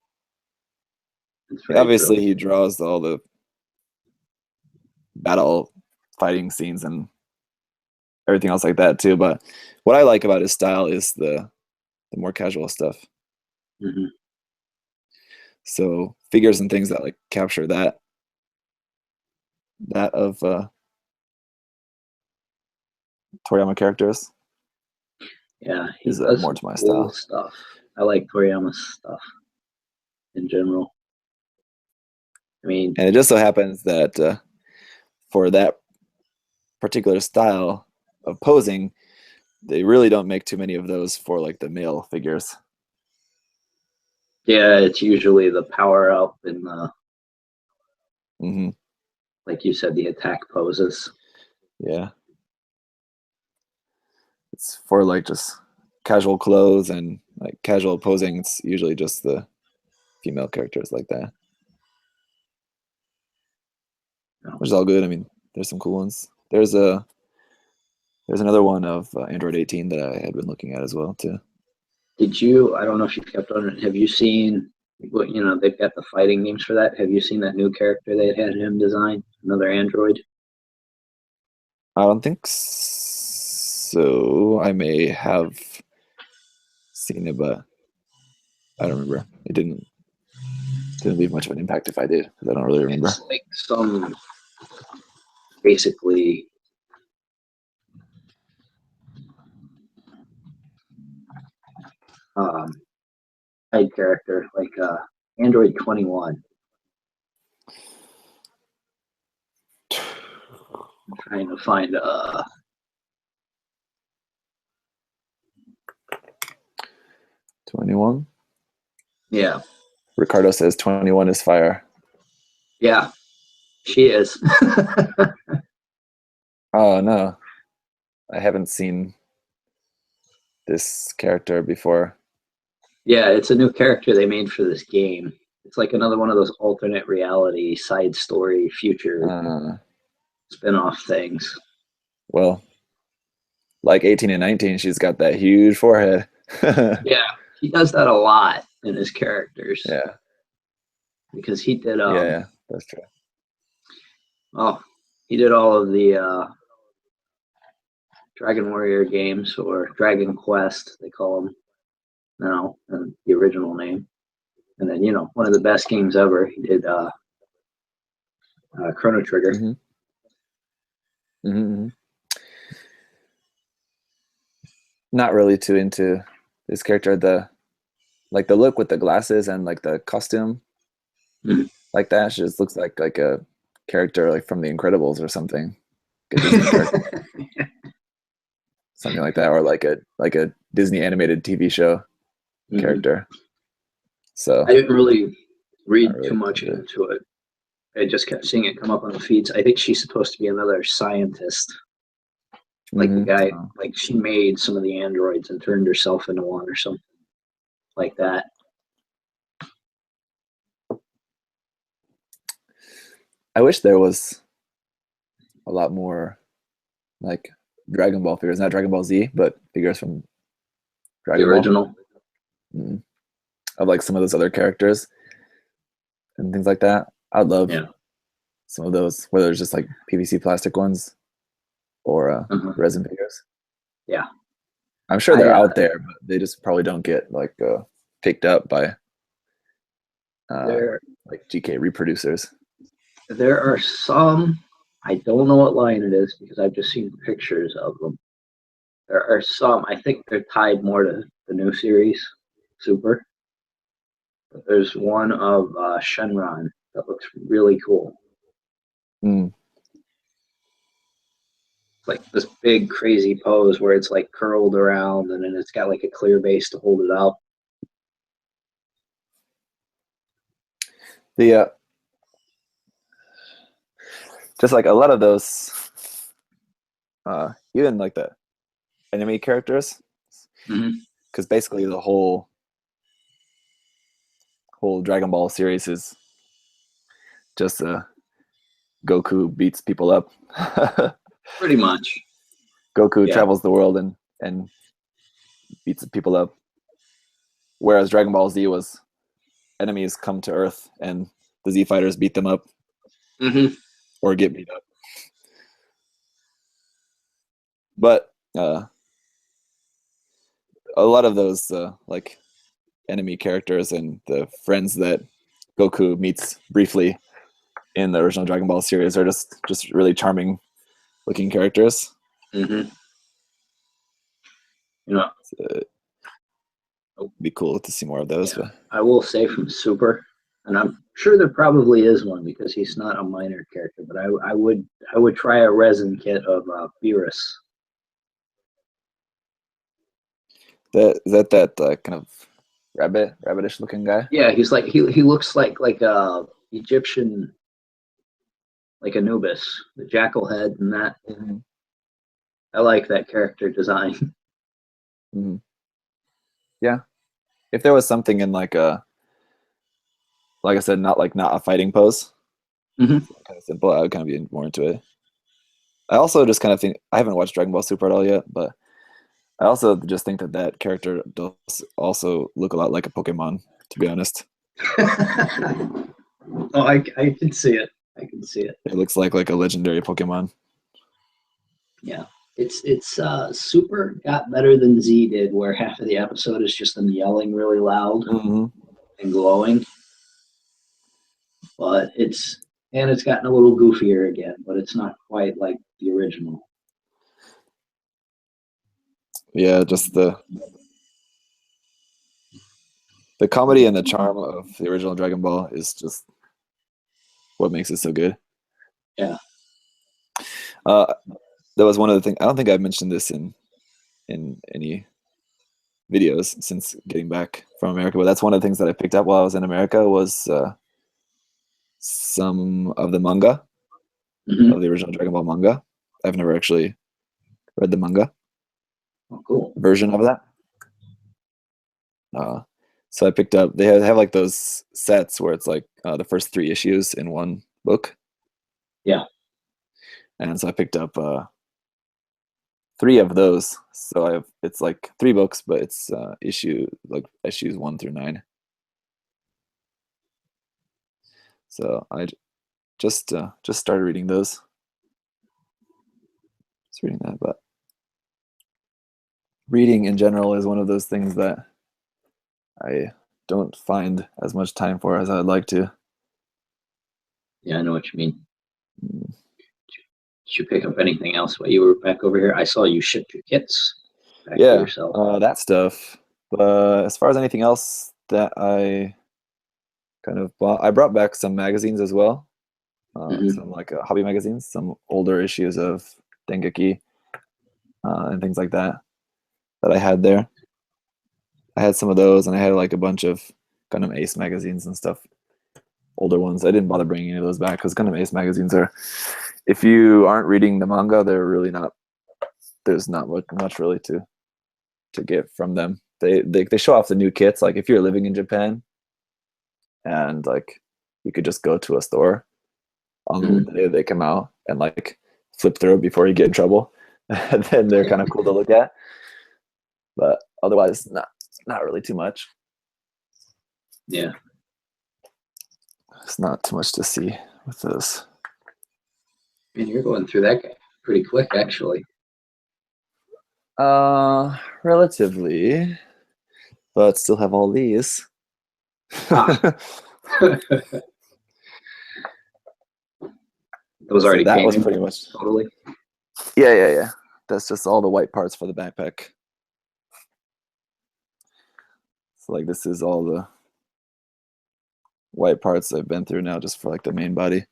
[SPEAKER 2] it's
[SPEAKER 1] I mean,
[SPEAKER 2] very true.
[SPEAKER 1] obviously, he draws all the battle fighting scenes and everything else like that too. But what I like about his style is the more casual stuff.
[SPEAKER 2] Hmm.
[SPEAKER 1] So figures and things that like capture that of Toriyama characters
[SPEAKER 2] Yeah, he
[SPEAKER 1] is
[SPEAKER 2] does
[SPEAKER 1] more
[SPEAKER 2] some
[SPEAKER 1] to my
[SPEAKER 2] cool
[SPEAKER 1] style.
[SPEAKER 2] stuff. I like Toriyama's stuff in general. I mean,
[SPEAKER 1] And it just so happens that for that particular style of posing, they really don't make too many of those for like the male figures.
[SPEAKER 2] yeah, it's usually the power up and the,
[SPEAKER 1] hmm
[SPEAKER 2] like you said, the attack poses.
[SPEAKER 1] Yeah, it's for like just casual clothes and like casual posing. It's usually just the female characters like that,
[SPEAKER 2] You know.
[SPEAKER 1] which is all good. I mean, there's some cool ones. There's another one of Android 18 that I had been looking at as well too.
[SPEAKER 2] Did you? I don't know if you kept on it. Have you seen? What they've got the fighting games for that. Have you seen that new character they had him design? Another android.
[SPEAKER 1] I don't think so. I may have seen it, but I don't remember. It didn't leave much of an impact if I did, because I don't really remember.
[SPEAKER 2] It's like some basically side character, like Android 21. I'm trying to find
[SPEAKER 1] 21.
[SPEAKER 2] Yeah.
[SPEAKER 1] Ricardo says 21 is fire.
[SPEAKER 2] Yeah, she is.
[SPEAKER 1] Oh no, I haven't seen this character before.
[SPEAKER 2] Yeah, it's a new character they made for this game. It's like another one of those alternate reality side story future spin-off things.
[SPEAKER 1] Well, like 18 and 19, she's got that huge forehead.
[SPEAKER 2] Yeah, he does that a lot in his characters.
[SPEAKER 1] Yeah.
[SPEAKER 2] Because he did
[SPEAKER 1] Yeah, that's true.
[SPEAKER 2] Oh, he did all of the Dragon Warrior games, or Dragon Quest, they call them now, and the original name. And then, one of the best games ever, he did Chrono Trigger.
[SPEAKER 1] Mm-hmm. Mm-hmm. Not really too into this character. The look with the glasses and like the costume, like that just looks like a character like from The Incredibles or something. Something like that, or like a Disney animated TV show character. So
[SPEAKER 2] I didn't really read too much into it. I just kept seeing it come up on the feeds. I think she's supposed to be another scientist. Like the guy, like she made some of the androids and turned herself into one or something like that.
[SPEAKER 1] I wish there was a lot more like Dragon Ball figures, not Dragon Ball Z, but figures from Dragon
[SPEAKER 2] the original.
[SPEAKER 1] Ball. Of like some of those other characters and things like that. I'd love some of those, whether it's just like PVC plastic ones or resin figures.
[SPEAKER 2] Yeah,
[SPEAKER 1] I'm sure they're out there, but they just probably don't get like picked up by like GK reproducers.
[SPEAKER 2] There are some, I don't know what line it is because I've just seen pictures of them. There are some, I think they're tied more to the new series, Super. But there's one of Shenron that looks really cool. Like this big crazy pose where it's like curled around and then it's got like a clear base to hold it up.
[SPEAKER 1] The just like a lot of those even like the enemy characters, because basically the whole Dragon Ball series is just Goku beats people up.
[SPEAKER 2] Pretty much.
[SPEAKER 1] Goku travels the world and beats people up. Whereas Dragon Ball Z was enemies come to Earth and the Z fighters beat them up or get beat up. But a lot of those like enemy characters and the friends that Goku meets briefly in the original Dragon Ball series are just really charming looking characters.
[SPEAKER 2] You know,
[SPEAKER 1] it'd be cool to see more of those. But
[SPEAKER 2] I will say from Super, and I'm sure there probably is one because he's not a minor character, but I would try a resin kit of Beerus.
[SPEAKER 1] Is that kind of rabbitish looking guy?
[SPEAKER 2] Yeah, he's like he looks like a Egyptian, like Anubis, the jackal head and that. I like that character design.
[SPEAKER 1] Yeah, if there was something in like I said, not a fighting pose, kind of simple, I would kind of be more into it. I also just kind of think, I haven't watched Dragon Ball Super at all yet, but I also just think that character does also look a lot like a Pokemon, to be honest.
[SPEAKER 2] Oh, I can see it. I can see it.
[SPEAKER 1] It looks like a legendary Pokemon.
[SPEAKER 2] Yeah. It's Super got better than Z did, where half of the episode is just them yelling really loud and glowing. But it's gotten a little goofier again, but it's not quite like the original.
[SPEAKER 1] Yeah, just the comedy and the charm of the original Dragon Ball is just what makes it so good.
[SPEAKER 2] Yeah.
[SPEAKER 1] That was one of the things. I don't think I've mentioned this in any videos since getting back from America, but that's one of the things that I picked up while I was in America was some of the manga of the original Dragon Ball manga. I've never actually read the manga version of that. So I picked up. They have like those sets where it's like the first 3 issues in one book.
[SPEAKER 2] Yeah.
[SPEAKER 1] And so I picked up 3 of those. So it's like 3 books, but it's issues 1 through 9. So I just started reading those. Just reading that, but reading in general is one of those things that I don't find as much time for as I'd like to.
[SPEAKER 2] Yeah, I know what you mean. Did you pick up anything else while you were back over here? I saw you ship your kits back to yourself.
[SPEAKER 1] That stuff. But as far as anything else that I kind of bought, I brought back some magazines as well. Some like hobby magazines, some older issues of Dengeki and things like that I had there. I had some of those, and I had like a bunch of Gundam Ace magazines and stuff, older ones. I didn't bother bringing any of those back because Gundam Ace magazines are, if you aren't reading the manga, they're really not. There's not much really to get from them. They show off the new kits. Like if you're living in Japan, and like you could just go to a store on the day they come out and like flip through before you get in trouble, and then they're kind of cool to look at. But otherwise, not really too much.
[SPEAKER 2] Yeah.
[SPEAKER 1] It's not too much to see with those.
[SPEAKER 2] Man, you're going through that guy pretty quick, actually.
[SPEAKER 1] Relatively, but still have all these.
[SPEAKER 2] Those already
[SPEAKER 1] that
[SPEAKER 2] came
[SPEAKER 1] was
[SPEAKER 2] in
[SPEAKER 1] pretty much
[SPEAKER 2] totally.
[SPEAKER 1] Yeah. That's just all the white parts for the backpack. So like this is all the white parts I've been through now just for like the main body.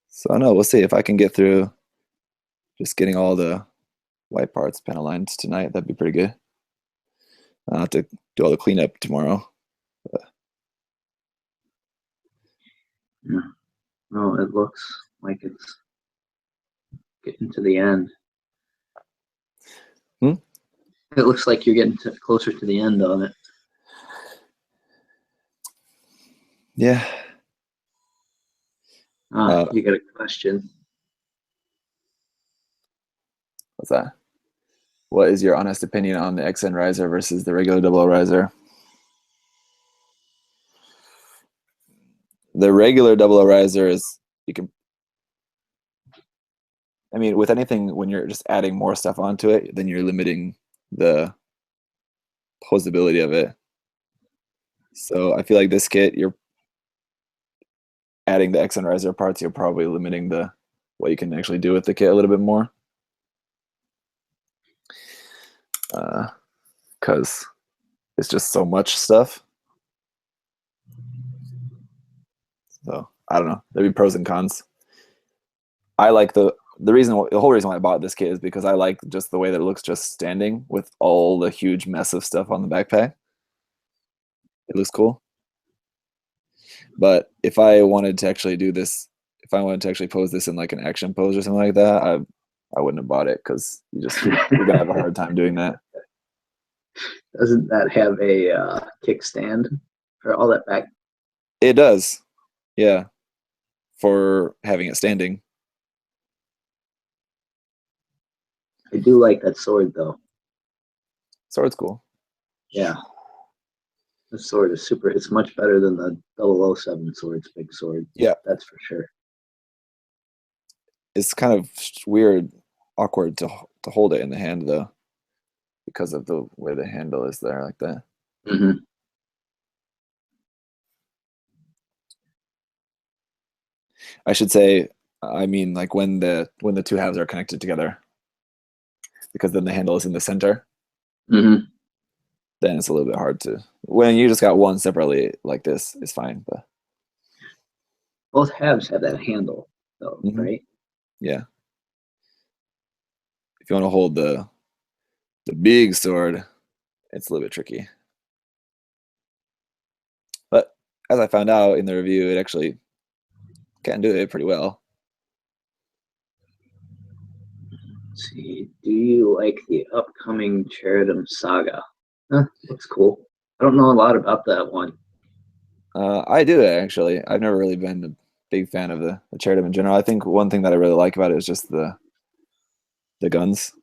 [SPEAKER 1] So I know, we'll see if I can get through just getting all the white parts panel lined tonight. That'd be pretty good. I'll have to do all the cleanup tomorrow. But...
[SPEAKER 2] yeah. No, it looks like it's getting to the end. It looks like you're getting closer to the end on it.
[SPEAKER 1] Yeah.
[SPEAKER 2] You got a question.
[SPEAKER 1] What's that? What is your honest opinion on the XN riser versus the regular double riser? The regular double riser is, I mean, with anything, when you're just adding more stuff onto it, then you're limiting the posability of it. So I feel like this kit, you're adding the XN riser parts, you're probably limiting what you can actually do with the kit a little bit more. Because it's just so much stuff. So I don't know. There'd be pros and cons. I like the whole reason why I bought this kit is because I like just the way that it looks just standing with all the huge mess of stuff on the backpack. It looks cool. But if I wanted to actually do this, if I wanted to actually pose this in like an action pose or something like that, I wouldn't have bought it because you're gonna have a hard time doing that.
[SPEAKER 2] Doesn't that have a kickstand for all that back?
[SPEAKER 1] It does, yeah, for having it standing.
[SPEAKER 2] I do like that sword though.
[SPEAKER 1] Sword's cool.
[SPEAKER 2] Yeah. The sword is super. It's much better than the 007 sword's big sword.
[SPEAKER 1] Yeah.
[SPEAKER 2] That's for sure.
[SPEAKER 1] It's kind of weird, awkward to hold it in the hand though, because of the way the handle is there like that.
[SPEAKER 2] Mm-hmm.
[SPEAKER 1] I should say, I mean, like when the two halves are connected together, because then the handle is in the center.
[SPEAKER 2] Mm-hmm.
[SPEAKER 1] Then it's a little bit hard to. When you just got one separately like this, it's fine. But
[SPEAKER 2] both halves have that handle. though,
[SPEAKER 1] Mhm.
[SPEAKER 2] right?
[SPEAKER 1] Yeah. If you want to hold the big sword, it's a little bit tricky. But as I found out in the review, it actually can do it pretty well.
[SPEAKER 2] Let's see, do you like the upcoming Cherubim Saga? Huh, looks cool. I don't know a lot about that one.
[SPEAKER 1] I do actually. I've never really been a big fan of the Cherubim in general. I think one thing that I really like about it is just the guns.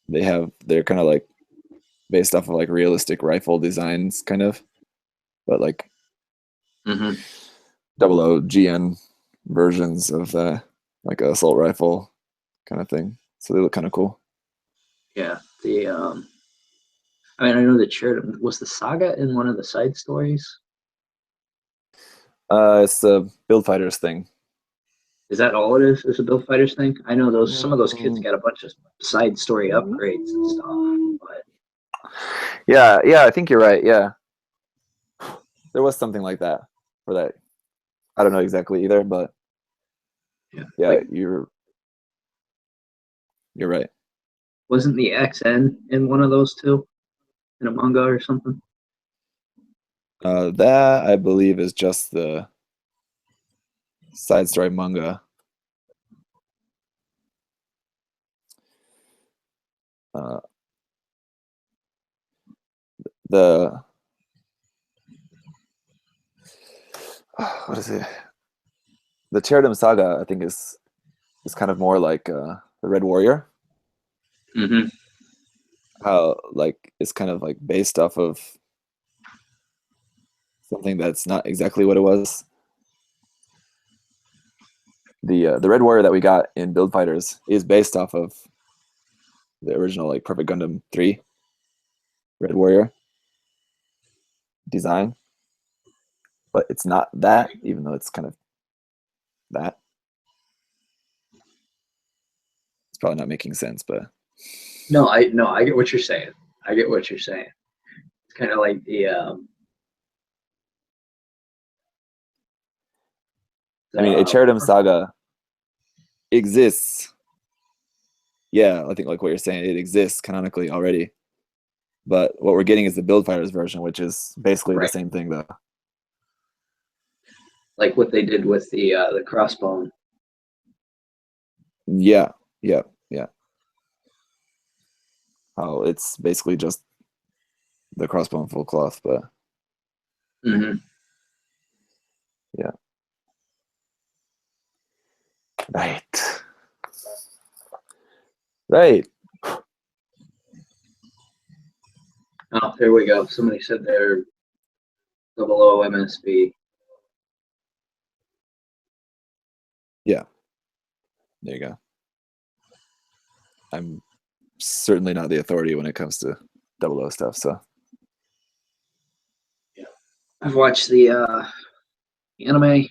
[SPEAKER 1] They're kind of like based off of like realistic rifle designs, kind of, but like
[SPEAKER 2] Mm-hmm.
[SPEAKER 1] 00 GN versions of the like assault rifle kind of thing. So they look kind of cool.
[SPEAKER 2] Yeah, I mean, I know the Cherubim was the Saga in one of the side stories.
[SPEAKER 1] It's the Build Fighters thing.
[SPEAKER 2] Is that all it is? Is a Build Fighters thing? I know some of those kids
[SPEAKER 1] Mm.
[SPEAKER 2] got a bunch of side story upgrades and stuff. But
[SPEAKER 1] Yeah, I think you're right. Yeah, there was something like that for that. I don't know exactly either, but yeah,
[SPEAKER 2] like,
[SPEAKER 1] you're right.
[SPEAKER 2] wasn't the XN in one of those two in a manga or something?
[SPEAKER 1] That I believe is just the side story manga. The what is it? The Cherubim Saga, I think, is kind of more like the Red Warrior.
[SPEAKER 2] Mm-hmm.
[SPEAKER 1] How like it's kind of like based off of something that's not exactly what it was. The Red Warrior that we got in Build Fighters is based off of the original like Perfect Gundam 3 Red Warrior design, but it's not that, even though it's kind of that. It's probably not making sense, but
[SPEAKER 2] No, I get what you're saying. I get what you're saying. It's kind of like
[SPEAKER 1] I mean, a Cherubim Saga exists. Yeah, I think like what you're saying, it exists canonically already. But what we're getting is the Build Fighters version, which is basically the same thing, though.
[SPEAKER 2] like what they did with the crossbone.
[SPEAKER 1] Yeah. How it's basically just the crossbone full cloth, but
[SPEAKER 2] Mm-hmm.
[SPEAKER 1] yeah. Right.
[SPEAKER 2] Oh, there we go. Somebody said they're below MSB.
[SPEAKER 1] Yeah. There you go. I'm certainly not the authority when it comes to 00 stuff, so.
[SPEAKER 2] I've watched the anime.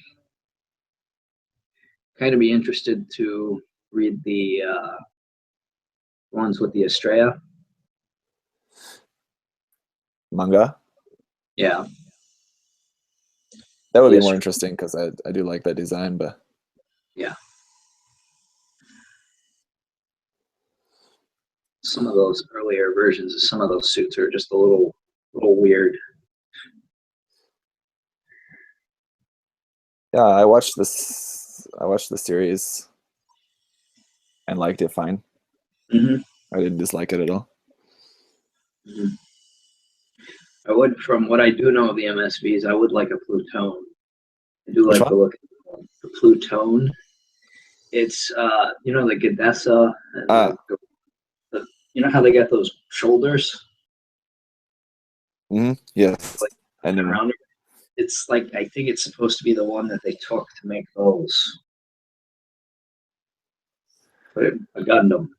[SPEAKER 2] Kind of be interested to read the ones with the Estrella.
[SPEAKER 1] Manga?
[SPEAKER 2] Yeah.
[SPEAKER 1] That would be
[SPEAKER 2] Yes.
[SPEAKER 1] more interesting because I do like that design, but
[SPEAKER 2] Yeah. Some of those earlier versions of some of those suits are just a little weird.
[SPEAKER 1] yeah, I watched the series and liked it fine.
[SPEAKER 2] Mm-hmm.
[SPEAKER 1] I didn't dislike it at all.
[SPEAKER 2] Mm-hmm. I would, from what I do know of the MSVs, I would like a Plutone. I do
[SPEAKER 1] Which
[SPEAKER 2] like
[SPEAKER 1] one?
[SPEAKER 2] the look of the Plutone. It's you know, the Gadessa and the you know how they got those shoulders
[SPEAKER 1] Yes.
[SPEAKER 2] like
[SPEAKER 1] I know.
[SPEAKER 2] around it? It's like, I think it's supposed to be the one that they took to make those. But a Gundam.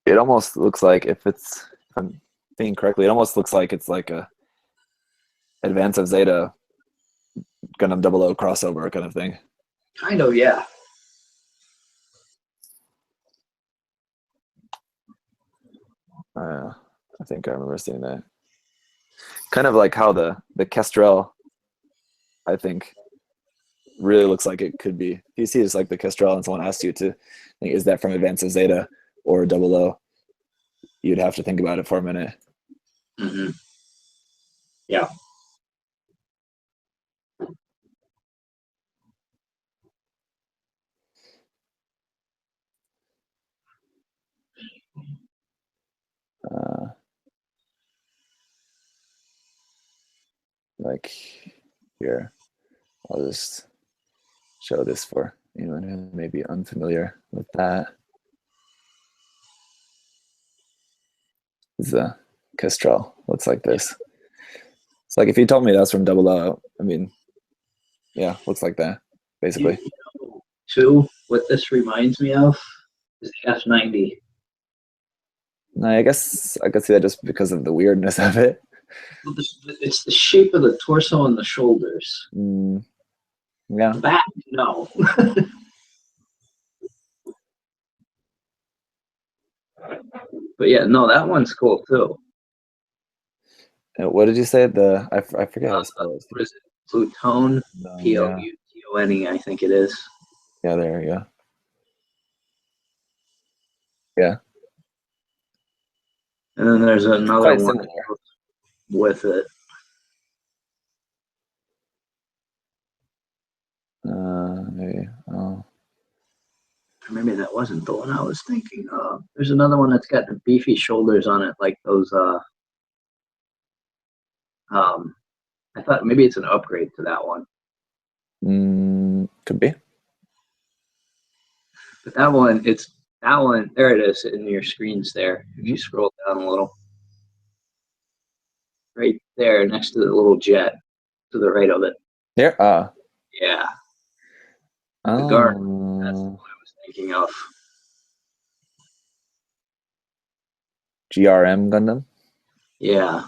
[SPEAKER 1] It almost looks like if I'm thinking correctly, it almost looks like it's like a Advance of Zeta Gundam 00 crossover kind of thing.
[SPEAKER 2] Kind of, yeah.
[SPEAKER 1] I think I remember seeing that. Kind of like how the Kestrel, I think, really looks like it could be. If you see just like the Kestrel and someone asks you to think, is that from Advance of Zeta or Double O? You'd have to think about it for a minute.
[SPEAKER 2] Mm-hmm. Yeah.
[SPEAKER 1] Like here, I'll just show this for anyone who may be unfamiliar with that. This is a Kestrel. Looks like this. It's like if you told me that's from Double O, I mean, yeah, looks like that, basically.
[SPEAKER 2] Two, what this reminds me of is the F90.
[SPEAKER 1] No, I guess I could see that just because of the weirdness of it.
[SPEAKER 2] It's the shape of the torso and the shoulders.
[SPEAKER 1] Yeah.
[SPEAKER 2] The back, no. But yeah, no, that one's cool too.
[SPEAKER 1] What did you say? I forget how to spell it.
[SPEAKER 2] What is it? Plutone,
[SPEAKER 1] No,
[SPEAKER 2] P-O-U-T-O-N-E, I think it is.
[SPEAKER 1] Yeah, there you go. Yeah.
[SPEAKER 2] And then there's another one with it.
[SPEAKER 1] Maybe. Oh.
[SPEAKER 2] Maybe that wasn't the one I was thinking of. There's another one that's got the beefy shoulders on it, like those. I thought maybe it's an upgrade to that one.
[SPEAKER 1] Could be.
[SPEAKER 2] But that one, there it is in your screens there. If you scroll down a little. Right there next to the little jet to the right of it.
[SPEAKER 1] Here?
[SPEAKER 2] Yeah.
[SPEAKER 1] Oh.
[SPEAKER 2] The guard. That's what I was thinking of.
[SPEAKER 1] GRM Gundam?
[SPEAKER 2] Yeah.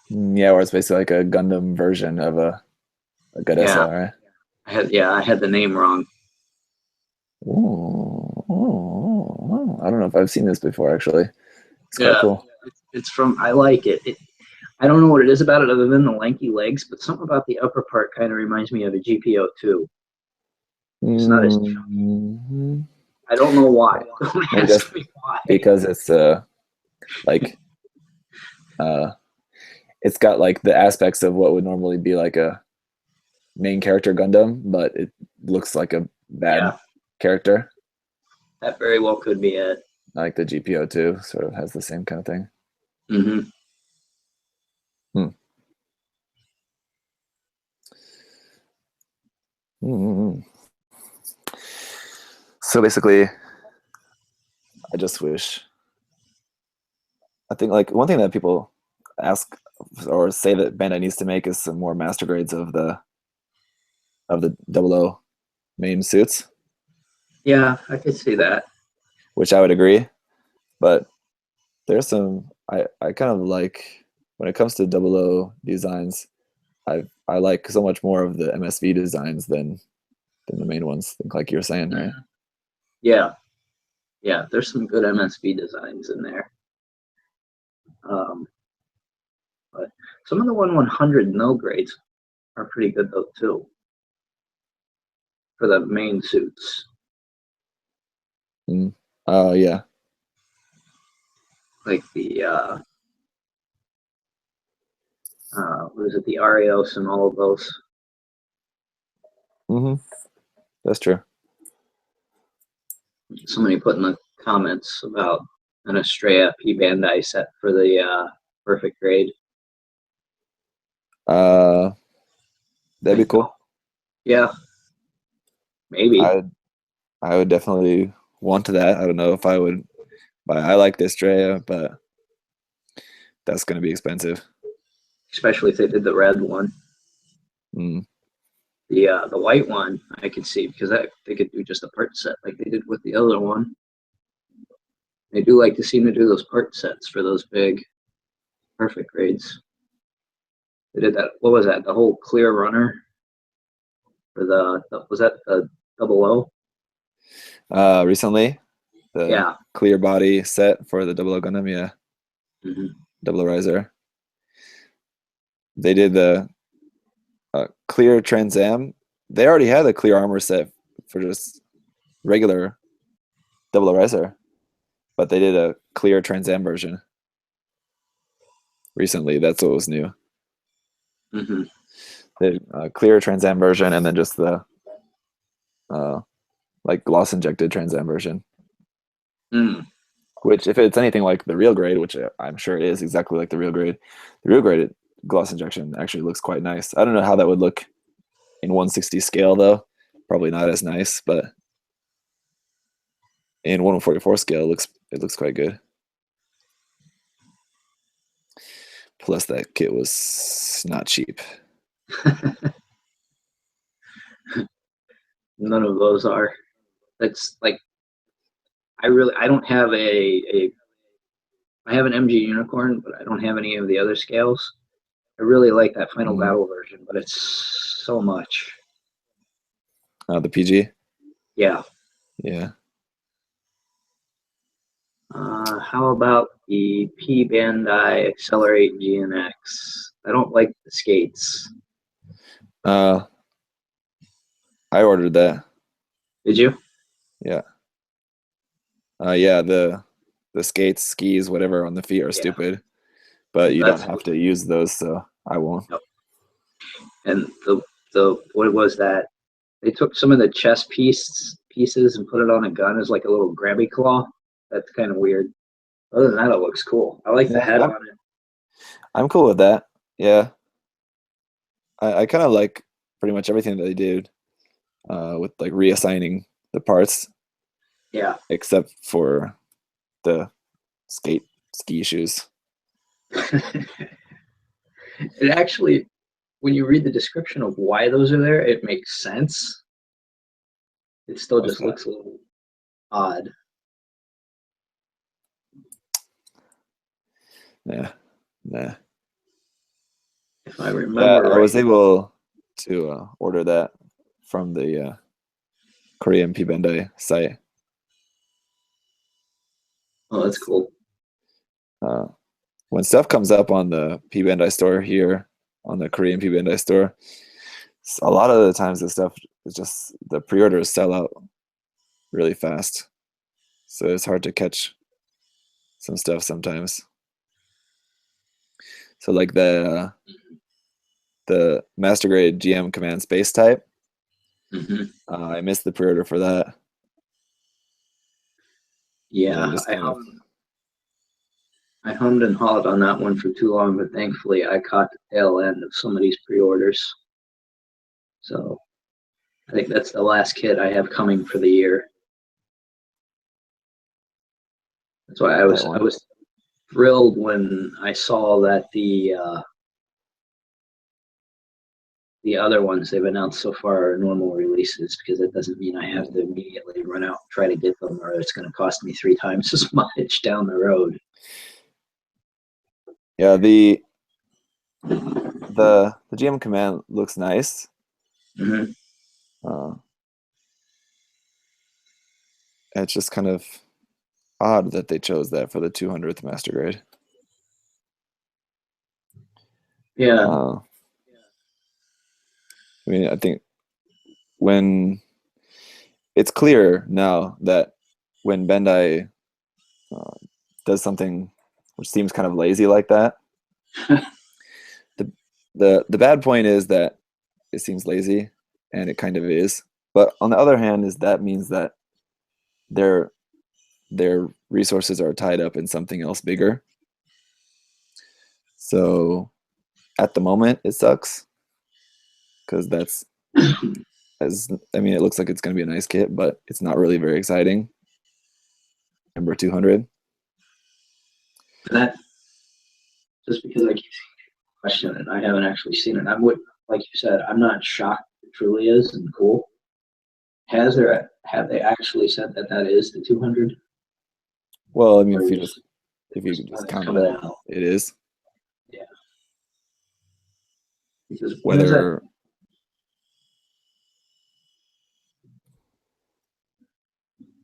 [SPEAKER 1] Yeah, where it's basically like a Gundam version of a good SL, right?
[SPEAKER 2] I had the name wrong.
[SPEAKER 1] I don't know if I've seen this before, actually. It's quite cool.
[SPEAKER 2] It's from, I like it. I don't know what it is about it other than the lanky legs, but something about the upper part kind of reminds me of a GPO2. It's not as chunky. I don't know why. Don't ask me why.
[SPEAKER 1] Because it's it's got like the aspects of what would normally be like a main character Gundam, but it looks like a bad character.
[SPEAKER 2] That very well could be it.
[SPEAKER 1] Like the GPO2 sort of has the same kind of thing.
[SPEAKER 2] Mm-hmm.
[SPEAKER 1] So basically, I just wish. I think like one thing that people ask or say that Bandai needs to make is some more master grades of the Double O main suits.
[SPEAKER 2] Yeah, I could see that.
[SPEAKER 1] Which I would agree, but there's some I kind of like when it comes to Double O designs. I like so much more of the MSV designs than the main ones. Like you were saying, right?
[SPEAKER 2] Yeah, there's some good MSV designs in there. But some of the 100 no grades are pretty good though too. For the main suits.
[SPEAKER 1] Oh yeah.
[SPEAKER 2] Like the what is it, the Arios and all of those.
[SPEAKER 1] That's true.
[SPEAKER 2] Somebody put in the comments about an Estrella P Bandai set for the perfect grade.
[SPEAKER 1] That'd be cool.
[SPEAKER 2] Yeah. Maybe.
[SPEAKER 1] I would definitely want that. I don't know if I would buy. I like this Estrella, but that's going to be expensive.
[SPEAKER 2] Especially if they did the red one. The white one I could see because they could do just a part set like they did with the other one. They do like to seem to do those part sets for those big perfect grades. They did that. What was that? The whole clear runner for was that the Double
[SPEAKER 1] O? Recently, the clear body set for the Double O Gundam, yeah. Double O Riser. They did the clear Trans Am they already had a clear armor set for just regular double eraser, but they did a clear Trans Am version recently. That's what was new.
[SPEAKER 2] Mm-hmm.
[SPEAKER 1] The clear Trans Am version, and then just the like gloss injected Trans Am version.
[SPEAKER 2] Mm.
[SPEAKER 1] Which, if it's anything like the real grade, which I'm sure it is exactly like the real grade gloss injection actually looks quite nice. I don't know how that would look in 160 scale though. Probably not as nice, but in 144 scale, it looks quite good. Plus, that kit was not cheap.
[SPEAKER 2] None of those are. That's like I don't have I have an MG Unicorn, but I don't have any of the other scales. I really like that Final Battle version, but it's so much.
[SPEAKER 1] The PG?
[SPEAKER 2] Yeah.
[SPEAKER 1] Yeah.
[SPEAKER 2] How about the P Bandai Accelerate GNX? I don't like the skates.
[SPEAKER 1] I ordered that.
[SPEAKER 2] Did you?
[SPEAKER 1] Yeah. Yeah, the skis, whatever on the feet are stupid, but you don't have to use those, so I won't.
[SPEAKER 2] Yep. And the what was that? They took some of the chest pieces and put it on a gun as like a little grabby claw. That's kind of weird. Other than that, it looks cool. I like the head on it.
[SPEAKER 1] I'm cool with that. Yeah. I kind of like pretty much everything that they did with like reassigning the parts.
[SPEAKER 2] Yeah.
[SPEAKER 1] Except for the ski shoes.
[SPEAKER 2] It actually, when you read the description of why those are there, it makes sense. It still just looks a little odd.
[SPEAKER 1] Yeah. Nah.
[SPEAKER 2] If I remember right.
[SPEAKER 1] I was able to order that from the Korean P Bandai site.
[SPEAKER 2] Oh, that's cool.
[SPEAKER 1] When stuff comes up on the P Bandai store here, on the Korean P Bandai store, a lot of the times the stuff is just the pre-orders sell out really fast, so it's hard to catch some stuff sometimes. So like the Master Grade GM Command Space type, I missed the pre-order for that.
[SPEAKER 2] Yeah, I hummed and hawed on that one for too long, but thankfully I caught the tail end of some of these pre-orders. So I think that's the last kit I have coming for the year. That's why I was thrilled when I saw that the other ones they've announced so far are normal releases, because it doesn't mean I have to immediately run out and try to get them, or it's going to cost me 3 times as much down the road.
[SPEAKER 1] Yeah, the GM Command looks nice. It's just kind of odd that they chose that for the 200th Master Grade.
[SPEAKER 2] Yeah.
[SPEAKER 1] I mean, I think when it's clear now that when Bandai does something which seems kind of lazy like that, the bad point is that it seems lazy, and it kind of is. But on the other hand, that means that their resources are tied up in something else bigger. So at the moment, it sucks, because that's it looks like it's going to be a nice kit, but it's not really very exciting. Number 200.
[SPEAKER 2] That just because I keep questioning it, I haven't actually seen it. Like you said, I'm not shocked it truly is and cool. Have they actually said that is the 200?
[SPEAKER 1] Well, I mean, if you just count it out, it is.
[SPEAKER 2] Yeah. Because
[SPEAKER 1] whether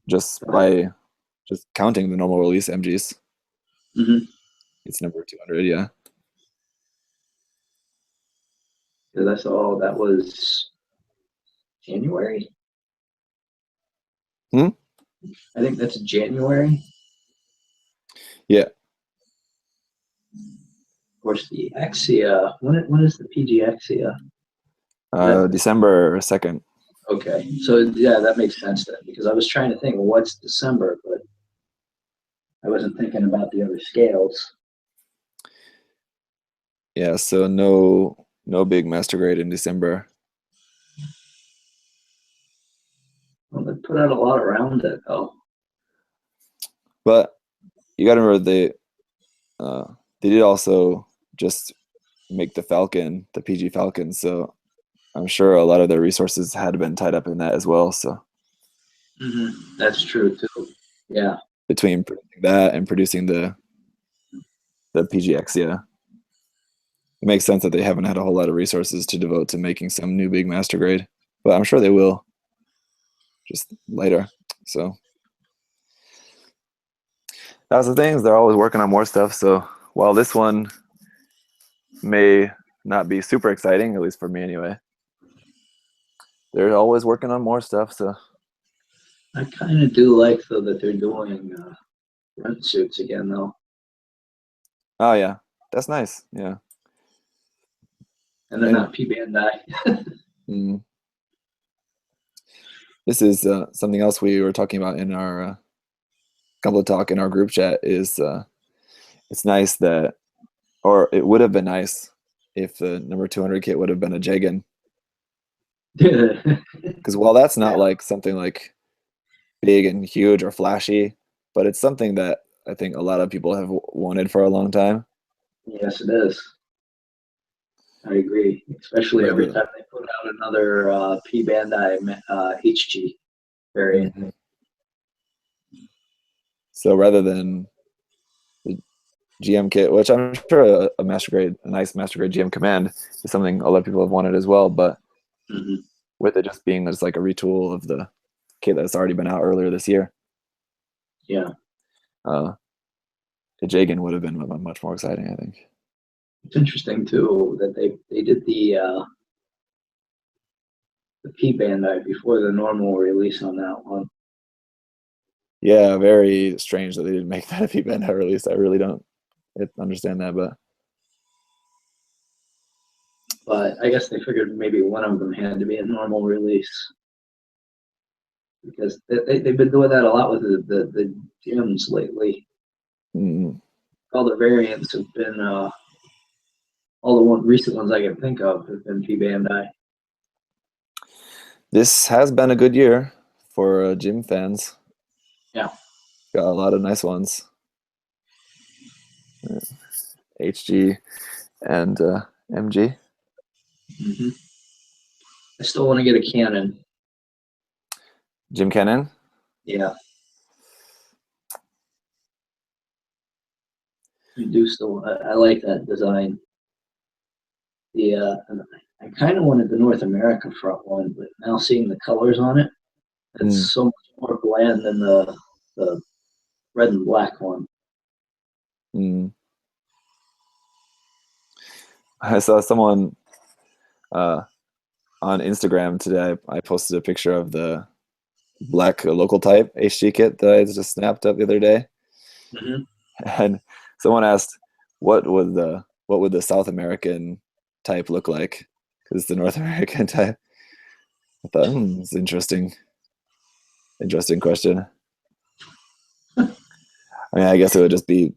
[SPEAKER 1] just counting the normal release MGs, it's number 200. Yeah.
[SPEAKER 2] That's all. That was January.
[SPEAKER 1] Hmm?
[SPEAKER 2] I think that's January.
[SPEAKER 1] Yeah.
[SPEAKER 2] Of course, the Exia. When is the PG Exia?
[SPEAKER 1] December 2nd.
[SPEAKER 2] Okay, so yeah, that makes sense then, because I was trying to think, well, what's December, but I wasn't thinking about the other scales.
[SPEAKER 1] Yeah, so no big master grade in December.
[SPEAKER 2] Well, they put out a lot around it, though.
[SPEAKER 1] But you got to remember they did also just make the Falcon, the PG Falcon, so I'm sure a lot of their resources had been tied up in that as well. So
[SPEAKER 2] That's true too. Yeah.
[SPEAKER 1] between producing that and producing the PGX, yeah, it makes sense that they haven't had a whole lot of resources to devote to making some new big master grade, but I'm sure they will just later. So that's the things, they're always working on more stuff. So while this one may not be super exciting, at least for me anyway, they're always working on more stuff. So
[SPEAKER 2] I kind of do like, though, that they're doing rent suits again, though.
[SPEAKER 1] oh yeah, that's nice. Yeah.
[SPEAKER 2] And they're
[SPEAKER 1] And
[SPEAKER 2] not P Bandai.
[SPEAKER 1] this is something else we were talking about in our couple of talk in our group chat is it's nice that, or it would have been nice if the number 200 kit would have been a Jegan. Because while that's not like something like big and huge or flashy, but it's something that I think a lot of people have wanted for a long time.
[SPEAKER 2] Yes, it is. I agree. Especially every time they put out another P Bandai HG variant.
[SPEAKER 1] Mm-hmm. So rather than the GM kit, which I'm sure a nice master grade GM command is something a lot of people have wanted as well, but with it just being just like a retool of the kit that's already been out earlier this year.
[SPEAKER 2] Yeah.
[SPEAKER 1] The Jegan would have been much more exciting, I think.
[SPEAKER 2] It's interesting too that they did the P Bandai before the normal release on that one.
[SPEAKER 1] Yeah, very strange that they didn't make that a P Bandai release. I really don't understand that,
[SPEAKER 2] but I guess they figured maybe one of them had to be a normal release, because they've been doing that a lot with the gyms lately. All the variants have been all the recent ones I can think of have been P Bandai.
[SPEAKER 1] This has been a good year for gym fans.
[SPEAKER 2] Yeah.
[SPEAKER 1] Got a lot of nice ones. HG and MG.
[SPEAKER 2] I still want to get a cannon.
[SPEAKER 1] Jim Cannon?
[SPEAKER 2] Yeah. I do still. I like that design. I kind of wanted the North America front one, but now seeing the colors on it, it's so much more bland than the red and black one.
[SPEAKER 1] I saw someone on Instagram today. I posted a picture of the black local type HG kit that I just snapped up the other day, and someone asked, "What would the South American type look like?" Because it's the North American type. I thought, it's interesting. Interesting question. I mean, I guess it would just be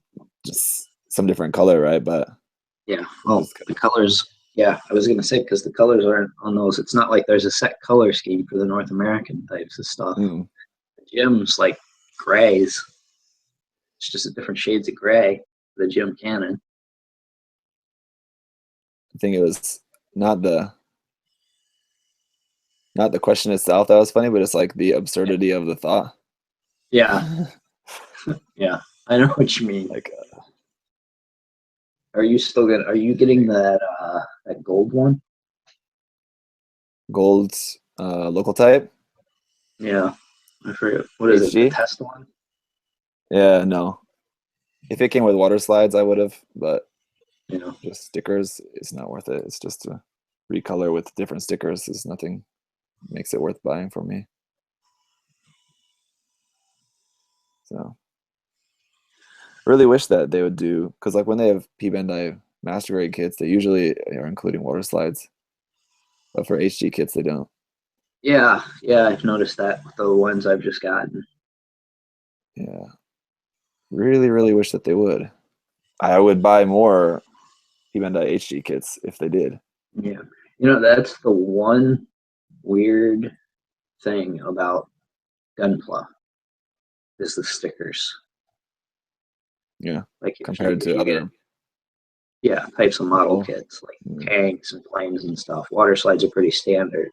[SPEAKER 1] just some different color, right? But
[SPEAKER 2] yeah, well, the colors. Yeah, I was gonna say, because the colors aren't on those. It's not like there's a set color scheme for the North American types of stuff. The gym's like grays. It's just different shades of gray for the gym cannon.
[SPEAKER 1] I think it was not the question itself that was funny, but it's like the absurdity of the thought.
[SPEAKER 2] Yeah. Yeah, I know what you mean.
[SPEAKER 1] Like,
[SPEAKER 2] are you getting that gold one?
[SPEAKER 1] Gold local type?
[SPEAKER 2] Yeah, I forget. What is it? The test one?
[SPEAKER 1] Yeah, no. If it came with water slides, I would have, but just stickers, it's not worth it. It's just to recolor with different stickers. There's nothing makes it worth buying for me. So really wish that they would do, because like when they have P Bandai master grade kits, they usually are including water slides, but for HD kits they don't.
[SPEAKER 2] Yeah, I've noticed that with the ones I've just gotten.
[SPEAKER 1] Yeah, really wish that they would. I would buy more P Bandai HD kits if they did.
[SPEAKER 2] Yeah, that's the one weird thing about Gunpla is the stickers.
[SPEAKER 1] Yeah,
[SPEAKER 2] Like
[SPEAKER 1] compared
[SPEAKER 2] if
[SPEAKER 1] to
[SPEAKER 2] you
[SPEAKER 1] other
[SPEAKER 2] types of model
[SPEAKER 1] model.
[SPEAKER 2] kits like tanks and planes and stuff. Water slides are pretty standard.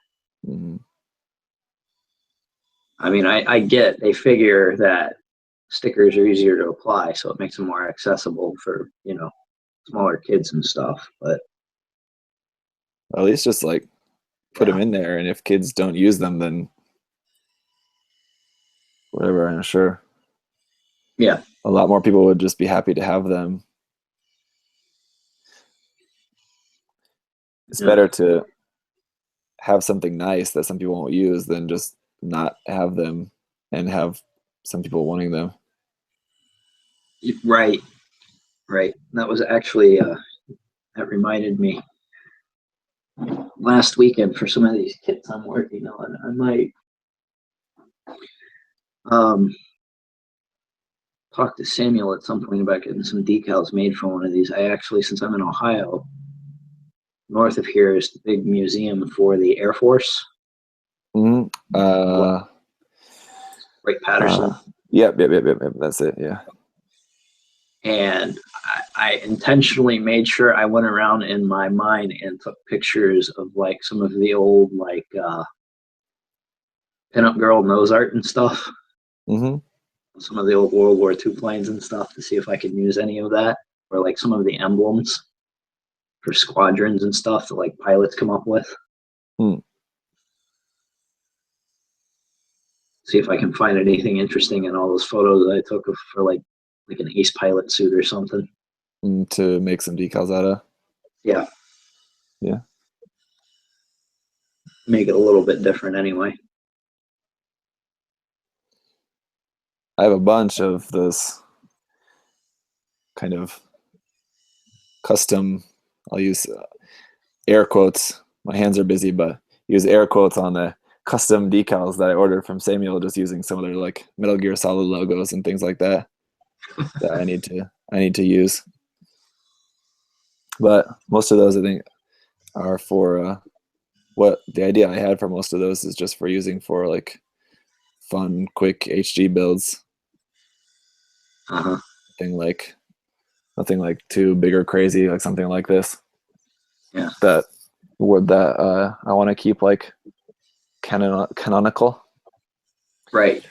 [SPEAKER 1] Mm-hmm.
[SPEAKER 2] I mean, I get they figure that stickers are easier to apply, so it makes them more accessible for smaller kids and stuff. But
[SPEAKER 1] At least just like put them in there, and if kids don't use them, then whatever. I'm sure.
[SPEAKER 2] Yeah,
[SPEAKER 1] A lot more people would just be happy to have them. It's better to have something nice that some people won't use than just not have them and have some people wanting them.
[SPEAKER 2] right. That was actually that reminded me last weekend for some of these kits I'm working on. I might talk to Samuel at some point about getting some decals made for one of these. I actually, since I'm in Ohio, north of here is the big museum for the Air Force.
[SPEAKER 1] Mm-hmm.
[SPEAKER 2] Right, Patterson.
[SPEAKER 1] Yep. That's it. Yeah.
[SPEAKER 2] And I intentionally made sure I went around in my mind and took pictures of like some of the old like pinup girl nose art and stuff.
[SPEAKER 1] Mm-hmm.
[SPEAKER 2] Some of the old World War II planes and stuff to see if I could use any of that, or like some of the emblems for squadrons and stuff that like pilots come up with. See if I can find anything interesting in all those photos that I took for like an ace pilot suit or something.
[SPEAKER 1] To make some decals out of.
[SPEAKER 2] Yeah. Make it a little bit different anyway.
[SPEAKER 1] I have a bunch of those kind of custom, I'll use air quotes. My hands are busy, but use air quotes on the custom decals that I ordered from Samuel, just using some of their like Metal Gear Solid logos and things like that that I need to use. But most of those I think are for what the idea I had for most of those is just for using for like fun, quick HG builds. Nothing like too big or crazy, like something like this.
[SPEAKER 2] Yeah.
[SPEAKER 1] That I want to keep like canonical.
[SPEAKER 2] Right.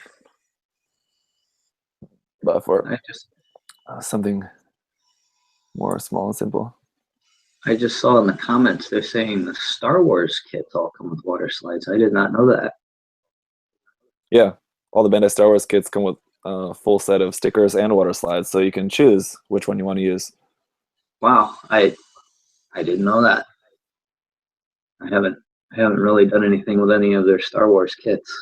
[SPEAKER 1] But for something more small and simple.
[SPEAKER 2] I just saw in the comments they're saying the Star Wars kits all come with water slides. I did not know that.
[SPEAKER 1] Yeah, all the Bandai Star Wars kits come with a full set of stickers and water slides, so you can choose which one you want to use.
[SPEAKER 2] Wow, I didn't know that. I haven't really done anything with any of their Star Wars kits.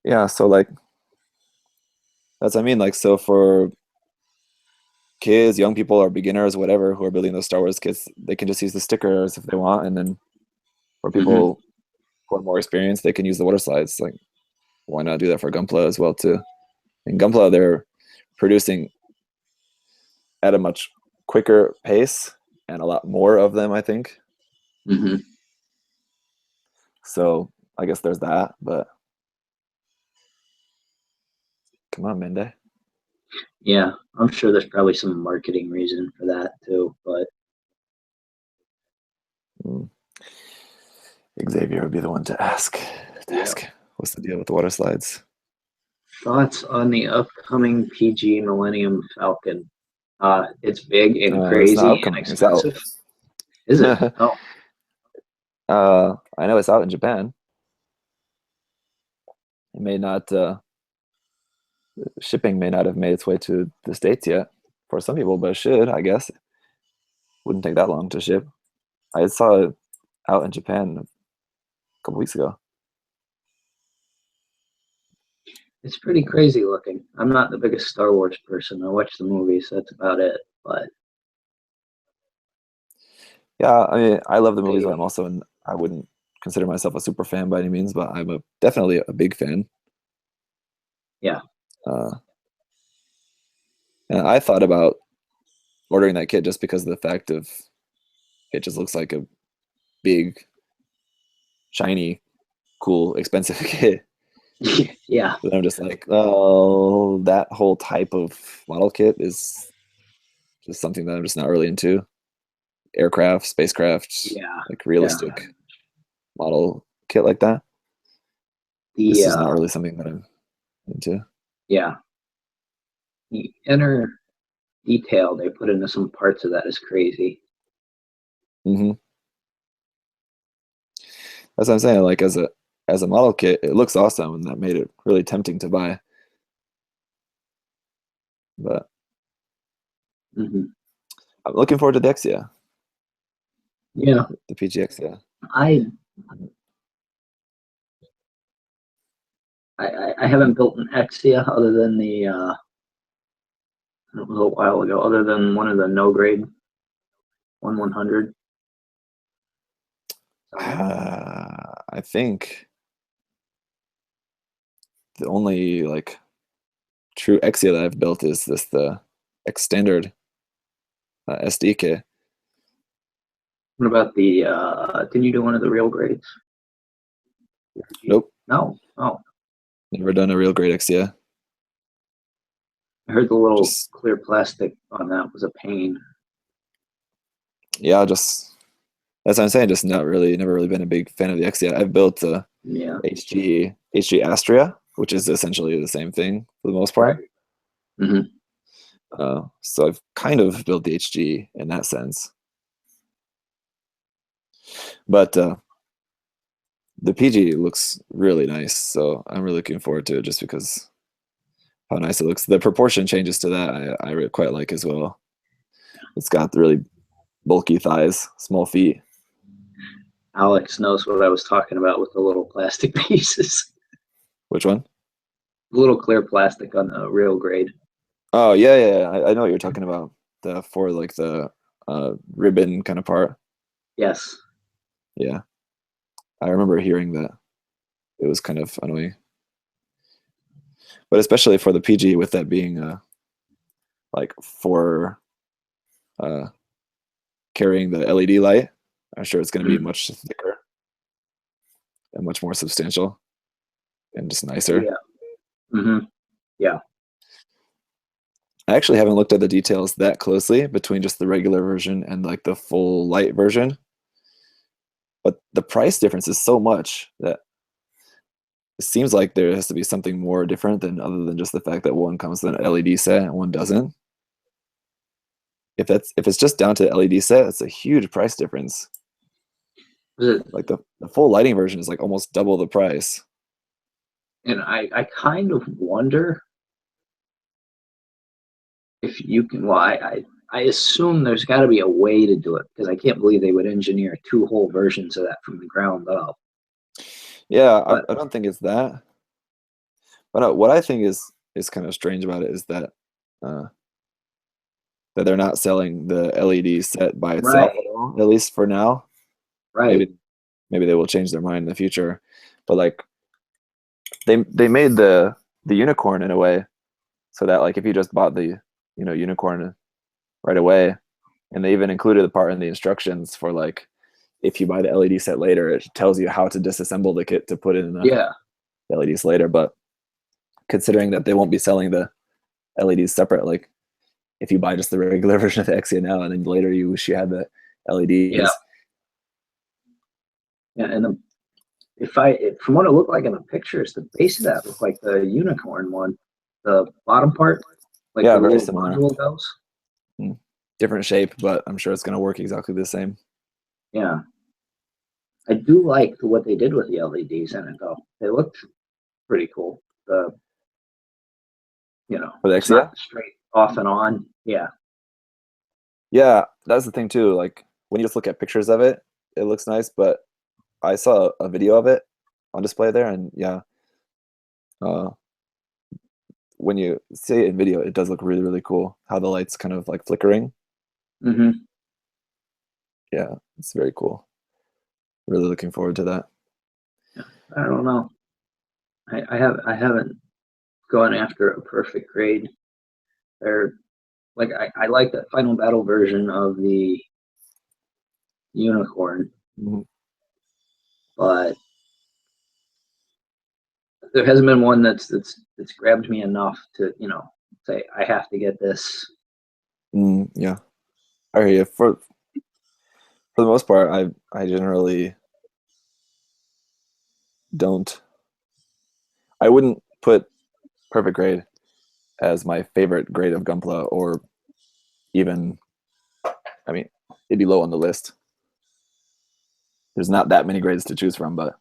[SPEAKER 1] Yeah, so like that's what I mean. Like, so for kids, young people, or beginners, whatever, who are building those Star Wars kits, they can just use the stickers if they want, and then for people who are more experienced, they can use the water slides. Like, why not do that for Gunpla as well too? In Gunpla, they're producing at a much quicker pace and a lot more of them, I think. So I guess there's that, but come on, Mende.
[SPEAKER 2] Yeah, I'm sure there's probably some marketing reason for that too, but
[SPEAKER 1] Xavier would be the one to ask. What's the deal with the water slides?
[SPEAKER 2] Thoughts on the upcoming PG Millennium Falcon? It's big and
[SPEAKER 1] It's not
[SPEAKER 2] crazy and
[SPEAKER 1] upcoming.
[SPEAKER 2] expensive.
[SPEAKER 1] It's out.
[SPEAKER 2] Is it? Oh.
[SPEAKER 1] I know it's out in Japan. It may not. Shipping may not have made its way to the States yet for some people, but it should, I guess. Wouldn't take that long to ship. I saw out in Japan a couple weeks ago.
[SPEAKER 2] It's pretty crazy looking. I'm not the biggest Star Wars person. I watch the movies. That's about it. But
[SPEAKER 1] Yeah, I mean, I love the movies, but I'm also I wouldn't consider myself a super fan by any means, but I'm definitely a big fan.
[SPEAKER 2] yeah,
[SPEAKER 1] and I thought about ordering that kit just because of the fact of it just looks like a big, shiny, cool, expensive kit.
[SPEAKER 2] yeah,
[SPEAKER 1] But I'm just like, oh, that whole type of model kit is just something that I'm just not really into. Aircraft, spacecraft,
[SPEAKER 2] yeah,
[SPEAKER 1] like realistic model kit like that. This is not really something that I'm into.
[SPEAKER 2] Yeah, the inner detail they put into some parts of that is crazy.
[SPEAKER 1] Mm-hmm. That's what I'm saying. Like as a model kit, it looks awesome, and that made it really tempting to buy. But
[SPEAKER 2] Mm-hmm.
[SPEAKER 1] I'm looking forward to the Exia.
[SPEAKER 2] Yeah,
[SPEAKER 1] The PG Exia.
[SPEAKER 2] I haven't built an Exia other than the it was a while ago, other than one of the no grade 1/100.
[SPEAKER 1] I think the only like true Exia that I've built is the X standard SD kit.
[SPEAKER 2] What about the can you do one of the real grades?
[SPEAKER 1] Nope,
[SPEAKER 2] No. Oh,
[SPEAKER 1] never done a real grade Exia.
[SPEAKER 2] I heard the little
[SPEAKER 1] Just
[SPEAKER 2] clear plastic on that was a pain.
[SPEAKER 1] yeah, just that's what I'm saying. Just never really been a big fan of the Exia. I've built the
[SPEAKER 2] Yeah.
[SPEAKER 1] HG Astria, which is essentially the same thing for the most part.
[SPEAKER 2] Right. Mm-hmm.
[SPEAKER 1] So I've kind of built the HG in that sense. But the PG looks really nice, so I'm really looking forward to it just because how nice it looks. The proportion changes to that I really quite like as well. It's got the really bulky thighs, small feet.
[SPEAKER 2] Alex knows what I was talking about with the little plastic pieces.
[SPEAKER 1] Which one?
[SPEAKER 2] The little clear plastic on the real grade.
[SPEAKER 1] Oh yeah. I know what you're talking about. For like the ribbon kind of part.
[SPEAKER 2] Yes.
[SPEAKER 1] Yeah, I remember hearing that. It was kind of annoying, but especially for the PG, with that being like for carrying the LED light, I'm sure it's going to be much thicker and much more substantial and just nicer.
[SPEAKER 2] Yeah. Mm-hmm. Yeah.
[SPEAKER 1] I actually haven't looked at the details that closely between just the regular version and like the full light version, but the price difference is so much that it seems like there has to be something more different than other than just the fact that one comes with an LED set and one doesn't. If it's just down to LED set, it's a huge price difference. Like the full lighting version is like almost double the price.
[SPEAKER 2] And I kind of wonder if you can. Well, I assume there's got to be a way to do it because I can't believe they would engineer two whole versions of that from the ground up.
[SPEAKER 1] Yeah, I don't think it's that. But what I think is kind of strange about it is that that they're not selling the LED set by itself,
[SPEAKER 2] Right.
[SPEAKER 1] at least for now.
[SPEAKER 2] Right.
[SPEAKER 1] Maybe they will change their mind in the future. But like they made the unicorn in a way so that like if you just bought the unicorn right away, and they even included the part in the instructions for like if you buy the LED set later, it tells you how to disassemble the kit to put in the LEDs later. But considering that they won't be selling the LEDs separate, like if you buy just the regular version of the Exia now and then later you wish you had the LEDs.
[SPEAKER 2] Yeah, and from what it looked like in the pictures, the base of that looked like the unicorn one, the bottom part, like
[SPEAKER 1] yeah,
[SPEAKER 2] the
[SPEAKER 1] very
[SPEAKER 2] little
[SPEAKER 1] similar.
[SPEAKER 2] module goes.
[SPEAKER 1] Different shape, but I'm sure it's going to work exactly the same.
[SPEAKER 2] Yeah, I do like what they did with the LEDs in it, though. They looked pretty cool.
[SPEAKER 1] For the
[SPEAKER 2] it's not
[SPEAKER 1] Exia?
[SPEAKER 2] straight off and on. Yeah.
[SPEAKER 1] Yeah, that's the thing too. Like when you just look at pictures of it, it looks nice, but I saw a video of it on display there, and yeah, uh, when you see it in video, it does look really, really cool. How the light's kind of like flickering.
[SPEAKER 2] Mm-hmm.
[SPEAKER 1] Yeah, it's very cool. Really looking forward to that.
[SPEAKER 2] I don't know. I haven't gone after a perfect grade. They're like I like that final battle version of the unicorn, but there hasn't been one that's grabbed me enough to say I have to get this.
[SPEAKER 1] Yeah, I hear you. For the most part, I generally don't. I wouldn't put perfect grade as my favorite grade of Gunpla, or even, I mean, it'd be low on the list. There's not that many grades to choose from, but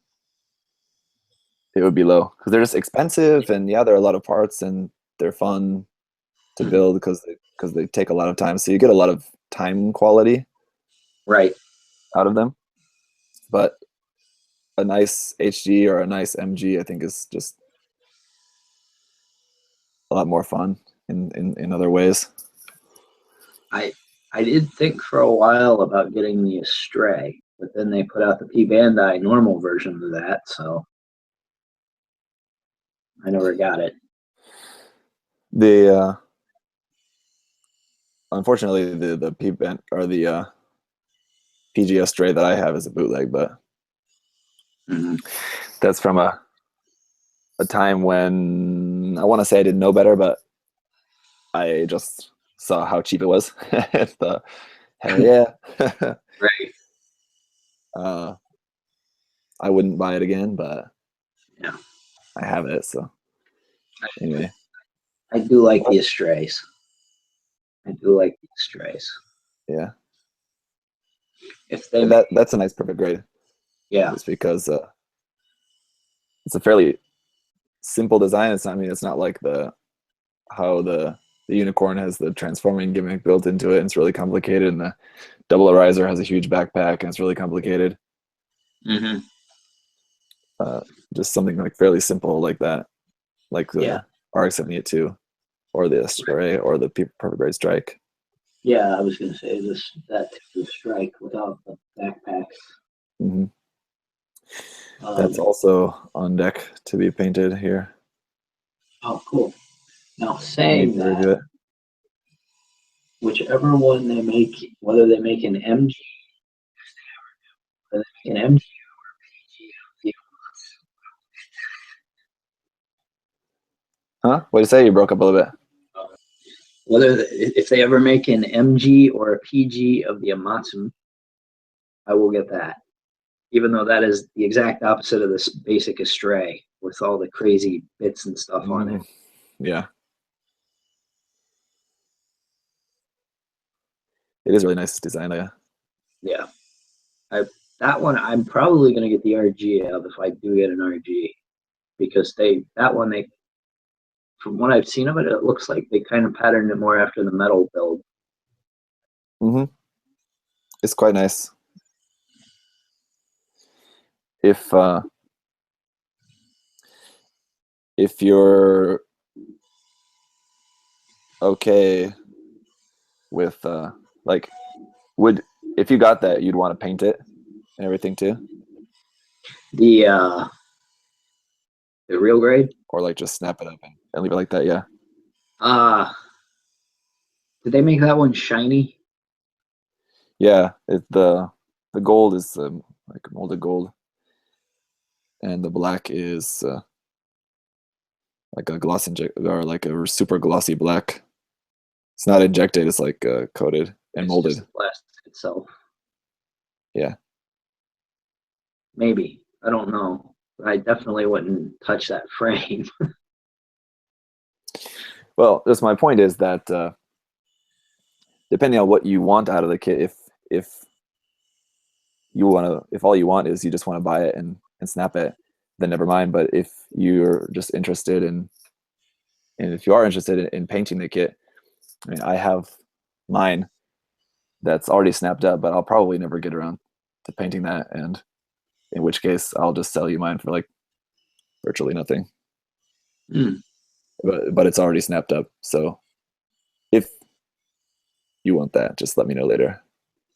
[SPEAKER 1] it would be low because they're just expensive, and yeah, there are a lot of parts, and they're fun to build because they take a lot of time. So you get a lot of time quality
[SPEAKER 2] Right.
[SPEAKER 1] out of them. But a nice HG or a nice MG, I think, is just a lot more fun in other ways.
[SPEAKER 2] I did think for a while about getting the Astray, but then they put out the P Bandai normal version of that, so I never got it.
[SPEAKER 1] The unfortunately the P band or the PGS Stray that I have is a bootleg, but that's from a time when I want to say I didn't know better, but I just saw how cheap it was. Thought, hell yeah.
[SPEAKER 2] Right.
[SPEAKER 1] I wouldn't buy it again, but
[SPEAKER 2] Yeah.
[SPEAKER 1] I have it, so anyway.
[SPEAKER 2] I do like the Astrays.
[SPEAKER 1] Yeah.
[SPEAKER 2] If they
[SPEAKER 1] that's a nice perfect grade.
[SPEAKER 2] Yeah.
[SPEAKER 1] Just because it's a fairly simple design. It's not, I mean, it's not like how the unicorn has the transforming gimmick built into it, and it's really complicated, and the double ariser has a huge backpack and it's really complicated. Just something like fairly simple like that, like the RX-78 or the Stray or the perfect grade strike.
[SPEAKER 2] Yeah, I was gonna say that the strike without the backpacks.
[SPEAKER 1] That's also on deck to be painted here.
[SPEAKER 2] Oh, cool. Now, saying that,
[SPEAKER 1] review it.
[SPEAKER 2] Whichever one they make, whether they make an MG, or they make an MG or PG,
[SPEAKER 1] Huh? What did you say? You broke up a little bit.
[SPEAKER 2] if they ever make an MG or a PG of the Amatsu, I will get that. Even though that is the exact opposite of this basic Astray with all the crazy bits and stuff on it.
[SPEAKER 1] Yeah. It is really nice design.
[SPEAKER 2] Yeah. That one I'm probably going to get the RG of if I do get an RG, because from what I've seen of it, it looks like they kind of patterned it more after the metal build.
[SPEAKER 1] It's quite nice. If you're okay with like, if you got that, you'd want to paint it and everything too?
[SPEAKER 2] The real grade?
[SPEAKER 1] Or like just snap it up and leave it like that, yeah.
[SPEAKER 2] Did they make that one shiny?
[SPEAKER 1] Yeah, the gold is like molded gold, and the black is like a gloss or like a super glossy black. It's not injected; it's like coated and molded.
[SPEAKER 2] Just the plastic itself.
[SPEAKER 1] Yeah.
[SPEAKER 2] Maybe, I don't know. I definitely wouldn't touch that frame.
[SPEAKER 1] Well, that's my point, is that depending on what you want out of the kit, if all you want is you just want to buy it and snap it, then never mind. But if you're just interested and if you are interested in painting the kit, I mean, I have mine that's already snapped up, but I'll probably never get around to painting that, and in which case I'll just sell you mine for like virtually nothing. But it's already snapped up, so if you want that, just let me know later.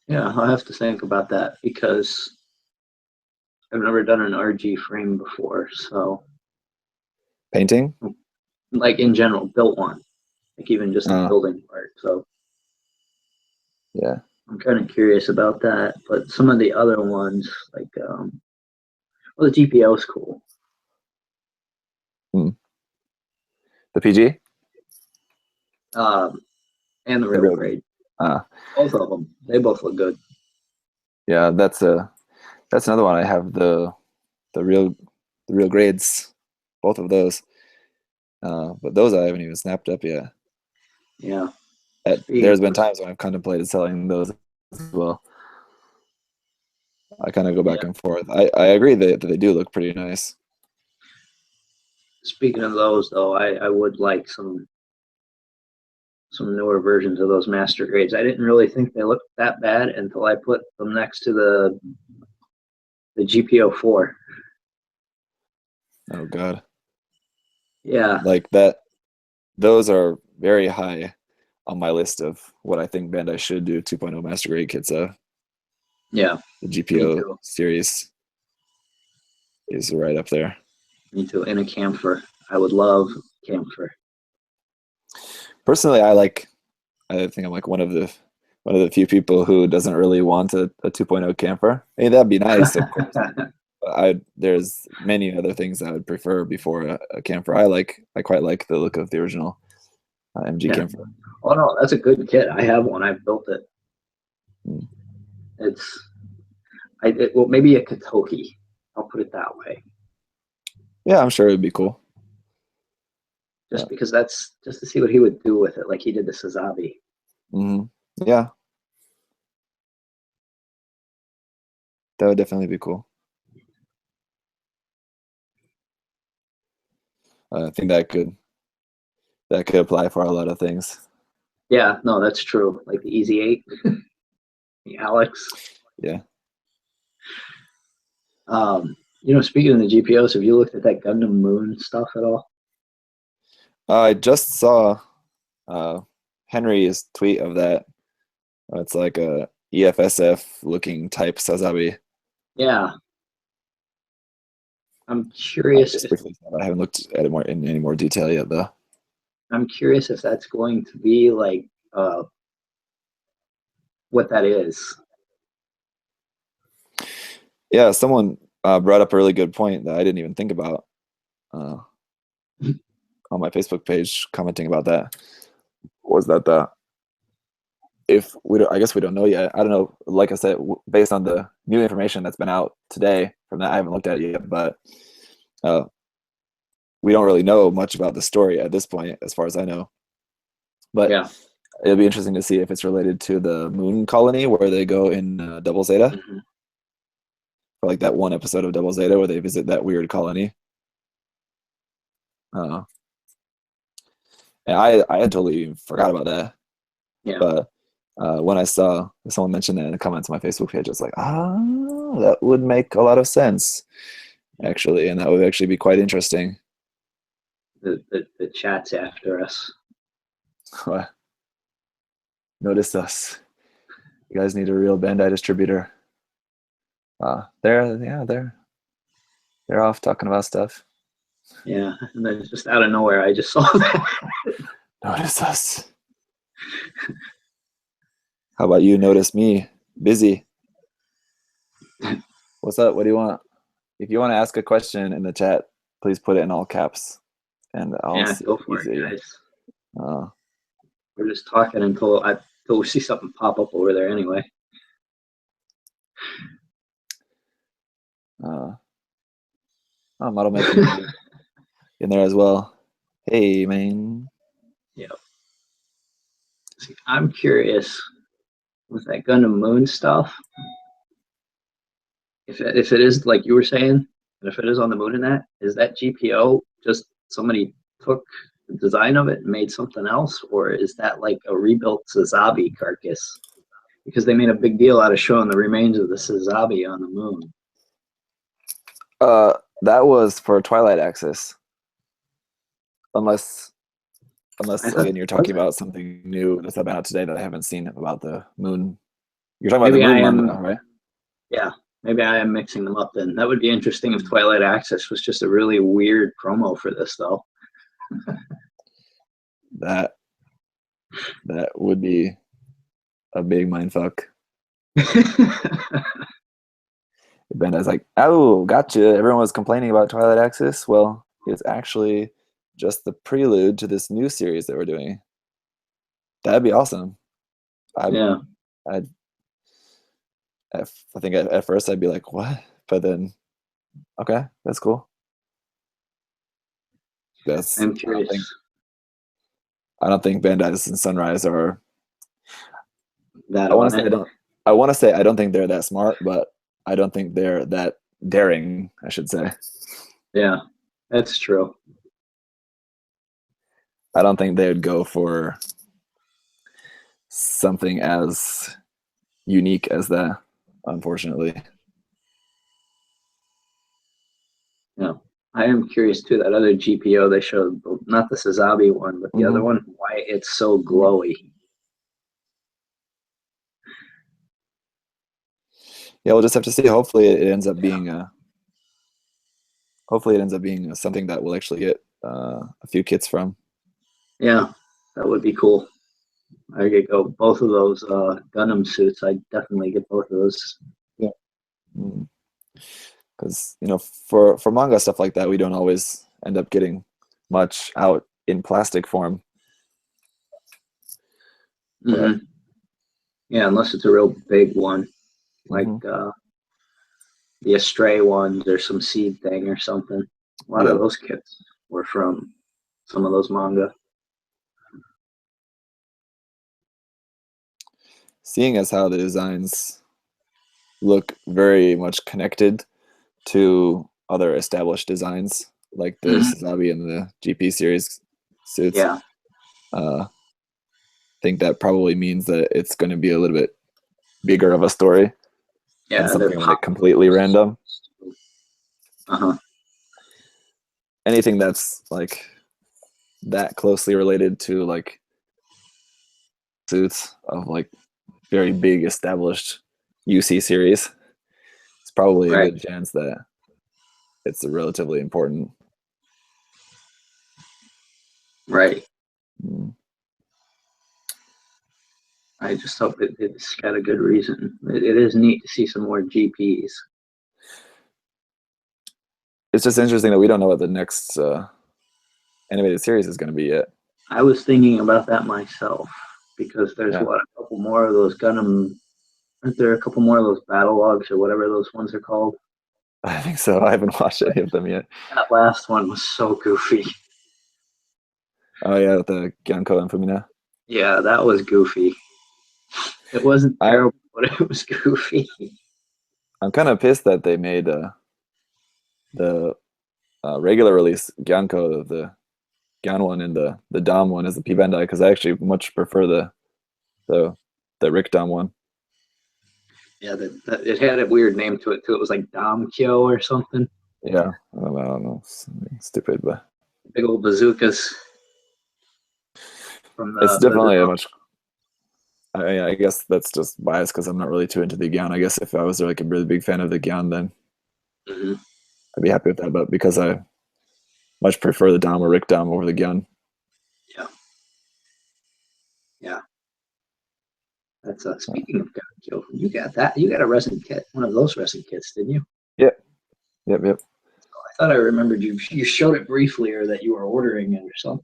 [SPEAKER 2] Yeah, I'll have to think about that because I've never done an RG frame before, so
[SPEAKER 1] Painting?
[SPEAKER 2] like in general, built one, like even just the building part. So
[SPEAKER 1] yeah,
[SPEAKER 2] I'm kind of curious about that. But some of the other ones, like well, the GPO is cool.
[SPEAKER 1] The PG?
[SPEAKER 2] And the real grade. Both of them, they both look good.
[SPEAKER 1] Yeah, that's another one. I have the real grades, both of those. But those I haven't even snapped up yet.
[SPEAKER 2] Yeah.
[SPEAKER 1] There's been times when I've contemplated selling those as well. I kind of go back and forth. I agree that they do look pretty nice.
[SPEAKER 2] Speaking of those, though, I would like some newer versions of those master grades. I didn't really think they looked that bad until I put them next to the GPO 4.
[SPEAKER 1] Oh God.
[SPEAKER 2] Yeah.
[SPEAKER 1] Like that. Those are very high on my list of what I think Bandai should do 2.0 master grade kits of.
[SPEAKER 2] Yeah.
[SPEAKER 1] The GPO series is right up there.
[SPEAKER 2] Me too. And a camphor. I would love camphor.
[SPEAKER 1] Personally, I think I'm like one of the few people who doesn't really want a 2.0 camphor. I mean, that'd be nice, of course. There's many other things I would prefer before a camphor. I quite like the look of the original MG camphor.
[SPEAKER 2] Oh no, that's a good kit. I have one. I've built it. Well, maybe a Katoki. I'll put it that way.
[SPEAKER 1] Yeah, I'm sure it'd be cool.
[SPEAKER 2] Just because that's just to see what he would do with it, like he did the Sazabi.
[SPEAKER 1] Yeah, that would definitely be cool. I think that could apply for a lot of things.
[SPEAKER 2] Yeah, no, that's true. Like the Easy 8, the Alex.
[SPEAKER 1] Yeah.
[SPEAKER 2] Speaking of the GPOs, have you looked at that Gundam Moon stuff at all?
[SPEAKER 1] I just saw Henry's tweet of that. It's like a EFSF looking type Sazabi.
[SPEAKER 2] Yeah. I'm curious.
[SPEAKER 1] I haven't looked at it in any more detail yet, though.
[SPEAKER 2] I'm curious if that's going to be like what that is.
[SPEAKER 1] Yeah, someone brought up a really good point that I didn't even think about on my Facebook page, commenting about that. Was that I guess we don't know yet. I don't know. Like I said, based on the new information that's been out today from that, I haven't looked at it yet, but we don't really know much about the story at this point, as far as I know. But
[SPEAKER 2] yeah,
[SPEAKER 1] it'll be interesting to see if it's related to the moon colony where they go in Double Zeta. Or like that one episode of Double Zeta where they visit that weird colony. And I had totally forgot about that.
[SPEAKER 2] Yeah.
[SPEAKER 1] But when I saw someone mention that in the comments on my Facebook page, I was like, that would make a lot of sense, actually, and that would actually be quite interesting.
[SPEAKER 2] The chat's after us.
[SPEAKER 1] Notice us. You guys need a real Bandai distributor. They're off talking about stuff.
[SPEAKER 2] Yeah, and then just out of nowhere, I just saw that.
[SPEAKER 1] Notice us. How about you notice me? Busy. What's up? What do you want? If you want to ask a question in the chat, please put it in all caps, and I'll
[SPEAKER 2] go for it, guys. We're just talking until we see something pop up over there anyway.
[SPEAKER 1] Model making in there as well. Hey, man.
[SPEAKER 2] Yeah. See, I'm curious with that Gundam Moon stuff. If it is like you were saying, and if it is on the moon in that, is that GPO just somebody took the design of it and made something else, or is that like a rebuilt Sazabi carcass? because they made a big deal out of showing the remains of the Sazabi on the moon.
[SPEAKER 1] That was for Twilight Axis. Unless again you're talking about something new that's been out today that I haven't seen about the moon. You're talking about
[SPEAKER 2] Maybe
[SPEAKER 1] the moon
[SPEAKER 2] I am,
[SPEAKER 1] manga, right?
[SPEAKER 2] Yeah, maybe I am mixing them up then. That would be interesting if Twilight Axis was just a really weird promo for this, though.
[SPEAKER 1] That would be a big mindfuck. Bandai's like, oh, gotcha. Everyone was complaining about Twilight Axis. Well, it's actually just the prelude to this new series that we're doing. That'd be awesome. I think at first I'd be like, what? But then, okay, that's cool.
[SPEAKER 2] I'm curious.
[SPEAKER 1] I don't think Bandai's and Sunrise are.
[SPEAKER 2] I
[SPEAKER 1] want to say I don't think they're that smart, but I don't think they're that daring, I should say.
[SPEAKER 2] Yeah, that's true.
[SPEAKER 1] I don't think they would go for something as unique as that, unfortunately.
[SPEAKER 2] Yeah, I am curious too. That other GPO they showed, not the Sazabi one, but the other one, why it's so glowy.
[SPEAKER 1] Yeah, we'll just have to see. Hopefully, it ends up being something that we'll actually get a few kits from.
[SPEAKER 2] Yeah, that would be cool. I could go both of those Gundam suits. I'd definitely get both of those.
[SPEAKER 1] Yeah. Because for manga stuff like that, we don't always end up getting much out in plastic form.
[SPEAKER 2] Mm-hmm. Yeah, unless it's a real big one, like the Astray ones or some seed thing or something. A lot of those kits were from some of those manga.
[SPEAKER 1] Seeing as how the designs look very much connected to other established designs, like the Sazabi and the GP series suits, I think that probably means that it's going to be a little bit bigger of a story than something like completely random. Anything that's like that closely related to like suits of like very big established UC series, it's probably a good chance that it's a relatively important.
[SPEAKER 2] Right. I just hope it's got a good reason. It is neat to see some more GPs.
[SPEAKER 1] It's just interesting that we don't know what the next animated series is going to be yet.
[SPEAKER 2] I was thinking about that myself because there's a couple more of those Gundam. Aren't there a couple more of those battle logs or whatever those ones are called?
[SPEAKER 1] I think so. I haven't watched any of them yet.
[SPEAKER 2] That last one was so goofy.
[SPEAKER 1] Oh yeah, with the Gyanko and Fumina.
[SPEAKER 2] Yeah, that was goofy. It wasn't terrible, but it was goofy.
[SPEAKER 1] I'm kind of pissed that they made the regular release Gyanko, the Gyan one, and the Dom one as the P Bandai, because I actually much prefer the Rick Dom one.
[SPEAKER 2] Yeah, it had a weird name to it too. It was like Dom Kyo or something.
[SPEAKER 1] Yeah, I don't know, stupid, but
[SPEAKER 2] big old bazookas.
[SPEAKER 1] It's definitely a much. I guess that's just biased because I'm not really too into the Gyan. I guess if I was like a really big fan of the Gyan, then I'd be happy with that. But because I much prefer the Dom or Rick Dom over the Gyan.
[SPEAKER 2] Yeah. That's speaking of Gyan, you got that. You got a resin kit, one of those resin kits, didn't you?
[SPEAKER 1] Yep.
[SPEAKER 2] I thought I remembered you showed it briefly, or that you were ordering it or something.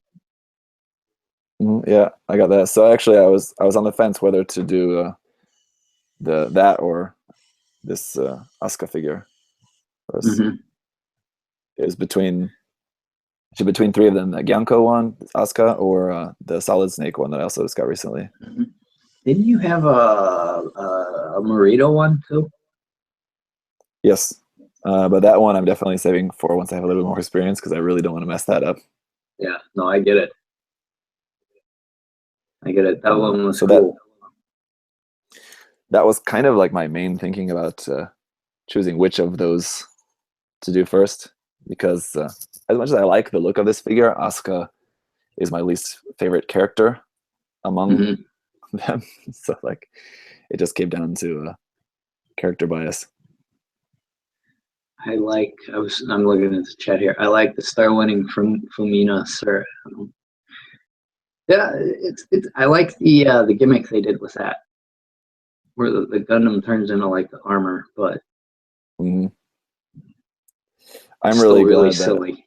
[SPEAKER 1] Yeah, I got that. So actually, I was on the fence whether to do that or this Asuka figure. It was between three of them: the Gyanko one, Asuka, or the Solid Snake one that I also just got recently.
[SPEAKER 2] Didn't you have a Morito one too?
[SPEAKER 1] Yes, but that one I'm definitely saving for once I have a little bit more experience because I really don't want to mess that up.
[SPEAKER 2] Yeah, no, I get it. That one was cool.
[SPEAKER 1] that was kind of like my main thinking about choosing which of those to do first, because as much as I like the look of this figure, Asuka is my least favorite character among them. So like, it just came down to character bias.
[SPEAKER 2] I'm looking at the chat here. I like the star winning from Fumina, sir. Yeah, it's I like the gimmick they did with that, where the Gundam turns into like the armor, but
[SPEAKER 1] I'm
[SPEAKER 2] it's
[SPEAKER 1] really
[SPEAKER 2] still really
[SPEAKER 1] glad
[SPEAKER 2] silly.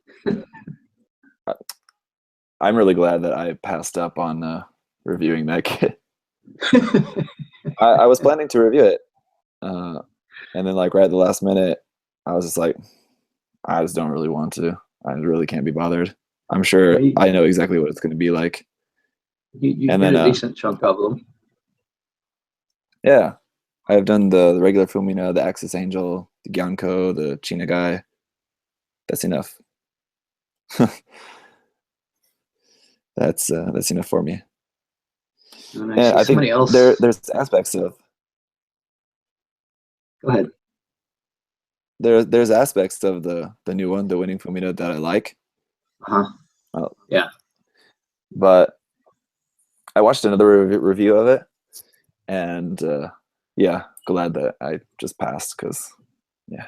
[SPEAKER 1] I'm really glad that I passed up on reviewing that kit. I was planning to review it, and then like right at the last minute, I was just like, I just don't really want to. I really can't be bothered. I'm sure I know exactly what it's going to be like.
[SPEAKER 2] You
[SPEAKER 1] and
[SPEAKER 2] did
[SPEAKER 1] then
[SPEAKER 2] a decent chunk of them.
[SPEAKER 1] Yeah, I've done the regular Fumina, the Axis Angel, the Gyanko, the China guy. That's enough. That's enough for me.
[SPEAKER 2] And
[SPEAKER 1] And I think
[SPEAKER 2] somebody else.
[SPEAKER 1] there's aspects of.
[SPEAKER 2] Go ahead.
[SPEAKER 1] There's aspects of the new one, the winning Fumina, that I like.
[SPEAKER 2] Yeah.
[SPEAKER 1] But I watched another review of it, and yeah, glad that I just passed, because yeah,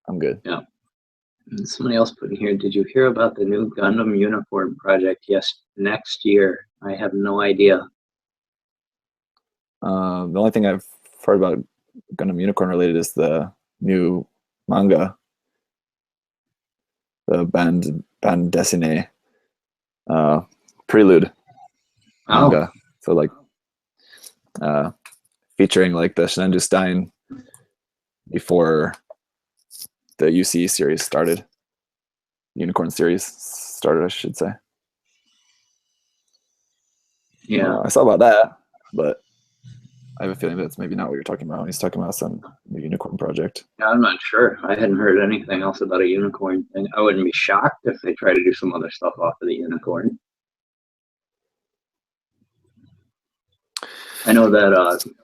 [SPEAKER 1] I'm good.
[SPEAKER 2] Yeah. And somebody else put in here, did you hear about the new Gundam Unicorn project? Yes, next year. I have no idea.
[SPEAKER 1] The only thing I've heard about Gundam Unicorn related is the new manga, the band dessinée prelude manga. So like featuring like the Shinanju Stein before the UC series started, Unicorn series started, I should say.
[SPEAKER 2] Yeah.
[SPEAKER 1] I saw about that, but I have a feeling that's maybe not what you're talking about when he's talking about some new Unicorn project.
[SPEAKER 2] Yeah, I'm not sure. I hadn't heard anything else about a unicorn thing. I wouldn't be shocked if they try to do some other stuff off of the unicorn. I know that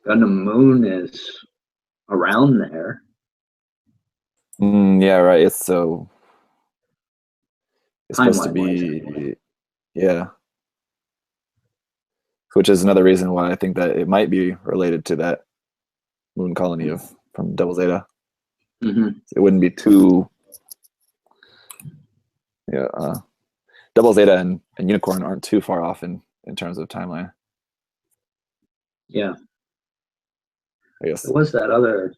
[SPEAKER 2] Gundam Moon is around there.
[SPEAKER 1] Yeah, right. It's supposed to be,
[SPEAKER 2] Timeline-wise,
[SPEAKER 1] yeah. Which is another reason why I think that it might be related to that moon colony from Double Zeta. It wouldn't be too, yeah. Double Zeta and Unicorn aren't too far off in terms of timeline.
[SPEAKER 2] Yeah.
[SPEAKER 1] I guess.
[SPEAKER 2] There was that other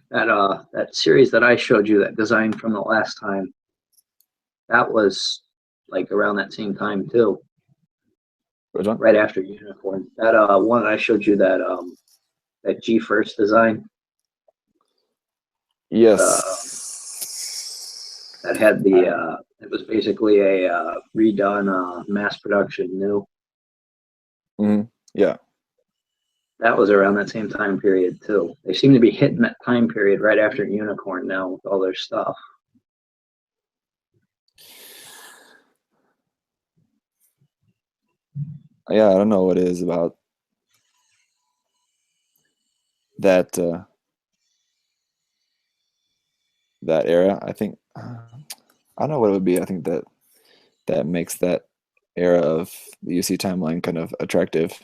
[SPEAKER 2] that series that I showed you, that design from the last time. That was like around that same time too.
[SPEAKER 1] Which one?
[SPEAKER 2] Right after Unicorn. That one I showed you, that that G first design.
[SPEAKER 1] Yes.
[SPEAKER 2] That had the it was basically a redone mass production new.
[SPEAKER 1] Yeah.
[SPEAKER 2] That was around that same time period too. They seem to be hitting that time period right after Unicorn now with all their stuff.
[SPEAKER 1] Yeah, I don't know what it is about that that era. I think I don't know what it would be. I think that makes that era of the UC timeline kind of attractive.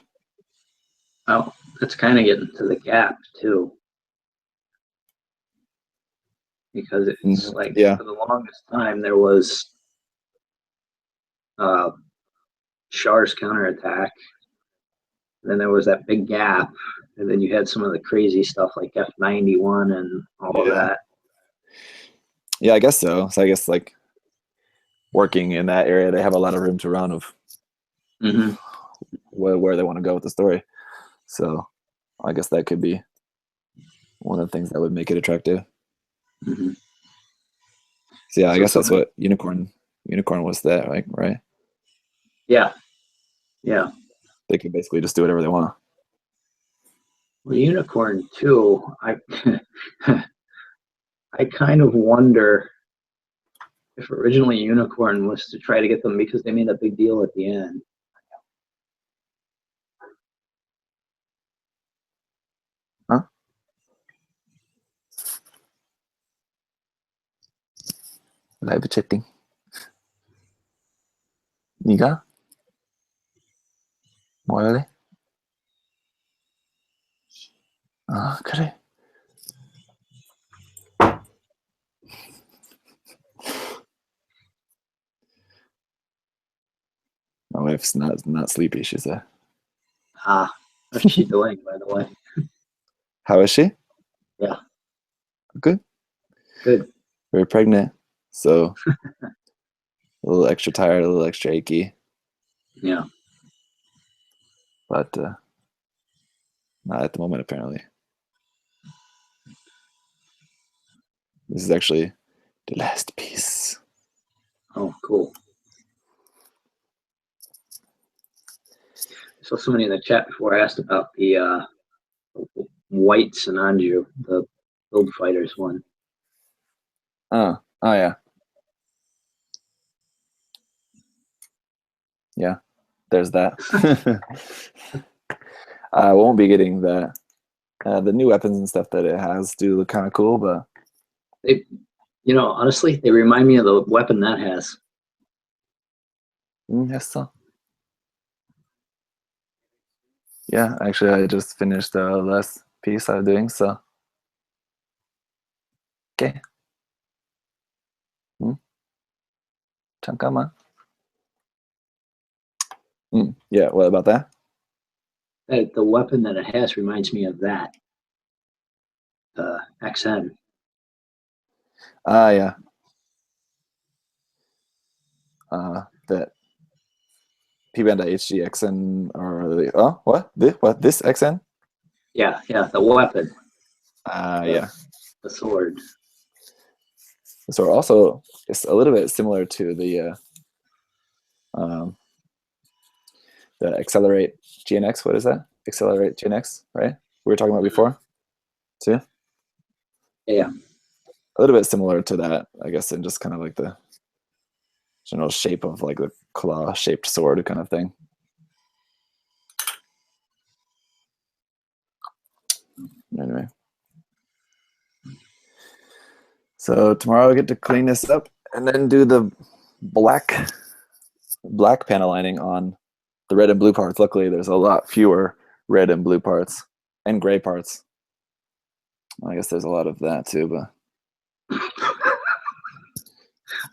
[SPEAKER 2] Oh, it's kind of getting to the gap too, because it's like, for the longest time there was Char's counterattack, then there was that big gap, and then you had some of the crazy stuff like F91 and all of that.
[SPEAKER 1] Yeah, I guess so. So I guess like working in that area, they have a lot of room to run of where they want to go with the story. So I guess that could be one of the things that would make it attractive. So yeah, I guess that's what Unicorn was, that, right?
[SPEAKER 2] Yeah.
[SPEAKER 1] They could basically just do whatever they want.
[SPEAKER 2] Well, Unicorn too, I kind of wonder if originally Unicorn was to try to get them, because they made a big deal at the end.
[SPEAKER 1] ライブチャッティング。니가? 뭐 할래? 아, 그래. My wife's not sleepy, she said.
[SPEAKER 2] What's she doing, by the way?
[SPEAKER 1] How is she?
[SPEAKER 2] Yeah.
[SPEAKER 1] Good.
[SPEAKER 2] Good.
[SPEAKER 1] We're pregnant, so a little extra tired, a little extra achy,
[SPEAKER 2] Yeah.
[SPEAKER 1] but not at the moment, apparently. This is actually the last piece.
[SPEAKER 2] Oh, cool. So somebody in the chat before asked about the white Sananju, the Build Fighters one.
[SPEAKER 1] Oh yeah. Yeah, there's that. I won't be getting that. The new weapons and stuff that it has do look kind of cool, but
[SPEAKER 2] Honestly, they remind me of the weapon that has.
[SPEAKER 1] yes, so. Yeah, actually, I just finished the last piece I'm doing, so. Okay. 잠깐만. Yeah, what about that?
[SPEAKER 2] The weapon that it has reminds me of that. XN.
[SPEAKER 1] Yeah. That P-Band HGXN or what? This XN?
[SPEAKER 2] Yeah, the weapon.
[SPEAKER 1] Yeah.
[SPEAKER 2] The sword.
[SPEAKER 1] So also it's a little bit similar to the Accelerate GNX. What is that? Accelerate GNX, right? We were talking about before, too.
[SPEAKER 2] Yeah.
[SPEAKER 1] A little bit similar to that, I guess, in just kind of like the general shape of like the claw-shaped sword kind of thing. Anyway. So tomorrow I get to clean this up and then do the black panel lining on the red and blue parts. Luckily, there's a lot fewer red and blue parts and gray parts. I guess there's a lot of that too, but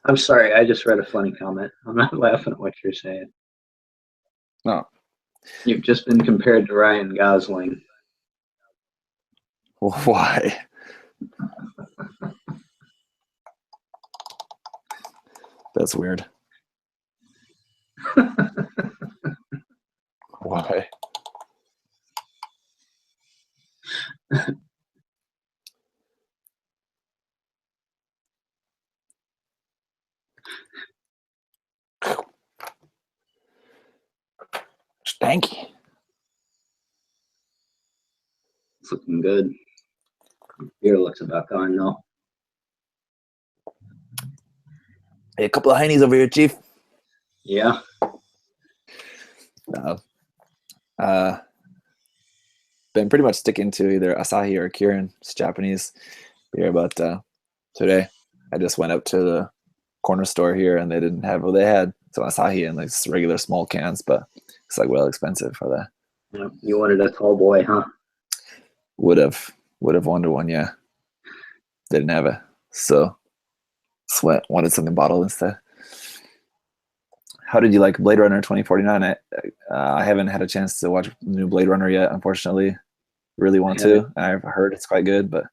[SPEAKER 2] I'm sorry, I just read a funny comment. I'm not laughing at what you're saying.
[SPEAKER 1] no.
[SPEAKER 2] You've just been compared to Ryan Gosling.
[SPEAKER 1] Why? That's weird. Why? Stanky.
[SPEAKER 2] It's looking good. Beer looks about gone though.
[SPEAKER 1] Hey, a couple of heinies over here, Chief.
[SPEAKER 2] Yeah.
[SPEAKER 1] Been pretty much sticking to either Asahi or Kirin. It's Japanese beer, but today I just went up to the corner store here and they didn't have what they had. So Asahi in like regular small cans, but it's like well expensive for that.
[SPEAKER 2] Yeah. You wanted a tall boy, huh?
[SPEAKER 1] Would have wanted one, yeah. Didn't have it. So wanted something bottled instead. How did you like Blade Runner 2049? I haven't had a chance to watch the new Blade Runner yet, unfortunately. Really want to. I've heard it's quite good, but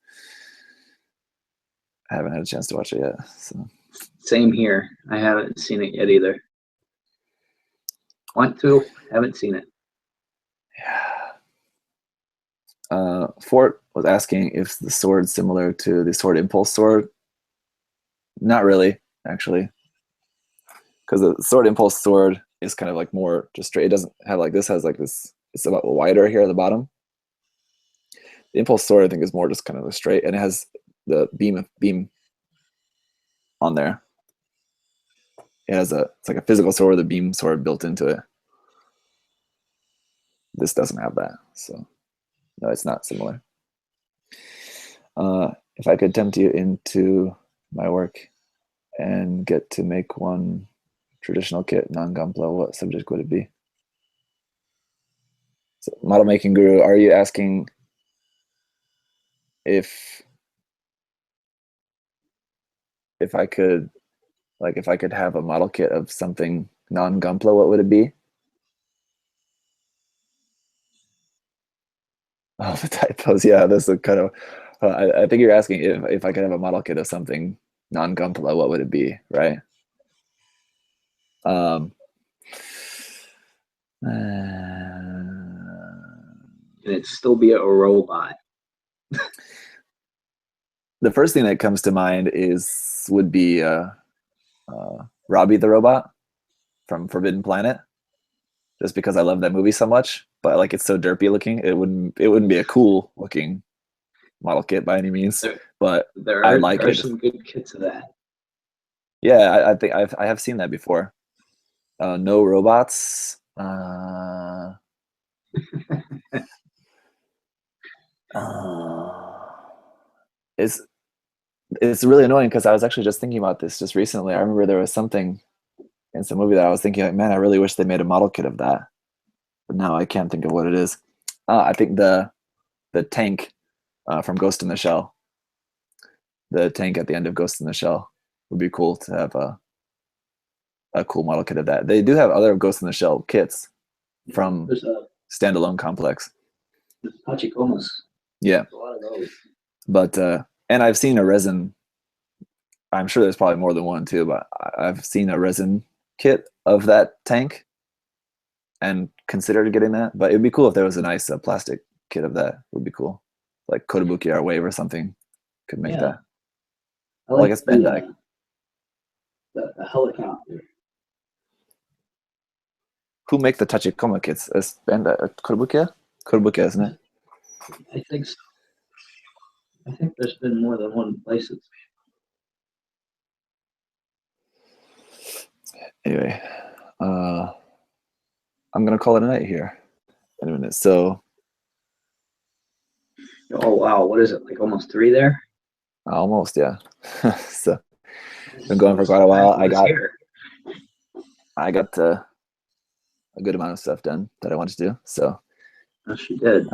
[SPEAKER 1] I haven't had a chance to watch it yet. So. Same
[SPEAKER 2] here. I haven't seen it yet either. Want to? Haven't seen it.
[SPEAKER 1] Yeah. Fort was asking if the sword's similar to the Sword Impulse sword. Not really, actually. Because the Sword Impulse sword is kind of like more just straight. It doesn't have like this, has like this, it's a lot wider here at the bottom. The Impulse sword, I think, is more just kind of straight, and it has the beam on there. It's like a physical sword with a beam sword built into it. This doesn't have that, so no, it's not similar. If I could tempt you into my work, and get to make one traditional kit, non-Gunpla, what subject would it be? So, model making guru, are you asking if I could have a model kit of something non-Gunpla, what would it be? Oh, the typos. Yeah, that's a kind of. I think you're asking if I could have a model kit of something non-Gunpla, what would it be, right? Can
[SPEAKER 2] it still be a robot?
[SPEAKER 1] The first thing that comes to mind would be Robbie the robot from Forbidden Planet, just because I love that movie so much. But like, it's so derpy looking, it wouldn't be a cool looking model kit by any means. But
[SPEAKER 2] There
[SPEAKER 1] I
[SPEAKER 2] are,
[SPEAKER 1] like
[SPEAKER 2] there are
[SPEAKER 1] it.
[SPEAKER 2] some good kits of that.
[SPEAKER 1] Yeah, I think I have seen that before. No robots. It's really annoying because I was actually just thinking about this just recently. I remember there was something in some movie that I was thinking like, man, I really wish they made a model kit of that. But now I can't think of what it is. I think the tank from Ghost in the Shell. The tank at the end of Ghost in the Shell would be cool to have a cool model kit of that. They do have other Ghost in the Shell kits from standalone complex.
[SPEAKER 2] Hachikomas.
[SPEAKER 1] Yeah.
[SPEAKER 2] A lot of those.
[SPEAKER 1] But and I've seen a resin. I'm sure there's probably more than one too, but I've seen a resin kit of that tank and considered getting that. But it'd be cool if there was a nice plastic kit of that. It would be cool, like Kotobuki or Wave or something could make that.
[SPEAKER 2] I like
[SPEAKER 1] I guess Bandai.
[SPEAKER 2] The helicopter.
[SPEAKER 1] Who make the Tachikoma kits? Is Bandai Kotobuki? Kotobuki, isn't it?
[SPEAKER 2] I think so. I think there's been more than one place.
[SPEAKER 1] Anyway, I'm gonna call it a night here in a minute. So,
[SPEAKER 2] Oh wow, what is it? Like almost 3 there?
[SPEAKER 1] almost, yeah. So, been going for quite a while. I got a good amount of stuff done that I wanted to do. So,
[SPEAKER 2] oh, she did.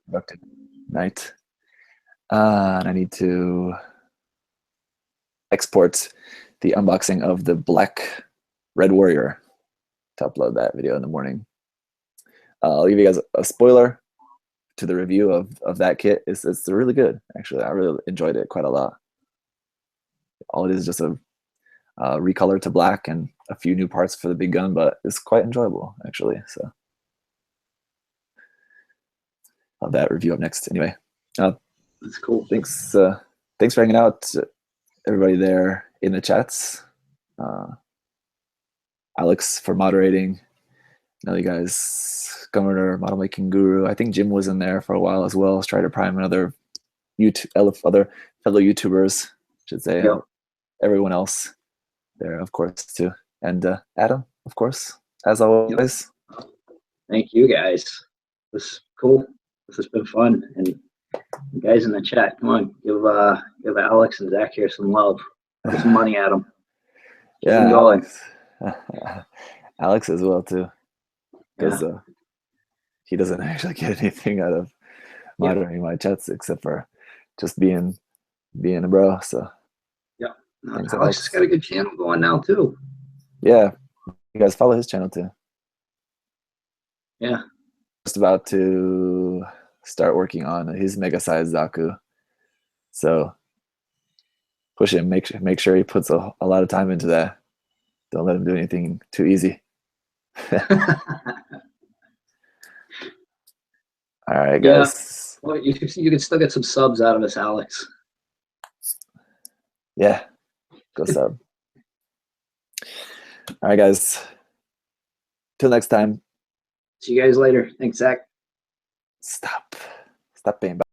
[SPEAKER 1] Productive night. And I need to export the unboxing of the Black Red Warrior to upload that video in the morning. I'll give you guys a spoiler to the review of that kit. It's really good, actually. I really enjoyed it quite a lot. All it is just a recolor to black and a few new parts for the big gun, but it's quite enjoyable, actually. So I'll have that review up next. Anyway,
[SPEAKER 2] that's cool.
[SPEAKER 1] Thanks for hanging out, everybody there in the chats. Alex for moderating. I know you guys, Governor, Model Making Guru. I think Jim was in there for a while as well. Try to prime another other fellow YouTubers, I should say.
[SPEAKER 2] Yep.
[SPEAKER 1] Everyone else there, of course, too. And Adam, of course, as always.
[SPEAKER 2] Yep. Thank you, guys. This is cool. This has been fun. And you guys in the chat, come on, give Alex and Zach here some love. Put some money at them.
[SPEAKER 1] Yeah, Alex. Alex as well too, because he doesn't actually get anything out of monitoring my chats except for just being a bro. So
[SPEAKER 2] yeah,
[SPEAKER 1] thanks,
[SPEAKER 2] Alex has got a good channel going now too.
[SPEAKER 1] Yeah, you guys follow his channel too.
[SPEAKER 2] Yeah,
[SPEAKER 1] just about to start working on his mega size Zaku. So push him, make sure he puts a lot of time into that. Don't let him do anything too easy. All right, guys.
[SPEAKER 2] Yeah. Well, you can still get some subs out of us, Alex.
[SPEAKER 1] Yeah, go sub. All right, guys. Till next time.
[SPEAKER 2] See you guys later. Thanks, Zach.
[SPEAKER 1] Stop being bad.